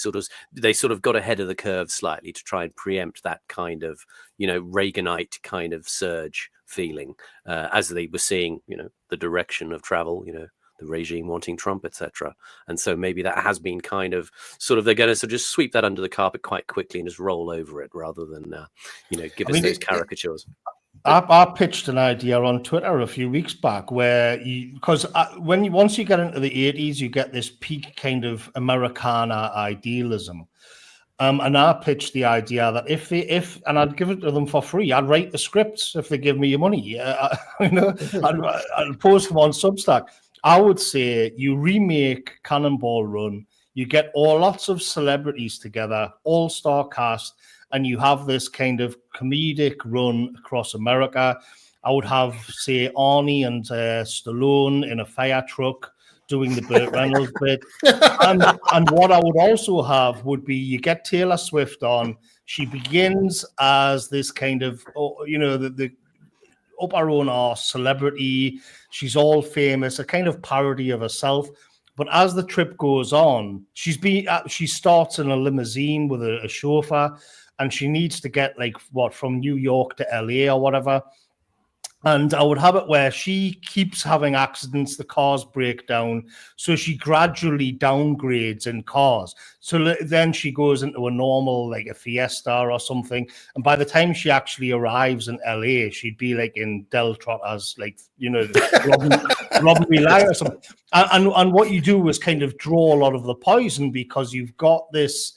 they sort of got ahead of the curve slightly to try and preempt that kind of, Reaganite kind of surge feeling as they were seeing, the direction of travel, the regime wanting Trump, etc. And so maybe that has been kind of they're going to just sweep that under the carpet quite quickly and just roll over it rather than, give us those caricatures. I pitched an idea on Twitter a few weeks back where once you get into the 80s, you get this peak kind of Americana idealism. And I pitched the idea that if I'd give it to them for free, I'd write the scripts if they give me your money. I'd post them on Substack. I would say you remake Cannonball Run, you get lots of celebrities together, all-star cast, and you have this kind of comedic run across America. I would have, say, Arnie and Stallone in a fire truck doing the Burt Reynolds bit. And what I would also have would be you get Taylor Swift on. She begins as this kind of, the up her own arse celebrity. She's all famous, a kind of parody of herself. But as the trip goes on, she starts in a limousine with a chauffeur, and she needs to get from New York to LA or whatever. And I would have it where she keeps having accidents, the cars break down, so she gradually downgrades in cars. So then she goes into a normal, like a Fiesta or something. And by the time she actually arrives in LA, she'd be like in Del Trotter's, Robin Lee or something. And what you do is kind of draw a lot of the poison, because you've got this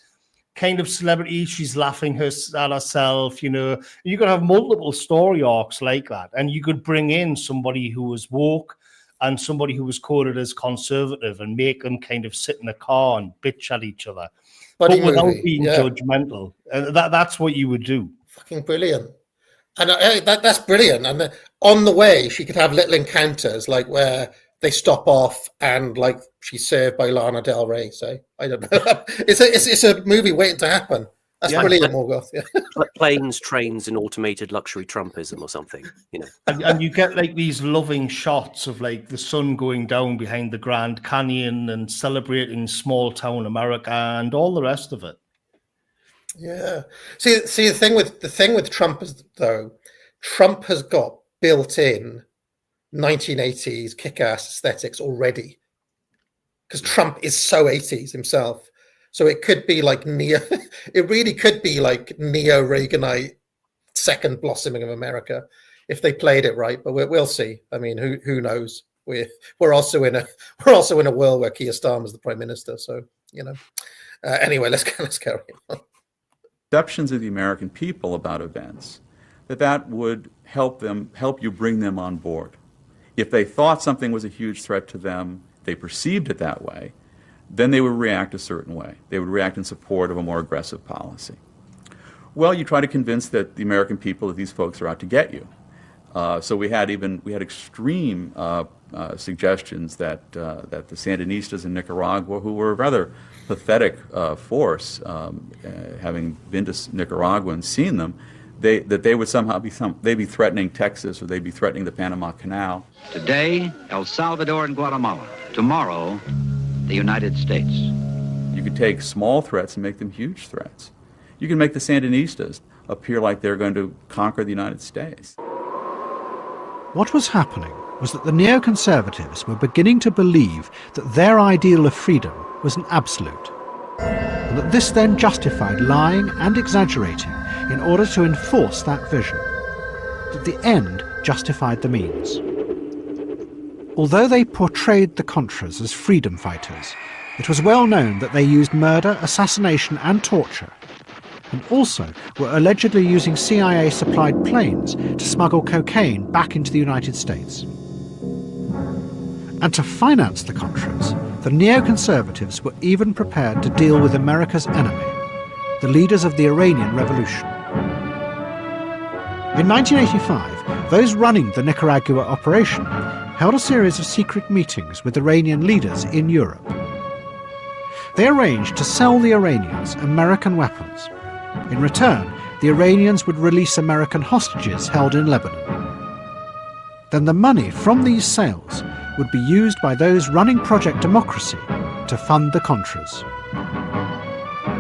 kind of celebrity, she's laughing at herself, you could have multiple story arcs like that, and you could bring in somebody who was woke and somebody who was coded as conservative and make them kind of sit in a car and bitch at each other, but without being judgmental. That's what you would do. Fucking brilliant. And that's brilliant. And on the way, she could have little encounters like where they stop off and she's served by Lana Del Rey. So I don't know. It's a movie waiting to happen. That's brilliant, Morgoth. Yeah. Like planes, trains, and automated luxury Trumpism or something, And you get these loving shots of the sun going down behind the Grand Canyon and celebrating small town America and all the rest of it. Yeah. See the thing with Trump is though, Trump has got built in 1980s kick-ass aesthetics already, because Trump is so 80s himself. So it could be it really could be like neo-Reaganite second blossoming of America if they played it right. But we'll see. I mean, who knows? We're also in a world where Keir Starmer's the prime minister. So anyway, let's carry on. Perceptions of the American people about events that would help you bring them on board. If they thought something was a huge threat to them, they perceived it that way, then they would react a certain way. They would react in support of a more aggressive policy. Well, you try to convince the American people that these folks are out to get you. So we had extreme suggestions that the Sandinistas in Nicaragua, who were a rather pathetic force, having been to Nicaragua and seen them, that they would somehow they'd be threatening Texas, or they'd be threatening the Panama Canal. Today, El Salvador and Guatemala. Tomorrow, the United States. You could take small threats and make them huge threats. You can make the Sandinistas appear like they're going to conquer the United States. What was happening was that the neoconservatives were beginning to believe that their ideal of freedom was an absolute, and that this then justified lying and exaggerating in order to enforce that vision, that the end justified the means. Although they portrayed the Contras as freedom fighters, it was well known that they used murder, assassination and torture, and also were allegedly using CIA-supplied planes to smuggle cocaine back into the United States. And to finance the Contras, the neoconservatives were even prepared to deal with America's enemy, the leaders of the Iranian Revolution. In 1985, those running the Nicaragua operation held a series of secret meetings with Iranian leaders in Europe. They arranged to sell the Iranians American weapons. In return, the Iranians would release American hostages held in Lebanon. Then the money from these sales would be used by those running Project Democracy to fund the Contras.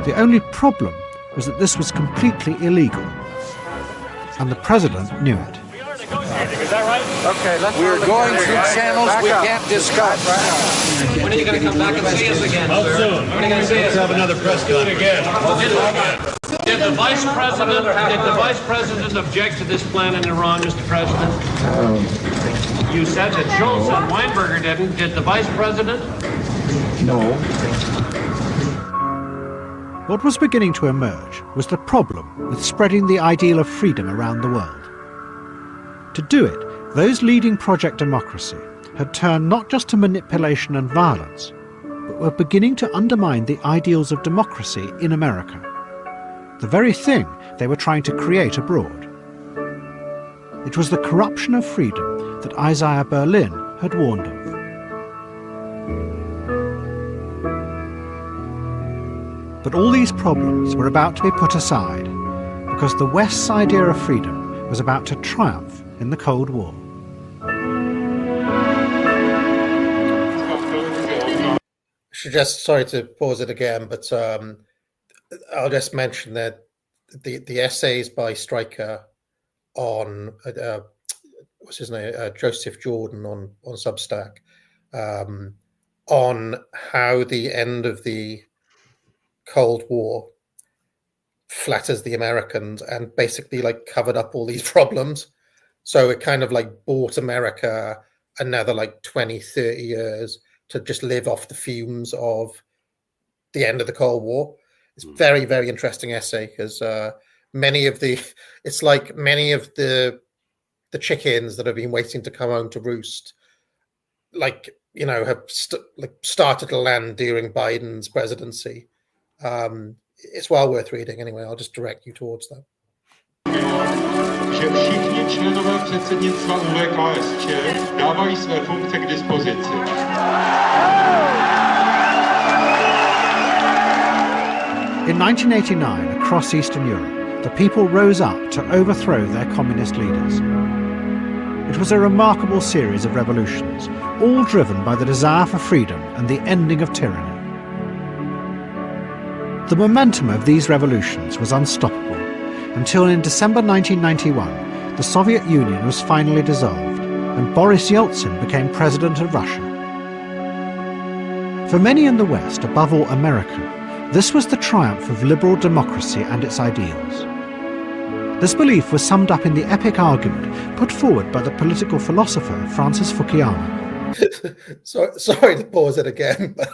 The only problem was that this was completely illegal, and the president knew it. Is that right? Okay, We're going through channels we can't discuss. When are you going to come back and see us again, sir? Soon. When are you going to see us? Let's have another press conference. Did the vice president object to this plan in Iran, Mr. President? You said that Schultz and Weinberger didn't. Did the vice president? No. What was beginning to emerge was the problem with spreading the ideal of freedom around the world. To do it, those leading Project Democracy had turned not just to manipulation and violence, but were beginning to undermine the ideals of democracy in America, the very thing they were trying to create abroad. It was the corruption of freedom that Isaiah Berlin had warned of. But all these problems were about to be put aside because the West's idea of freedom was about to triumph in the Cold War. Sorry to pause it again, but I'll just mention that the essays by Stryker on what's his name, Joseph Jordan on Substack, on how the end of the Cold War flatters the Americans and basically like covered up all these problems. So it kind of like bought America another like 20, 30 years to just live off the fumes of the end of the Cold War. It's very, very interesting essay because many of the chickens that have been waiting to come home to roost, like, you know, have started to land during Biden's presidency. It's well worth reading anyway. I'll just direct you towards that. Že všichni členové předsednictva UVKSČ dávají své funkce k dispozici. In 1989, across Eastern Europe, the people rose up to overthrow their communist leaders. It was a remarkable series of revolutions, all driven by the desire for freedom and the ending of tyranny. The momentum of these revolutions was unstoppable, until in December 1991, the Soviet Union was finally dissolved, and Boris Yeltsin became president of Russia. For many in the West, above all America, this was the triumph of liberal democracy and its ideals. This belief was summed up in the epic argument put forward by the political philosopher Francis Fukuyama. Sorry to pause it again, but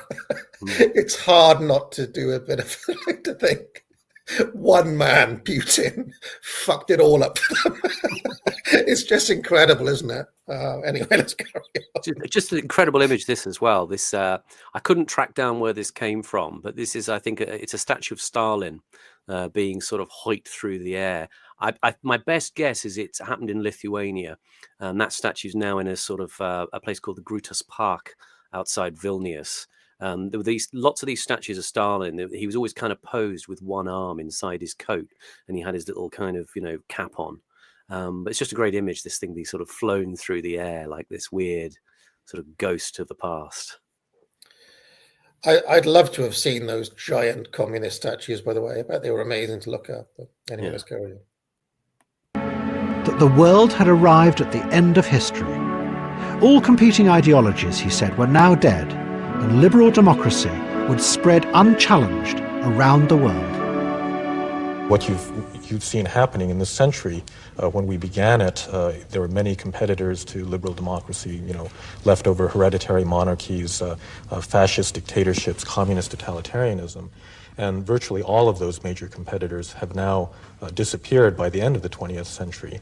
it's hard not to do a bit of to think one man, Putin, fucked it all up. It's just incredible, isn't it? Anyway, let's carry on. Just an incredible image, this as well. This I couldn't track down where this came from, but this is, I think, it's a statue of Stalin being sort of hoiked through the air. My best guess is it's happened in Lithuania. That statue's now in a sort of a place called the Grutas Park outside Vilnius. There were lots of these statues of Stalin. He was always kind of posed with one arm inside his coat, and he had his little kind of cap on. But it's just a great image. This thing being sort of flown through the air like this weird sort of ghost of the past. I'd love to have seen those giant communist statues, by the way. I bet they were amazing to look at. But anyway, let's carry on. That the world had arrived at the end of history. All competing ideologies, he said, were now dead, and liberal democracy would spread unchallenged around the world. What you've seen happening in this century, when we began it, there were many competitors to liberal democracy, leftover hereditary monarchies, fascist dictatorships, communist totalitarianism. And virtually all of those major competitors have now disappeared by the end of the 20th century.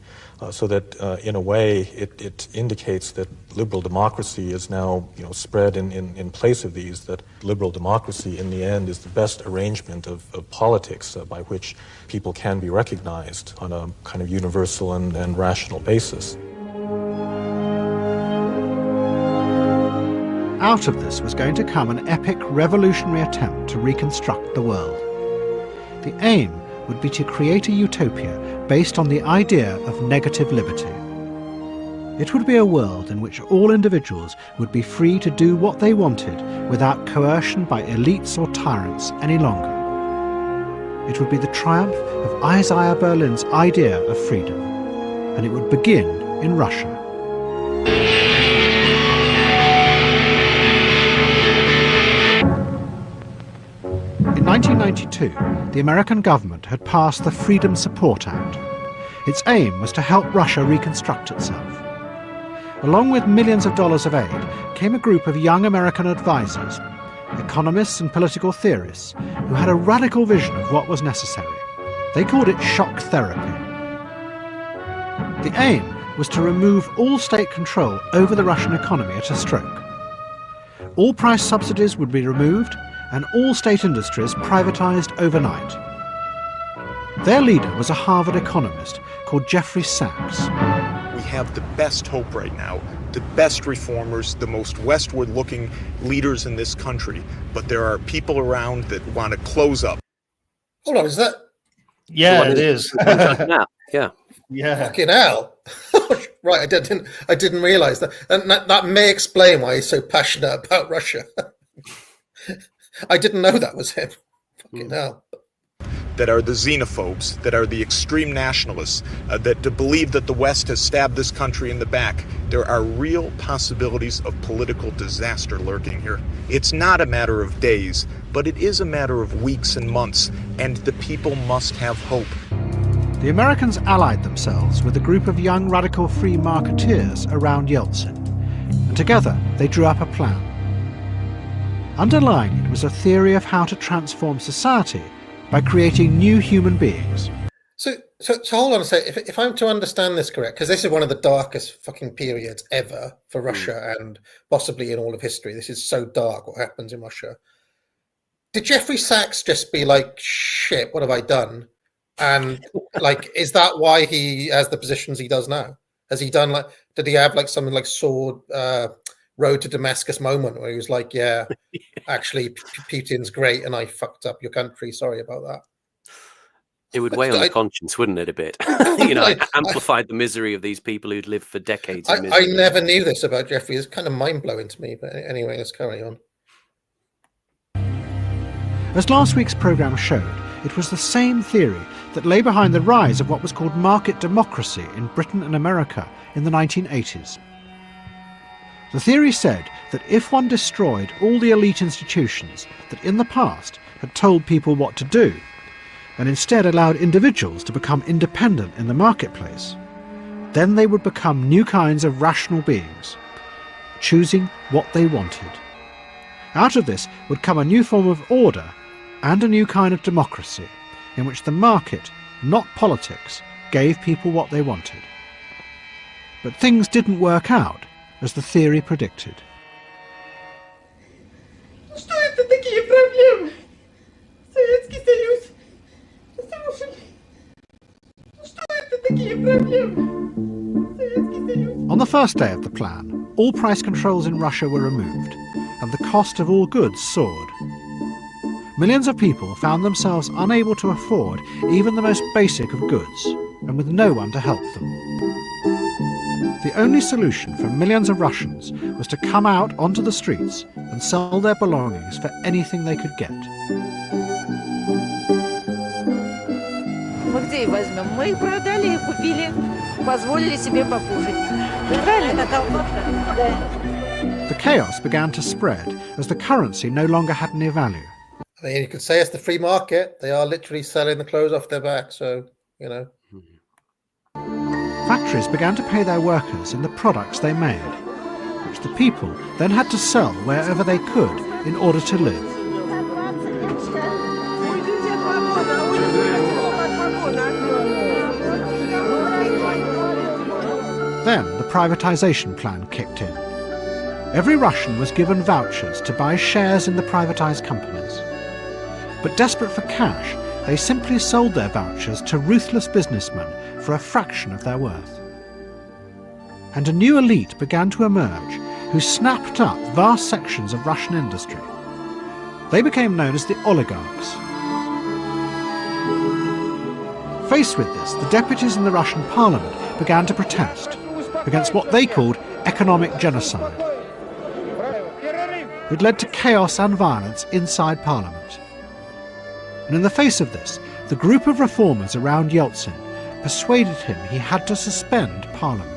So that in a way, it indicates that liberal democracy is now spread in place of these, that liberal democracy in the end is the best arrangement of politics by which people can be recognized on a kind of universal and rational basis. Out of this was going to come an epic revolutionary attempt to reconstruct the world. The aim would be to create a utopia based on the idea of negative liberty. It would be a world in which all individuals would be free to do what they wanted without coercion by elites or tyrants any longer. It would be the triumph of Isaiah Berlin's idea of freedom, and it would begin in Russia. In 1992, the American government had passed the Freedom Support Act. Its aim was to help Russia reconstruct itself. Along with millions of dollars of aid came a group of young American advisors, economists and political theorists, who had a radical vision of what was necessary. They called it shock therapy. The aim was to remove all state control over the Russian economy at a stroke. All price subsidies would be removed, and all state industries privatized overnight. Their leader was a Harvard economist called Jeffrey Sachs. We have the best hope right now, the best reformers, the most westward-looking leaders in this country, but there are people around that want to close up. Hold on, is that? Yeah, it is. Yeah. Yeah. Fucking hell. Right, I didn't realize that. And that may explain why he's so passionate about Russia. I didn't know that was him. Fucking hell. That are the xenophobes, that are the extreme nationalists, that believe that the West has stabbed this country in the back. There are real possibilities of political disaster lurking here. It's not a matter of days, but it is a matter of weeks and months, and the people must have hope. The Americans allied themselves with a group of young radical free marketeers around Yeltsin, and together they drew up a plan. Underlying it was a theory of how to transform society by creating new human beings. So hold on a sec. If I'm to understand this correct, because this is one of the darkest fucking periods ever for Russia and possibly in all of history. This is so dark what happens in Russia. Did Jeffrey Sachs just be like, shit, what have I done? And like, is that why he has the positions he does now? Has he done like, did he have like something like sword, road to Damascus moment where he was like, yeah, actually Putin's great and I fucked up your country. Sorry about that. It would weigh on the conscience, wouldn't it, a bit? Amplified the misery of these people who'd lived for decades in misery. I never knew this about Jeffrey. It's kind of mind-blowing to me. But anyway, let's carry on. As last week's programme showed, it was the same theory that lay behind the rise of what was called market democracy in Britain and America in the 1980s. The theory said that if one destroyed all the elite institutions that in the past had told people what to do, and instead allowed individuals to become independent in the marketplace, then they would become new kinds of rational beings, choosing what they wanted. Out of this would come a new form of order and a new kind of democracy, in which the market, not politics, gave people what they wanted. But things didn't work out as the theory predicted. Что это такие проблемы? Советский Союз разрушен. Что это? On the first day of the plan, all price controls in Russia were removed, and the cost of all goods soared. Millions of people found themselves unable to afford even the most basic of goods, and with no one to help them. The only solution for millions of Russians was to come out onto the streets and sell their belongings for anything they could get. Мы где возьмем? Мы их продали и купили, позволили себе покушать. Это колбаса. The chaos began to spread as the currency no longer had any value. I mean, you could say it's the free market. They are literally selling the clothes off their back, so, you know. Factories began to pay their workers in the products they made, which the people then had to sell wherever they could in order to live. Then the privatization plan kicked in. Every Russian was given vouchers to buy shares in the privatized companies. But desperate for cash, they simply sold their vouchers to ruthless businessmen for a fraction of their worth. And a new elite began to emerge who snapped up vast sections of Russian industry. They became known as the oligarchs. Faced with this, the deputies in the Russian parliament began to protest against what they called economic genocide. It led to chaos and violence inside parliament. And in the face of this, the group of reformers around Yeltsin persuaded him he had to suspend parliament.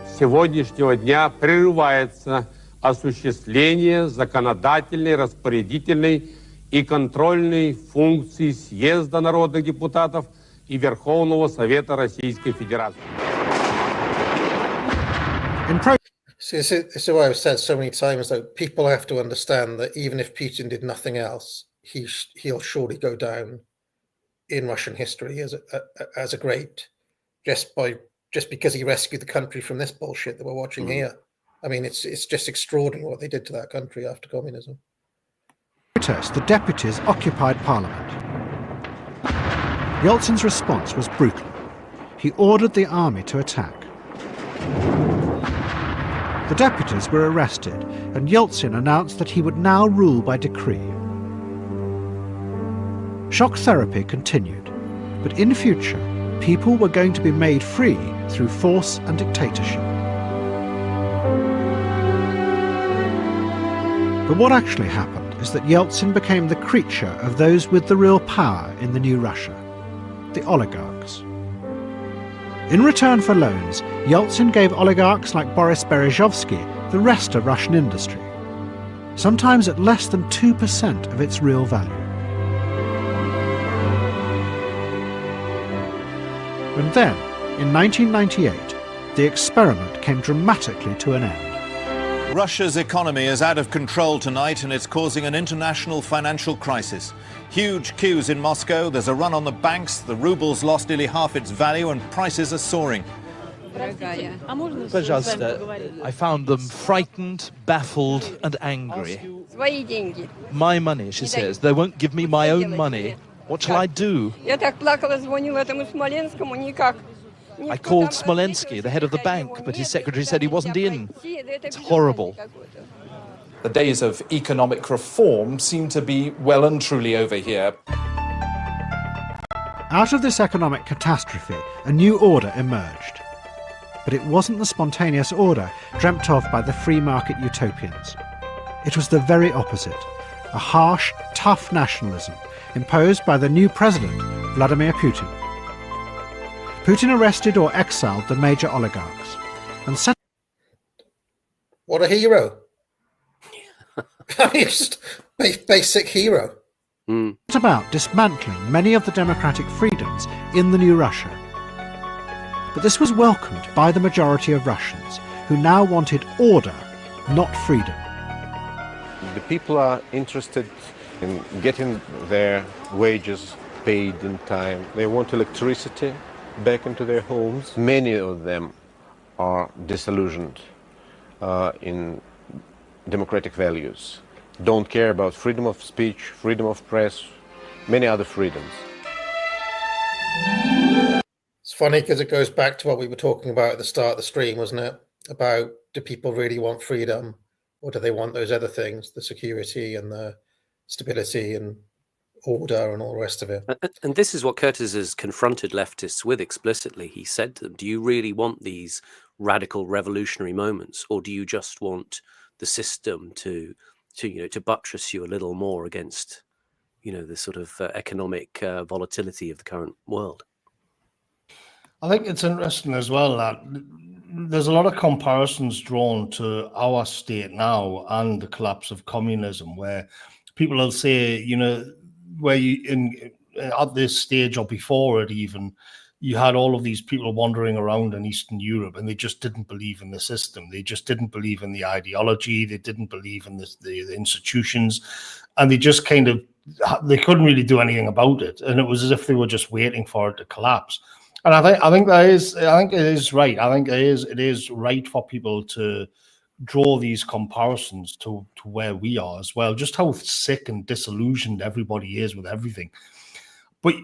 С сегодняшнего дня прерывается осуществление законодательной, распорядительной и контрольной функций Съезда народных депутатов и Верховного Совета Российской Федерации. This is why I've said so many times that people have to understand that even if Putin did nothing else, he'll surely go down in Russian history as a great, just because he rescued the country from this bullshit that we're watching here. I mean, it's just extraordinary what they did to that country after communism. The deputies occupied parliament. Yeltsin's response was brutal. He ordered the army to attack. The deputies were arrested, and Yeltsin announced that he would now rule by decree. Shock therapy continued, but in future, people were going to be made free through force and dictatorship. But what actually happened is that Yeltsin became the creature of those with the real power in the new Russia, the oligarchs. In return for loans, Yeltsin gave oligarchs like Boris Berezovsky the rest of Russian industry, sometimes at less than 2% of its real value. And then, in 1998, the experiment came dramatically to an end. Russia's economy is out of control tonight, and it's causing an international financial crisis. Huge queues in Moscow, there's a run on the banks, the ruble's lost nearly half its value, and prices are soaring. I found them frightened, baffled and angry. My money, she says. They won't give me my own money. What shall I do? I called Smolensky, the head of the bank, but his secretary said he wasn't in. It's horrible. The days of economic reform seem to be well and truly over here. Out of this economic catastrophe, a new order emerged. But it wasn't the spontaneous order dreamt of by the free market utopians. It was the very opposite, a harsh, tough nationalism imposed by the new president, Vladimir Putin. Putin arrested or exiled the major oligarchs and set... What a hero. I mean, just basic hero. It's about dismantling many of the democratic freedoms in the new Russia. But this was welcomed by the majority of Russians, who now wanted order, not freedom. The people are interested in getting their wages paid in time. They want electricity back into their homes. Many of them are disillusioned in democratic values, don't care about freedom of speech, freedom of press, many other freedoms. funny because it goes back to what we were talking about at the start of the stream, wasn't it? About, do people really want freedom, or do they want those other things, the security and the stability and order and all the rest of it? And this is what Curtis has confronted leftists with explicitly. He said to them, do you really want these radical revolutionary moments, or do you just want the system to buttress you a little more against, the sort of economic volatility of the current world? I think it's interesting as well that there's a lot of comparisons drawn to our state now and the collapse of communism, where people will say, where at this stage or before it even, you had all of these people wandering around in Eastern Europe, and they just didn't believe in the system. They just didn't believe in the ideology. They didn't believe in the institutions, and they just they couldn't really do anything about it. And it was as if they were just waiting for it to collapse. And I think it is right. I think it is right for people to draw these comparisons to where we are as well, just how sick and disillusioned everybody is with everything. But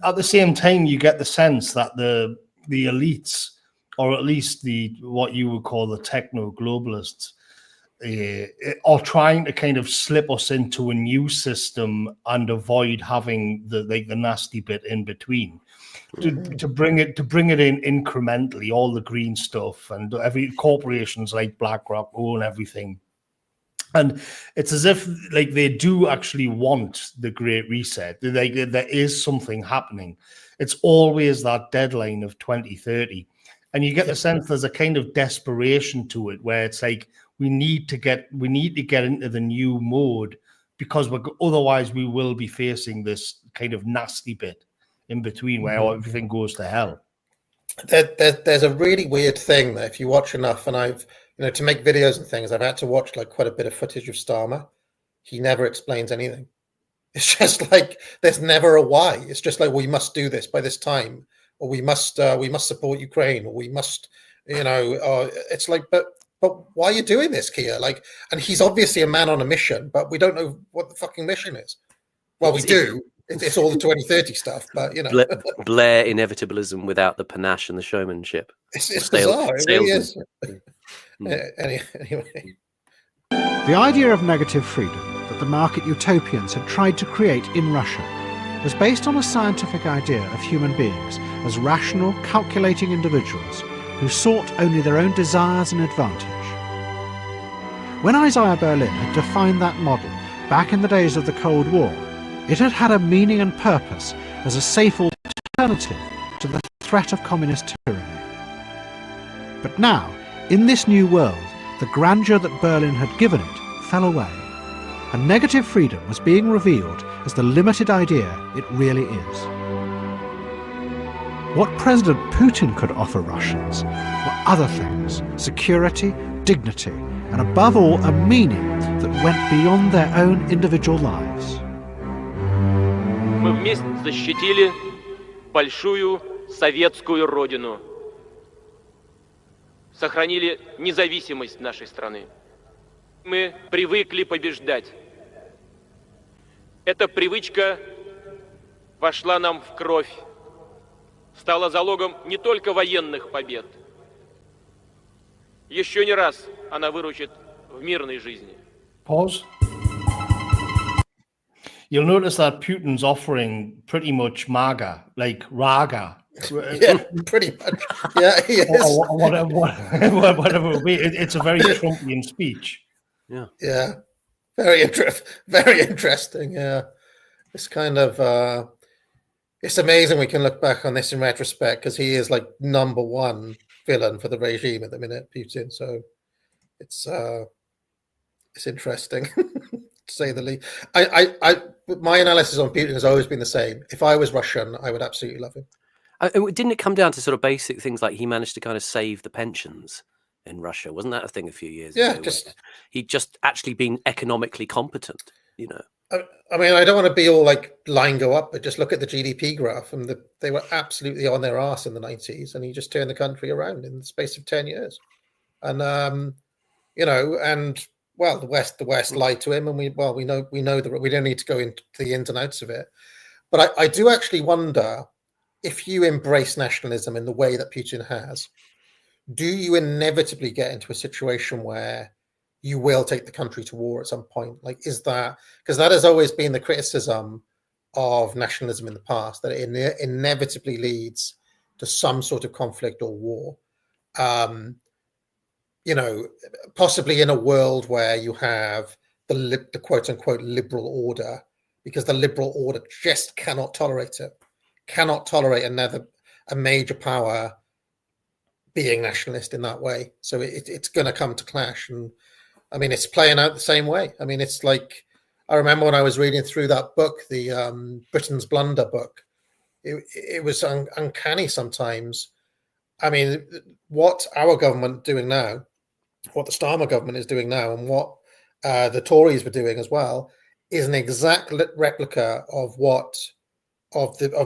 at the same time, you get the sense that the elites, or at least what you would call the techno-globalists, are trying to kind of slip us into a new system and avoid having the nasty bit in between. To bring it in incrementally, all the green stuff, and every corporations like BlackRock own everything. And it's as if they do actually want the Great Reset. There is something happening. It's always that deadline of 2030. And you get the sense there's a kind of desperation to it, where it's like, we need to get into the new mode, because otherwise we will be facing this kind of nasty bit in between where everything goes to hell. There's a really weird thing that if you watch enough, and I've, to make videos and things, I've had to watch quite a bit of footage of Starmer. He never explains anything. It's just there's never a why. It's just we must do this by this time, or we must support Ukraine, or we must, it's but why are you doing this, Keir? And he's obviously a man on a mission, but we don't know what the fucking mission is. Well, we do. It's all the 2030 stuff, but Blair inevitabilism without the panache and the showmanship. It's bizarre. It really is. Anyway. The idea of negative freedom that the market utopians had tried to create in Russia was based on a scientific idea of human beings as rational, calculating individuals who sought only their own desires and advantage. When Isaiah Berlin had defined that model back in the days of the Cold War, it had had a meaning and purpose as a safe alternative to the threat of communist tyranny. But now, in this new world, the grandeur that Berlin had given it fell away, and negative freedom was being revealed as the limited idea it really is. What President Putin could offer Russians were other things: security, dignity, and above all, a meaning that went beyond their own individual lives. Мы вместе защитили большую советскую родину, сохранили независимость нашей страны. Мы привыкли побеждать. Эта привычка вошла нам в кровь, стала залогом не только военных побед. Еще не раз она выручит в мирной жизни. Pause. You'll notice that Putin's offering pretty much MAGA, Raga. Yeah, pretty much. Yeah, he is. Or whatever it will be. It's a very Trumpian speech. Yeah. Yeah. Very interesting. Yeah. It's kind of, it's amazing we can look back on this in retrospect, because he is number one villain for the regime at the minute, Putin. So it's interesting, to say the least. My analysis on Putin has always been the same. If I was Russian, I would absolutely love him. Didn't it come down to sort of basic things like he managed to kind of save the pensions in Russia? Wasn't that a thing a few years ago? Yeah, he'd just actually been economically competent, I mean, I don't want to be all line go up, but just look at the GDP graph, and they were absolutely on their arse in the 90s, and he just turned the country around in the space of 10 years. And the West lied to him, and we know that we don't need to go into the ins and outs of it. But I do actually wonder if you embrace nationalism in the way that Putin has, do you inevitably get into a situation where you will take the country to war at some point? Like, is that, because that has always been the criticism of nationalism in the past, that it inevitably leads to some sort of conflict or war. You know, possibly in a world where you have the quote unquote liberal order, because the liberal order just cannot tolerate it, cannot tolerate a major power being nationalist in that way. So it's going to come to clash. And I mean, it's playing out the same way. I mean, it's like, I remember when I was reading through that book, the Britain's Blunder book, it was uncanny sometimes. I mean, what our government doing now, what the Starmer government is doing now, and what the Tories were doing as well, is an exact replica of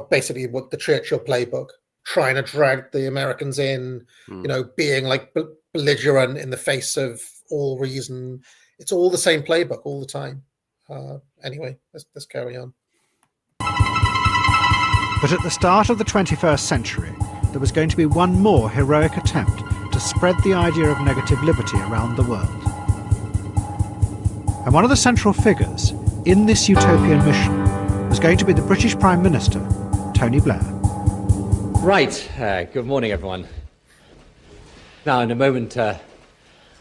basically what the Churchill playbook, trying to drag the Americans in, you know, being like belligerent in the face of all reason. It's all the same playbook all the time. Anyway, let's carry on. But at the start of the 21st century, there was going to be one more heroic attempt to spread the idea of negative liberty around the world. And one of the central figures in this utopian mission was going to be the British Prime Minister, Tony Blair. Right. Good morning, everyone. Now, in a moment,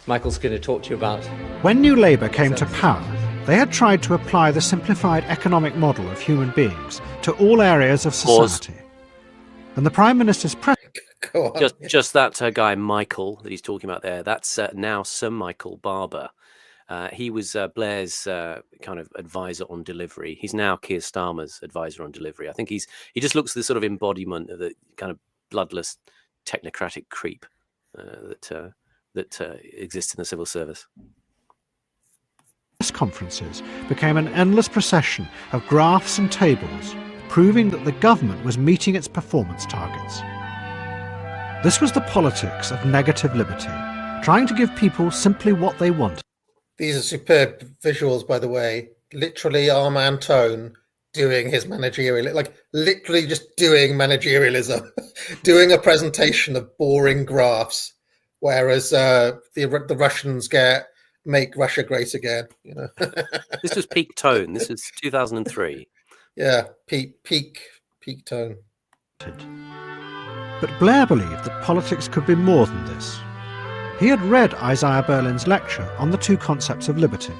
Michael's going to talk to you about... When New Labour came to power, they had tried to apply the simplified economic model of human beings to all areas of society. And the Prime Minister's just that guy Michael that he's talking about there, that's now Sir Michael Barber. He was Blair's kind of advisor on delivery. He's now Keir Starmer's advisor on delivery. I think he just looks the sort of embodiment of the kind of bloodless technocratic creep that exists in the civil service. Press conferences became an endless procession of graphs and tables proving that the government was meeting its performance targets. This was the politics of negative liberty, trying to give people simply what they wanted. These are superb visuals, by the way. Literally, our man Tone doing his managerial, like literally just doing managerialism, doing a presentation of boring graphs, whereas the Russians make Russia great again. You know, this was peak Tone. This was 2003. Yeah, peak Tone. But Blair believed that politics could be more than this. He had read Isaiah Berlin's lecture on the two concepts of liberty.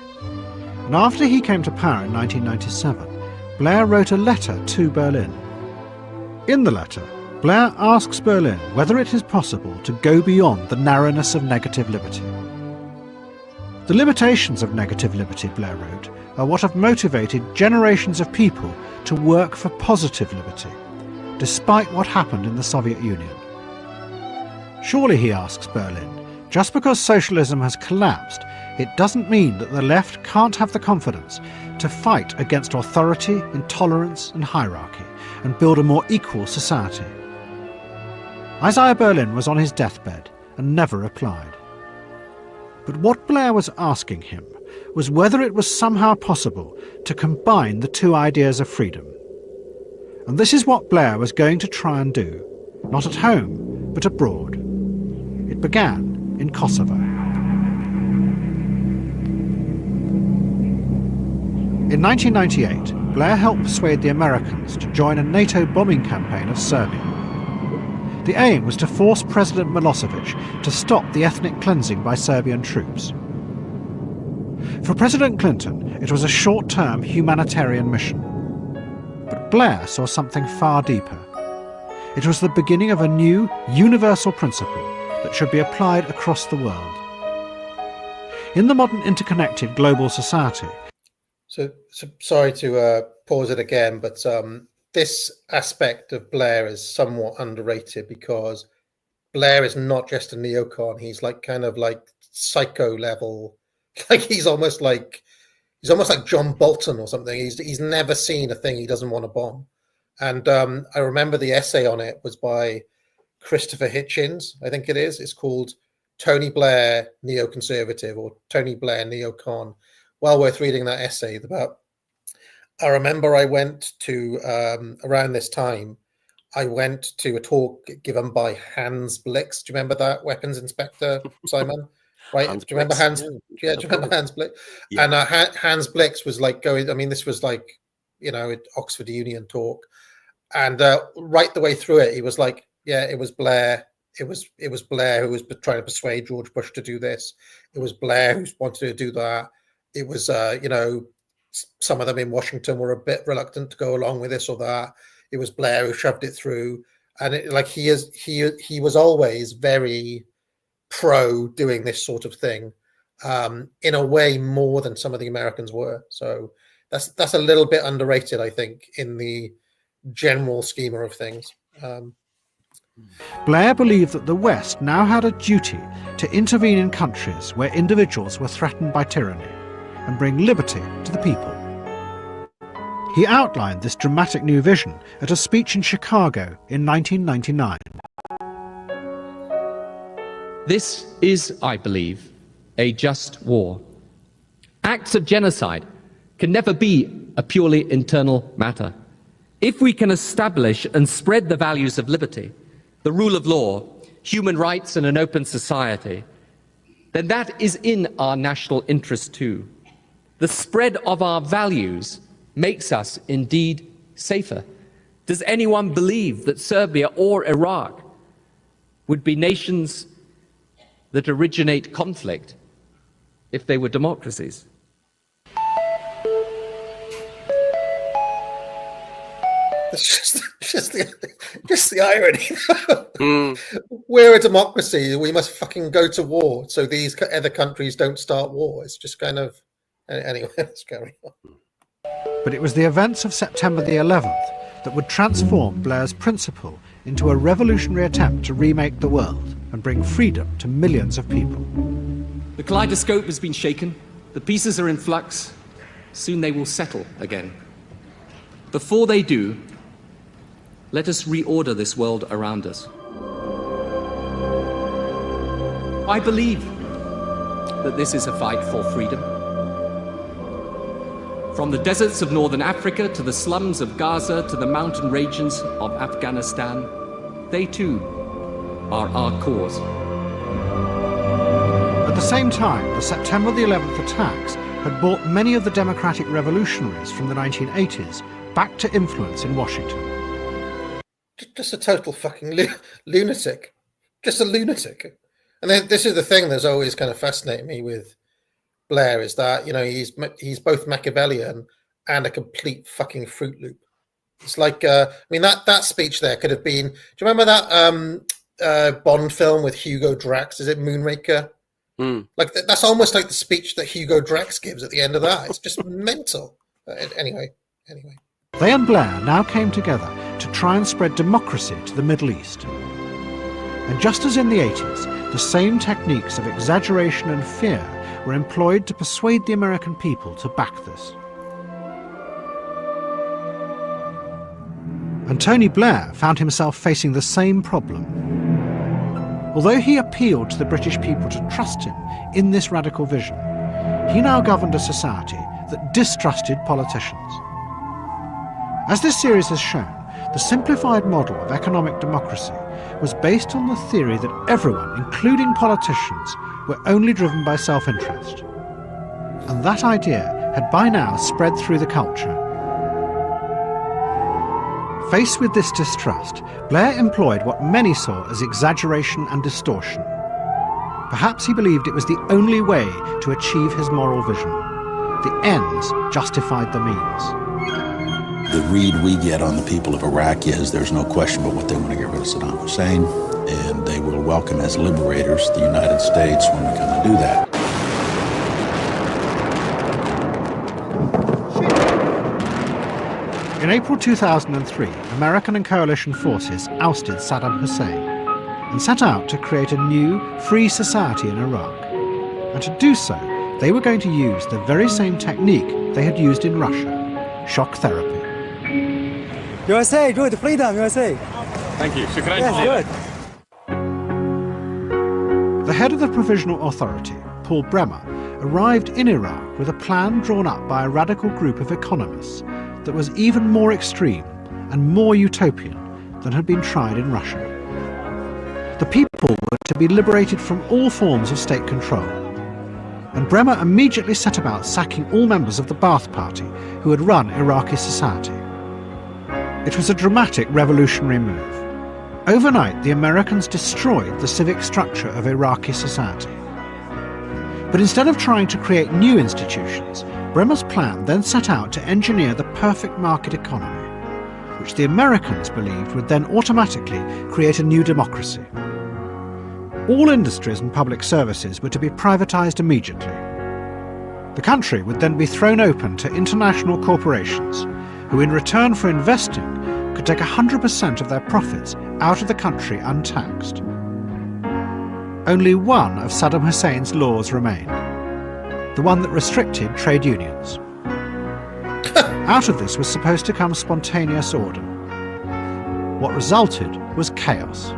And after he came to power in 1997, Blair wrote a letter to Berlin. In the letter, Blair asks Berlin whether it is possible to go beyond the narrowness of negative liberty. The limitations of negative liberty, Blair wrote, are what have motivated generations of people to work for positive liberty, despite what happened in the Soviet Union. Surely, he asks Berlin, just because socialism has collapsed, it doesn't mean that the left can't have the confidence to fight against authority, intolerance and hierarchy and build a more equal society. Isaiah Berlin was on his deathbed and never replied. But what Blair was asking him was whether it was somehow possible to combine the two ideas of freedom. And this is what Blair was going to try and do, not at home, but abroad. It began in Kosovo. In 1998, Blair helped persuade the Americans to join a NATO bombing campaign of Serbia. The aim was to force President Milosevic to stop the ethnic cleansing by Serbian troops. For President Clinton, it was a short-term humanitarian mission. But Blair saw something far deeper. It was the beginning of a new, universal principle that should be applied across the world. In the modern interconnected global society... So sorry to pause it again, but this aspect of Blair is somewhat underrated, because Blair is not just a neocon. He's like kind of like psycho level. Like he's almost like John Bolton or something. He's never seen a thing he doesn't want to bomb. And I remember the essay on it was by Christopher Hitchens, I think it is. It's called Tony Blair Neoconservative or Tony Blair Neocon. Well worth reading that essay. I remember I went to, around this time, I went to a talk given by Hans Blix. Do you remember that weapons inspector, Simon? Right? Hans do you remember Blix. Hans? Yeah, do you remember Hans Blix? Yeah. And Hans Blix was like going. I mean, this was like, you know, Oxford Union talk, and right the way through it, he was like, "Yeah, it was Blair. It was Blair who was trying to persuade George Bush to do this. It was Blair who wanted to do that. It was, you know, some of them in Washington were a bit reluctant to go along with this or that. It was Blair who shoved it through." And he was always very pro doing this sort of thing, in a way more than some of the Americans were. So that's a little bit underrated, I think, in the general schema of things. Blair believed that the West now had a duty to intervene in countries where individuals were threatened by tyranny and bring liberty to the people. He outlined this dramatic new vision at a speech in Chicago in 1999. This is, I believe, a just war. Acts of genocide can never be a purely internal matter. If we can establish and spread the values of liberty, the rule of law, human rights and an open society, then that is in our national interest too. The spread of our values makes us indeed safer. Does anyone believe that Serbia or Iraq would be nations that originate conflict if they were democracies? It's just the irony. We're a democracy. We must fucking go to war so these other countries don't start war. It's just kind of... Anyway, let's carry on. But it was the events of September the 11th that would transform Blair's principle into a revolutionary attempt to remake the world and bring freedom to millions of people. The kaleidoscope has been shaken. The pieces are in flux. Soon they will settle again. Before they do, let us reorder this world around us. I believe that this is a fight for freedom. From the deserts of northern Africa to the slums of Gaza to the mountain regions of Afghanistan, they too are our cause. At the same time, the September the 11th attacks had brought many of the democratic revolutionaries from the 1980s back to influence in Washington. Just a total fucking lunatic. Just a lunatic. And then this is the thing that's always kind of fascinated me with Blair, is that, you know, he's both Machiavellian and a complete fucking Fruit Loop. It's like, I mean, that speech there could have been... Do you remember that Bond film with Hugo Drax? Is it Moonraker? Like that's almost like the speech that Hugo Drax gives at the end of that. It's just mental. Anyway. They and Blair now came together to try and spread democracy to the Middle East. And just as in the 80s, the same techniques of exaggeration and fear were employed to persuade the American people to back this. And Tony Blair found himself facing the same problem. Although he appealed to the British people to trust him in this radical vision, he now governed a society that distrusted politicians. As this series has shown, the simplified model of economic democracy was based on the theory that everyone, including politicians, were only driven by self-interest. And that idea had by now spread through the culture. Faced with this distrust, Blair employed what many saw as exaggeration and distortion. Perhaps he believed it was the only way to achieve his moral vision. The ends justified the means. The read we get on the people of Iraq is there's no question but what they want to get rid of Saddam Hussein, and they will welcome as liberators the United States when we come to do that. In April 2003, American and coalition forces ousted Saddam Hussein and set out to create a new, free society in Iraq. And to do so, they were going to use the very same technique they had used in Russia, shock therapy. USA, good, freedom, USA. Thank you. Yes, good. The head of the Provisional Authority, Paul Bremer, arrived in Iraq with a plan drawn up by a radical group of economists that was even more extreme and more utopian than had been tried in Russia. The people were to be liberated from all forms of state control, and Bremer immediately set about sacking all members of the Ba'ath Party who had run Iraqi society. It was a dramatic revolutionary move. Overnight, the Americans destroyed the civic structure of Iraqi society. But instead of trying to create new institutions, Bremer's plan then set out to engineer the perfect market economy, which the Americans believed would then automatically create a new democracy. All industries and public services were to be privatized immediately. The country would then be thrown open to international corporations, who in return for investing could take 100% of their profits out of the country untaxed. Only one of Saddam Hussein's laws remained, the one that restricted trade unions. Out of this was supposed to come spontaneous order. What resulted was chaos.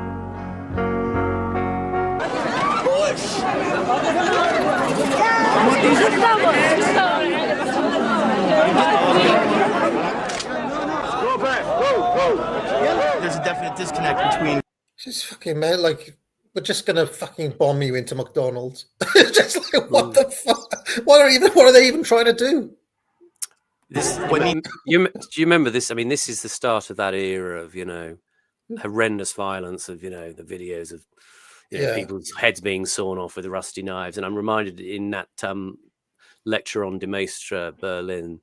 There's a definite disconnect between. Just fucking man, like we're just gonna fucking bomb you into McDonald's. Just like what the fuck? What are they even trying to do? This, do you remember this? I mean, this is the start of that era of horrendous violence of the videos of people's heads being sawn off with rusty knives, and I'm reminded in that lecture on De Maistre Berlin.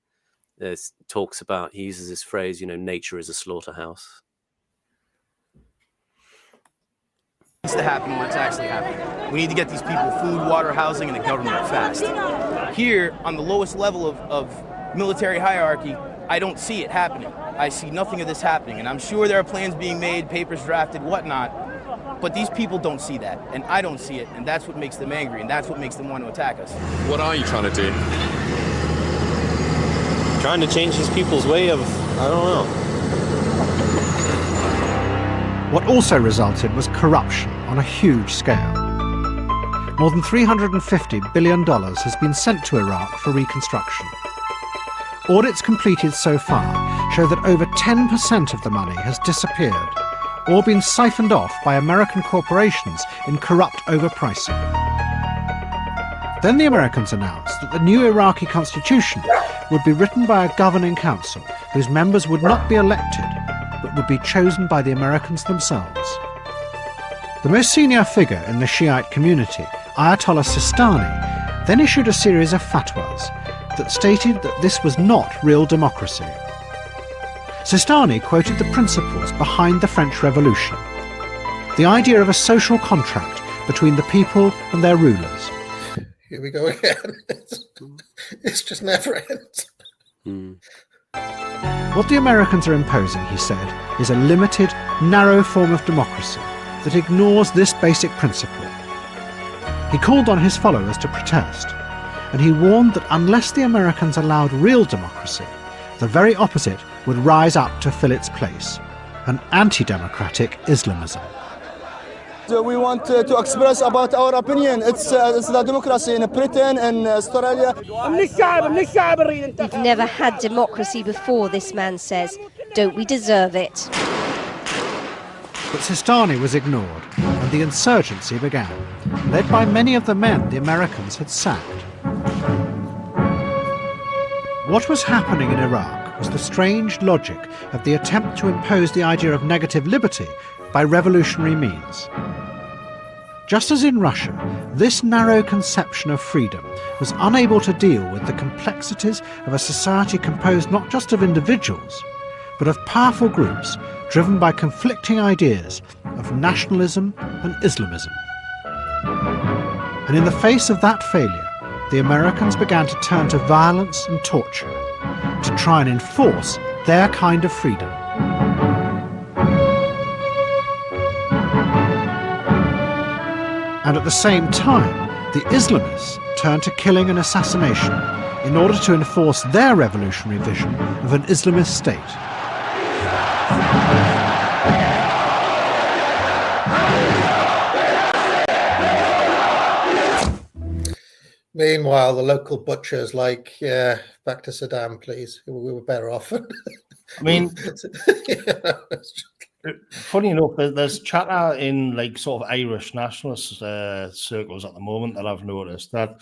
Talks about, he uses this phrase, nature is a slaughterhouse. Needs to happen when it's actually happening. We need to get these people food, water, housing, and a government fast. Here, on the lowest level of military hierarchy, I don't see it happening. I see nothing of this happening, and I'm sure there are plans being made, papers drafted, whatnot, but these people don't see that, and I don't see it, and that's what makes them angry, and that's what makes them want to attack us. What are you trying to do? Trying to change these people's way of, I don't know. What also resulted was corruption on a huge scale. More than $350 billion has been sent to Iraq for reconstruction. Audits completed so far show that over 10% of the money has disappeared or been siphoned off by American corporations in corrupt overpricing. Then the Americans announced that the new Iraqi constitution would be written by a governing council whose members would not be elected, but would be chosen by the Americans themselves. The most senior figure in the Shiite community, Ayatollah Sistani, then issued a series of fatwas that stated that this was not real democracy. Sistani quoted the principles behind the French Revolution, the idea of a social contract between the people and their rulers. Here we go again. It's just never ends. What the Americans are imposing, he said, is a limited, narrow form of democracy that ignores this basic principle. He called on his followers to protest, and he warned that unless the Americans allowed real democracy, the very opposite would rise up to fill its place, an anti-democratic Islamism. We want to express about our opinion. It's the democracy in Britain and Australia. We've never had democracy before, this man says. Don't we deserve it? But Sistani was ignored, and the insurgency began, led by many of the men the Americans had sacked. What was happening in Iraq was the strange logic of the attempt to impose the idea of negative liberty by revolutionary means. Just as in Russia, this narrow conception of freedom was unable to deal with the complexities of a society composed not just of individuals, but of powerful groups driven by conflicting ideas of nationalism and Islamism. And in the face of that failure, the Americans began to turn to violence and torture to try and enforce their kind of freedom. And at the same time, the Islamists turned to killing and assassination in order to enforce their revolutionary vision of an Islamist state. Meanwhile, the local butcher's like, yeah, back to Saddam, please. We were better off. I mean, Funny enough, there's chatter in like sort of Irish nationalist circles at the moment that I've noticed that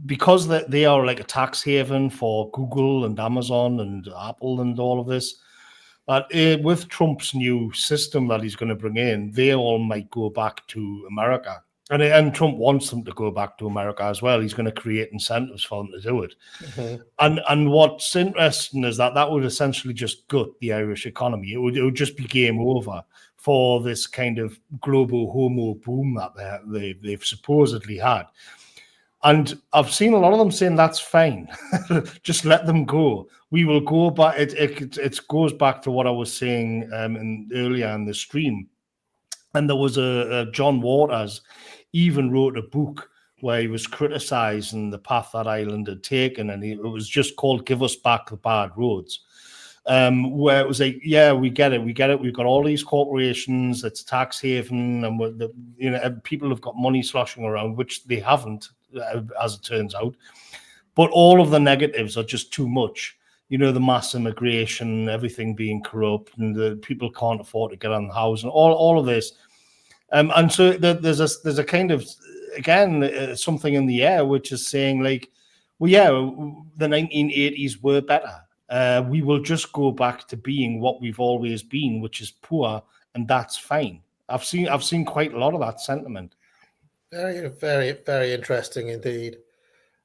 because they are like a tax haven for Google and Amazon and Apple and all of this, that with Trump's new system that he's going to bring in, they all might go back to America. And Trump wants them to go back to America as well. He's going to create incentives for them to do it. Mm-hmm. And what's interesting is that would essentially just gut the Irish economy. It would just be game over for this kind of global homo boom that they've supposedly had. And I've seen a lot of them saying that's fine. Just let them go. We will go back. It goes back to what I was saying earlier in the stream. And there was a John Waters even wrote a book where he was criticizing the path that Ireland had taken, and it was just called "Give Us Back the Bad Roads," where it was like, yeah, we get it. We've got all these corporations, it's tax haven, and people have got money sloshing around, which they haven't, as it turns out. But all of the negatives are just too much. The mass immigration, everything being corrupt, and the people can't afford to get on the house, and all of this. And so there's a kind of, again, something in the air which is saying like, well, yeah, the 1980s were better. We will just go back to being what we've always been, which is poor, and that's fine. I've seen quite a lot of that sentiment. Very, very, very interesting indeed.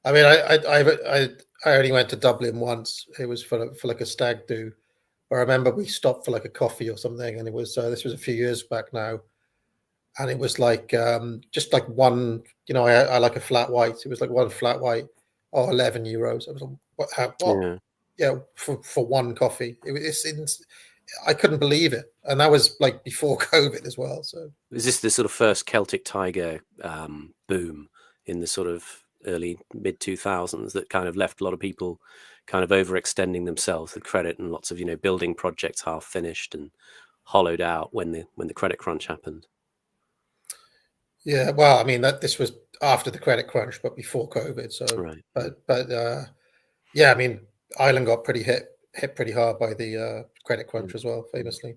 I mean, I only went to Dublin once. It was for like a stag do. I remember we stopped for like a coffee or something, and it was this was a few years back now. And it was like just like one, I like a flat white. It was like one flat white, 11 euros. I was like, what? Yeah, for one coffee. I couldn't believe it, and that was like before COVID as well. So is this the sort of first Celtic Tiger boom in the sort of early mid 2000s that kind of left a lot of people kind of overextending themselves with credit and lots of building projects half finished and hollowed out when the credit crunch happened? Yeah, well, I mean this was after the credit crunch, but before COVID. So, right. But yeah, I mean Ireland got hit pretty hard by the credit crunch as well, famously.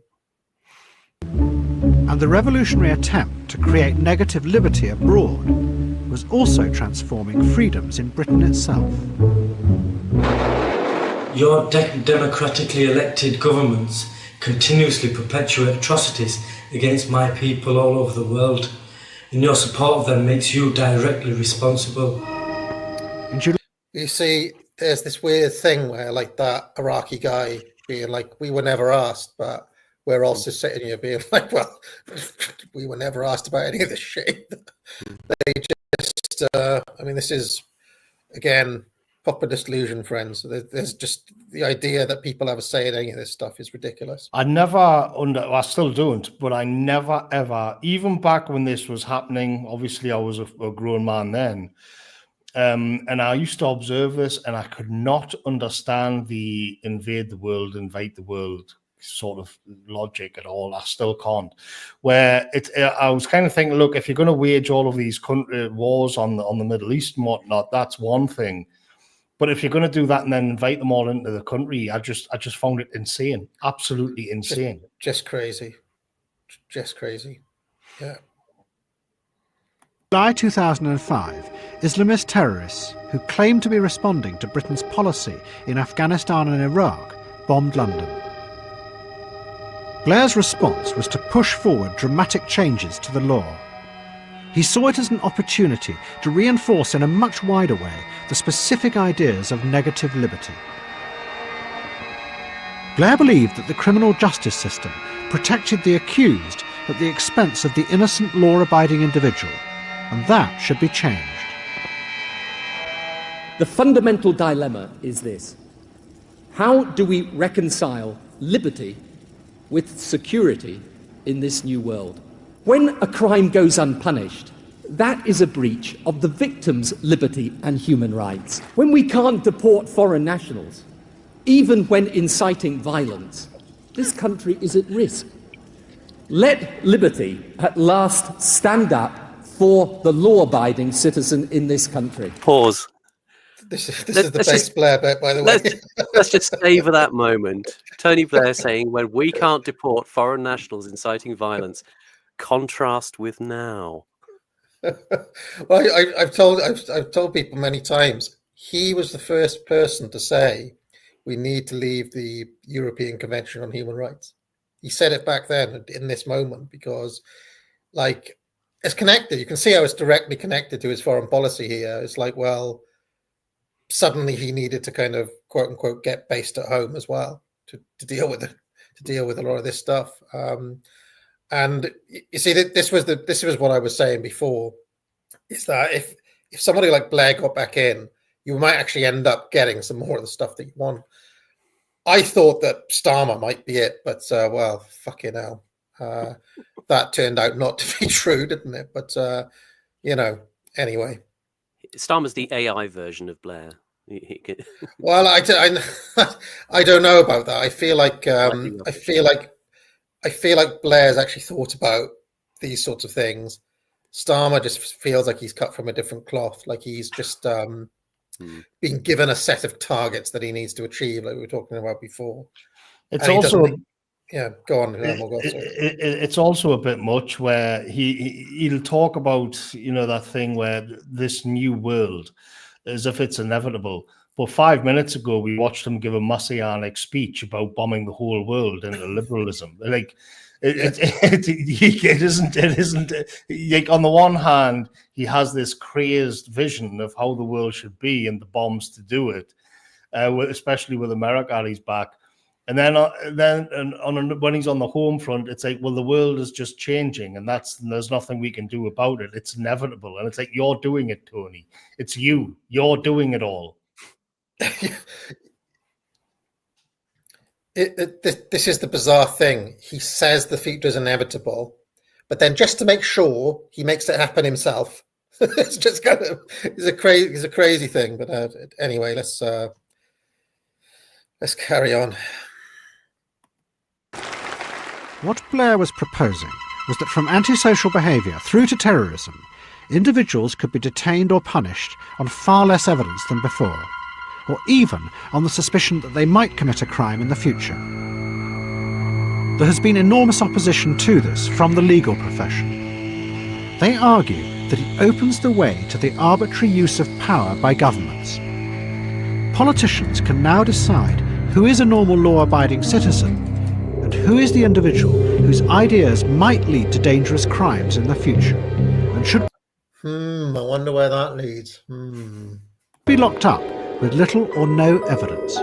And the revolutionary attempt to create negative liberty abroad was also transforming freedoms in Britain itself. Your democratically elected governments continuously perpetuate atrocities against my people all over the world, and your support of them makes you directly responsible. You see, there's this weird thing where, like, that Iraqi guy being like, we were never asked, but we're also sitting here being like, well, we were never asked about any of this shit. They just, I mean, this is, again, populist illusion, friends. There's just the idea that people have a say in any of this stuff is ridiculous. I still don't, but I never, ever, even back when this was happening, obviously I was a grown man then, and I used to observe this, and I could not understand the invade the world, invite the world sort of logic at all. I still can't. Where I was kind of thinking, look, if you're going to wage all of these wars on the Middle East and whatnot, that's one thing. But if you're going to do that and then invite them all into the country, I just found it insane, absolutely insane, just crazy. Yeah. July 2005, Islamist terrorists who claimed to be responding to Britain's policy in Afghanistan and Iraq bombed London. Blair's response was to push forward dramatic changes to the law. He saw it as an opportunity to reinforce in a much wider way the specific ideas of negative liberty. Blair believed that the criminal justice system protected the accused at the expense of the innocent law-abiding individual, and that should be changed. The fundamental dilemma is this: how do we reconcile liberty with security in this new world? When a crime goes unpunished, that is a breach of the victim's liberty and human rights. When we can't deport foreign nationals, even when inciting violence, this country is at risk. Let liberty at last stand up for the law-abiding citizen in this country. Pause. This is the bass Blair bit, by the way. Let's just savor that moment. Tony Blair saying, "When we can't deport foreign nationals inciting violence, contrast with now." Well, I've told people many times, he was the first person to say we need to leave the European Convention on Human Rights. He said it back then in this moment because, like, it's connected. You can see how it's directly connected to his foreign policy here. It's like, well, suddenly he needed to kind of quote unquote get based at home as well to deal with it, to deal with a lot of this stuff. And you see, this was what I was saying before, is that if somebody like Blair got back in, you might actually end up getting some more of the stuff that you want. I thought that Starmer might be it, but well, fucking hell. That turned out not to be true, didn't it? But, anyway. Starmer's the AI version of Blair. Well, I don't know about that. I feel like Blair's actually thought about these sorts of things. Starmer just feels like he's cut from a different cloth. Like he's just being given a set of targets that he needs to achieve, like we were talking about before. It's also, go on. It's also a bit much where he'll talk about, that thing where this new world, as if it's inevitable. But 5 minutes ago, we watched him give a messianic speech about bombing the whole world into liberalism. Like, it isn't like, on the one hand, he has this crazed vision of how the world should be and the bombs to do it, especially with America at his back. And then when he's on the home front, it's like, well, the world is just changing, and there's nothing we can do about it. It's inevitable, and it's like, you're doing it, Tony. It's you. You're doing it all. This is the bizarre thing. He says the future is inevitable, but then just to make sure, he makes it happen himself. It's just kind of it's a crazy thing. But anyway, let's carry on. What Blair was proposing was that from antisocial behaviour through to terrorism, individuals could be detained or punished on far less evidence than before, or even on the suspicion that they might commit a crime in the future. There has been enormous opposition to this from the legal profession. They argue that it opens the way to the arbitrary use of power by governments. Politicians can now decide who is a normal law-abiding citizen and who is the individual whose ideas might lead to dangerous crimes in the future and should I wonder where that leads. Be locked up with little or no evidence.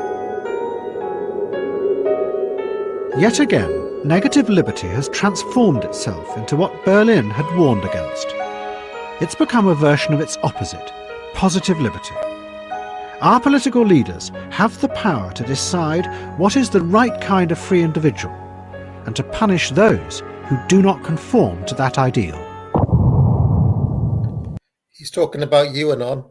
Yet again, negative liberty has transformed itself into what Berlin had warned against. It's become a version of its opposite, positive liberty. Our political leaders have the power to decide what is the right kind of free individual and to punish those who do not conform to that ideal. He's talking about UAnon.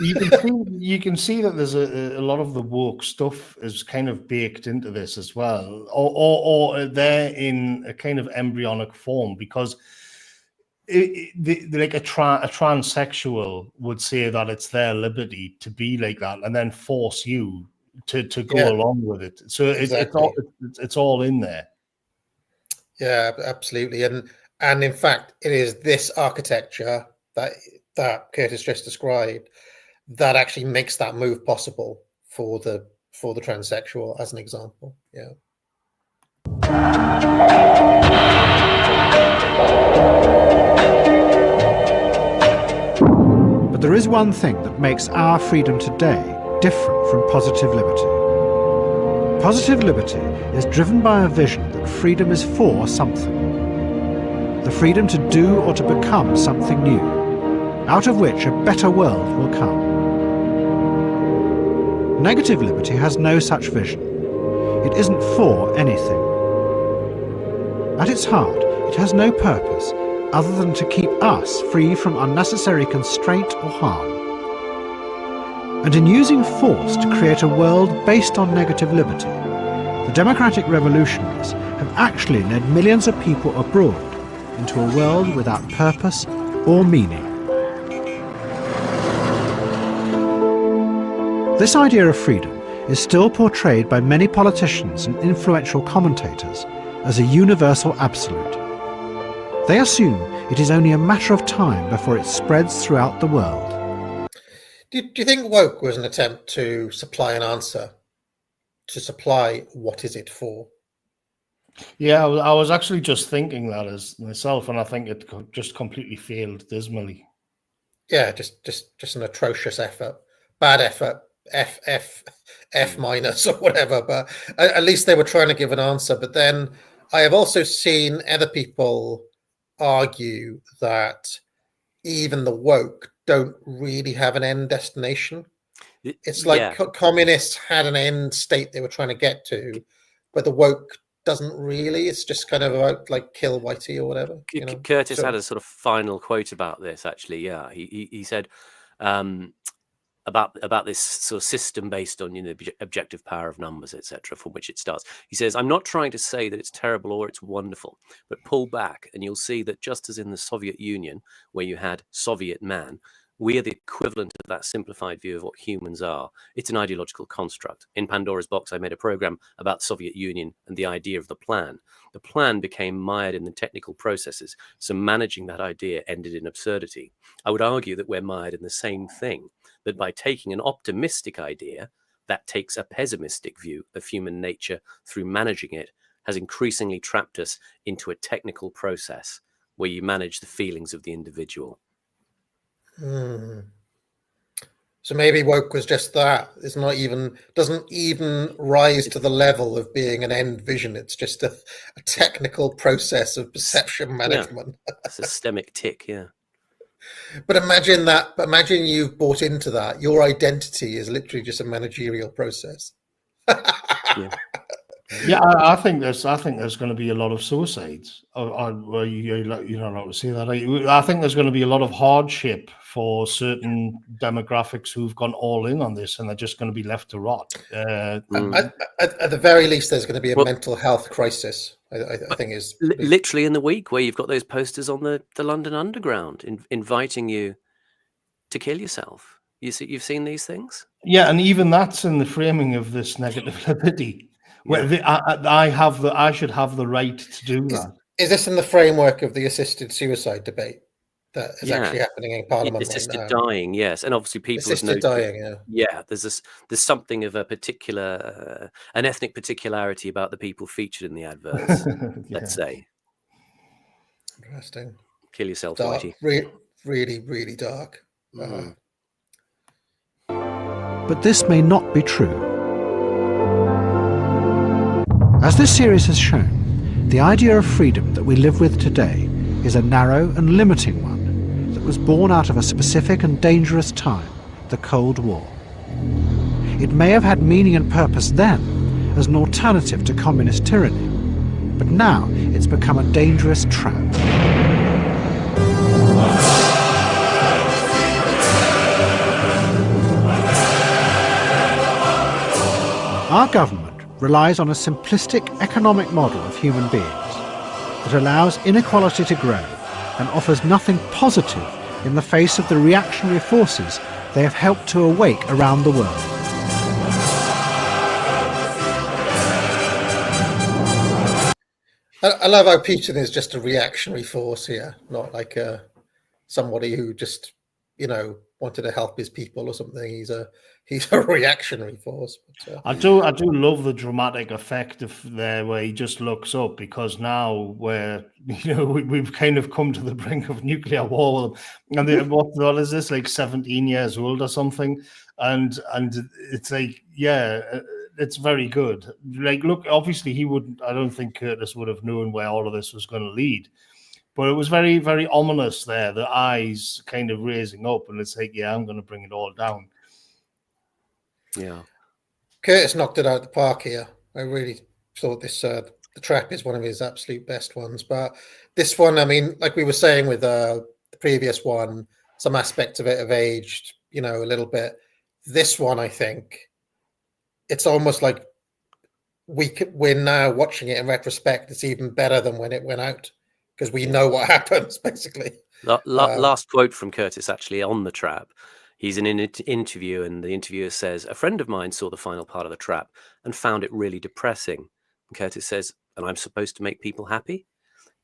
You can see that there's a lot of the woke stuff is kind of baked into this as well, or they're in a kind of embryonic form, because like a transsexual would say that it's their liberty to be like that, and then force you to go along with it. So it's all in there. Yeah, absolutely, and in fact, it is this architecture that Curtis just described that actually makes that move possible for the transsexual, as an example. Yeah. But there is one thing that makes our freedom today different from positive liberty. Positive liberty is driven by a vision that freedom is for something. The freedom to do or to become something new, out of which a better world will come. Negative liberty has no such vision. It isn't for anything. At its heart, it has no purpose other than to keep us free from unnecessary constraint or harm. And in using force to create a world based on negative liberty, the democratic revolutionaries have actually led millions of people abroad into a world without purpose or meaning. This idea of freedom is still portrayed by many politicians and influential commentators as a universal absolute. They assume it is only a matter of time before it spreads throughout the world. Do you think woke was an attempt to supply an answer? To supply what is it for? Yeah, I was actually just thinking that as myself, and I think it just completely failed dismally. Yeah, just an atrocious effort, bad effort, F minus or whatever. But at least they were trying to give an answer. But then I have also seen other people argue that even the woke don't really have an end destination. It's like communists had an end state they were trying to get to, but the woke doesn't really. It's just kind of about like kill Whitey or whatever. You know? Curtis had a sort of final quote about this, actually. Yeah, he said about this sort of system based on, you know, objective power of numbers, etc., from which it starts. He says, "I'm not trying to say that it's terrible or it's wonderful, but pull back and you'll see that just as in the Soviet Union, where you had Soviet man, we are the equivalent of that simplified view of what humans are. It's an ideological construct. In Pandora's Box, I made a program about the Soviet Union and the idea of the plan. The plan became mired in the technical processes, so managing that idea ended in absurdity. I would argue that we're mired in the same thing, that by taking an optimistic idea that takes a pessimistic view of human nature through managing it has increasingly trapped us into a technical process where you manage the feelings of the individual." So maybe woke was just that. It's not even, doesn't even rise to the level of being an end vision. It's just a technical process of perception management. Yeah. Systemic tick, yeah. But imagine that. Imagine you've bought into that. Your identity is literally just a managerial process. Yeah, I think there's going to be a lot of suicides. Well, you're not allowed to say that. I think there's going to be a lot of hardship for certain demographics who've gone all in on this, and they're just going to be left to rot. At the very least, there's going to be a mental health crisis. I think is literally in the week where you've got those posters on the London Underground inviting you to kill yourself. You've seen these things? Yeah, and even that's in the framing of this negative liberty. Well, I should have the right to do that. Is this in the framework of the assisted suicide debate that is actually happening in Parliament assisted right now? Dying, yes, and obviously people assisted dying. Yeah, there's something of a particular an ethnic particularity about the people featured in the adverts. Let's say. Interesting. Kill yourself, dark, Whitey. Really, really dark. But this may not be true. As this series has shown, the idea of freedom that we live with today is a narrow and limiting one that was born out of a specific and dangerous time, the Cold War. It may have had meaning and purpose then as an alternative to communist tyranny, but now it's become a dangerous trap. Our government relies on a simplistic economic model of human beings that allows inequality to grow and offers nothing positive in the face of the reactionary forces they have helped to awake around the world. I love how Putin is just a reactionary force here, not like somebody who just, wanted to help his people or something. He's a reactionary force. But, I do love the dramatic effect of there where he just looks up, because now we've kind of come to the brink of nuclear war with them. And what is this, like 17 years old or something? And it's like, yeah, it's very good. Like, look, obviously I don't think Curtis would have known where all of this was going to lead. But it was very, very ominous there, the eyes kind of raising up, and it's like, yeah, I'm going to bring it all down. Yeah. Curtis knocked it out of the park here. I really thought this, The Trap is one of his absolute best ones. But this one, I mean, like we were saying with the previous one, some aspects of it have aged, a little bit. This one, I think, it's almost like we're now watching it in retrospect. It's even better than when it went out, because we know what happens, basically. Last quote from Curtis, actually, on The Trap. He's in an interview, and the interviewer says, "A friend of mine saw the final part of The Trap and found it really depressing." And Curtis says, "And I'm supposed to make people happy?"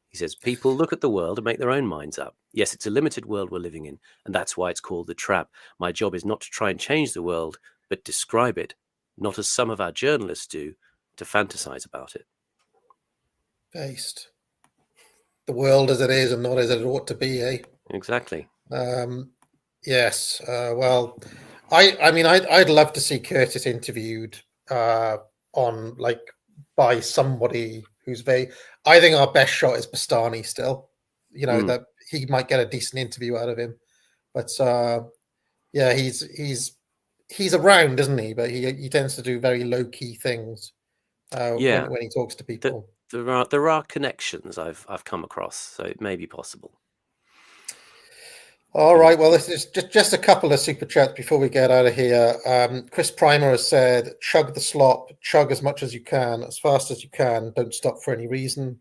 He says, "People look at the world and make their own minds up. Yes, it's a limited world we're living in, and that's why it's called The Trap. My job is not to try and change the world, but describe it, not as some of our journalists do, to fantasize about it." Based. The world as it is and not as it ought to be, eh? Exactly. Yes. Well, I mean, I'd love to see Curtis interviewed on, like, by somebody who's very. I think our best shot is Bastani still. You know, that he might get a decent interview out of him, but yeah, he's around, isn't he? But he tends to do very low key things. When he talks to people. There are connections I've come across, so it may be possible. All right. Well, this is just a couple of super chats before we get out of here. Chris Primer has said, "Chug the slop, chug as much as you can, as fast as you can. Don't stop for any reason."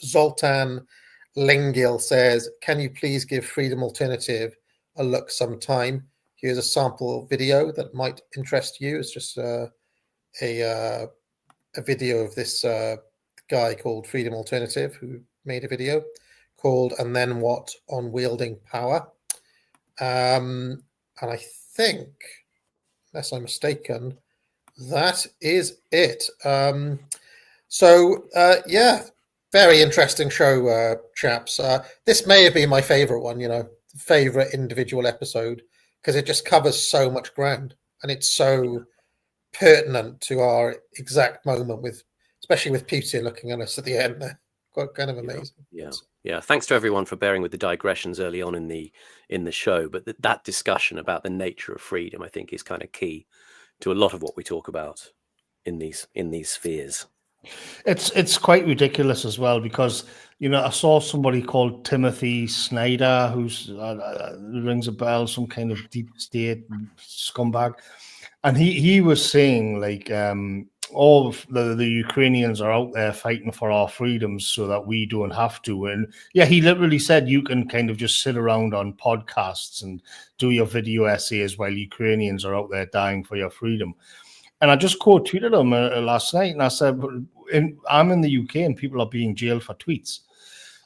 Zoltan Lingil says, "Can you please give Freedom Alternative a look sometime? Here's a sample video that might interest you." It's just a video of this guy called Freedom Alternative who made a video called "And Then What on Wielding Power." And I think, unless I'm mistaken, that is it. Yeah, very interesting show, chaps. This may have been my favorite one, favorite individual episode, because it just covers so much ground and it's so pertinent to our exact moment, especially with Putin looking at us at the end there. Quite kind of amazing. Yeah. Thanks to everyone for bearing with the digressions early on in the show. But that discussion about the nature of freedom, I think, is kind of key to a lot of what we talk about in these spheres. It's quite ridiculous as well, because I saw somebody called Timothy Snyder, who's rings a bell, some kind of deep state scumbag, and he was saying, like, all of the Ukrainians are out there fighting for our freedoms so that we don't have to. And yeah, he literally said you can kind of just sit around on podcasts and do your video essays while Ukrainians are out there dying for your freedom. And I just quote tweeted him last night, and I said, I'm in the UK and people are being jailed for tweets.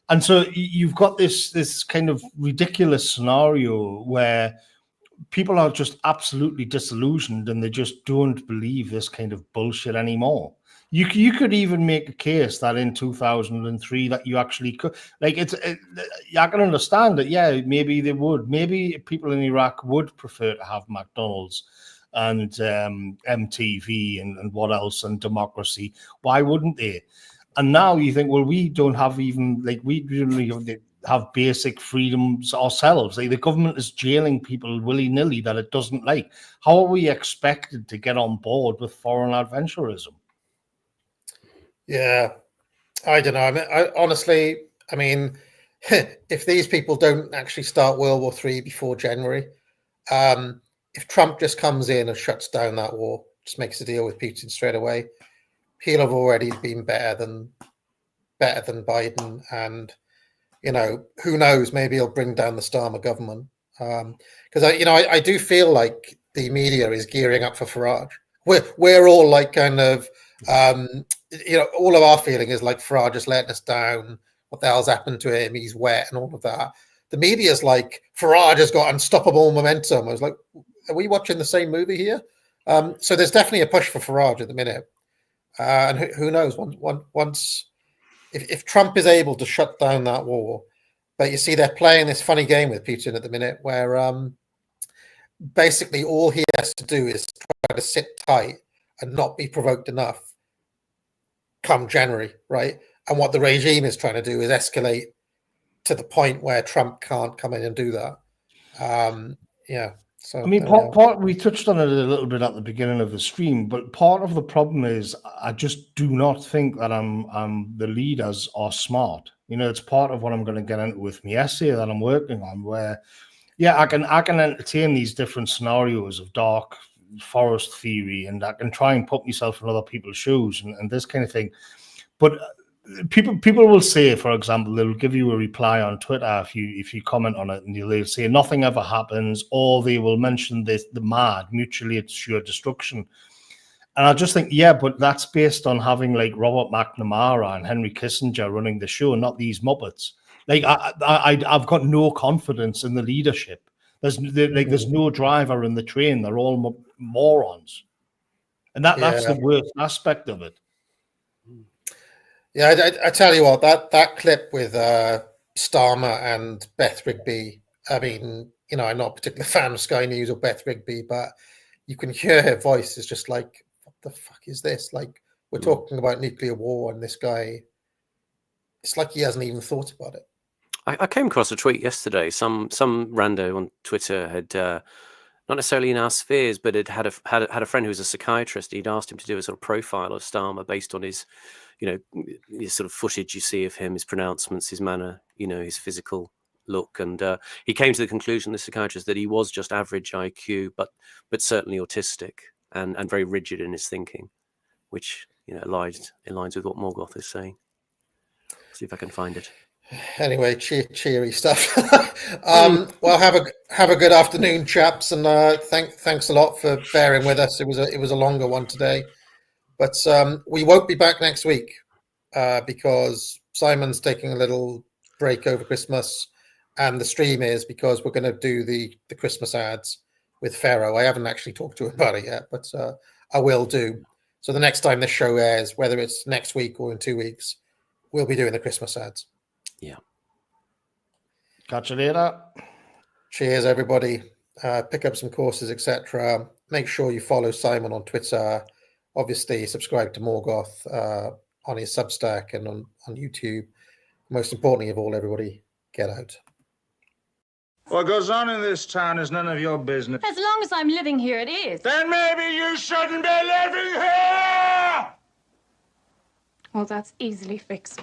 And so you've got this kind of ridiculous scenario where people are just absolutely disillusioned and they just don't believe this kind of bullshit anymore. You could even make a case that in 2003 that you actually could, like, I can understand that. Yeah, maybe they would. Maybe people in Iraq would prefer to have McDonald's and MTV and what else, and democracy. Why wouldn't they? And now you think, well, we don't have even, like, we really have basic freedoms ourselves. Like, the government is jailing people willy-nilly that it doesn't like. How are we expected to get on board with foreign adventurism? Yeah, I don't know. Honestly, if these people don't actually start World War III before January, if Trump just comes in and shuts down that war, just makes a deal with Putin straight away, he'll have already been better than Biden. And who knows? Maybe he'll bring down the Starmer government. Because I do feel like the media is gearing up for Farage. We're all like kind of all of our feeling is like Farage is letting us down. What the hell's happened to him? He's wet and all of that. The media's like, Farage has got unstoppable momentum. I was like, are we watching the same movie here? So there's definitely a push for Farage at the minute. And who knows? Once if Trump is able to shut down that war, but you see they're playing this funny game with Putin at the minute where basically all he has to do is try to sit tight and not be provoked enough come January, right? And what the regime is trying to do is escalate to the point where Trump can't come in and do that. So part we touched on it a little bit at the beginning of the stream, but part of the problem is I just do not think that the leaders are smart. It's part of what I'm going to get into with my essay that I'm working on, where I can entertain these different scenarios of dark forest theory, and I can try and put myself in other people's shoes and this kind of thing. But people will say, for example, they'll give you a reply on Twitter if you comment on it, and they'll say nothing ever happens, or they will mention the MAD, mutually assured destruction. And I just think, yeah, but that's based on having like Robert McNamara and Henry Kissinger running the show, not these muppets. Like I've got no confidence in the leadership. There's no driver in the train. They're all morons, and that's the worst aspect of it. Yeah, I tell you what, that clip with Starmer and Beth Rigby. I mean, you know, I'm not a particular fan of Sky News or Beth Rigby, but you can hear her voice is just like, what the fuck is this? Like, we're talking about nuclear war, and this guy, it's like he hasn't even thought about it. I came across a tweet yesterday. Some rando on Twitter had not necessarily in our spheres, but it had a friend who was a psychiatrist. He'd asked him to do a sort of profile of Starmer based on his, you know, his sort of footage you see of him, his pronouncements, his manner, you know, his physical look, and he came to the conclusion, the psychiatrist, that he was just average IQ, but certainly autistic and very rigid in his thinking, which, you know, aligns with what Morgoth is saying. See if I can find it. Anyway, cheery stuff. Well, have a good afternoon, chaps, and thanks a lot for bearing with us. It was a longer one today, but we won't be back next week because Simon's taking a little break over Christmas, and the stream is because we're going to do the Christmas ads with Pharaoh. I haven't actually talked to him about it yet, but I will do. So the next time this show airs, whether it's next week or in 2 weeks, we'll be doing the Christmas ads. Yeah. Catch you later. Cheers, everybody. Pick up some courses, etc. Make sure you follow Simon on Twitter. Obviously, subscribe to Morgoth on his Substack and on YouTube. Most importantly of all, everybody, get out. What goes on in this town is none of your business. As long as I'm living here, it is. Then maybe you shouldn't be living here! Well, that's easily fixed.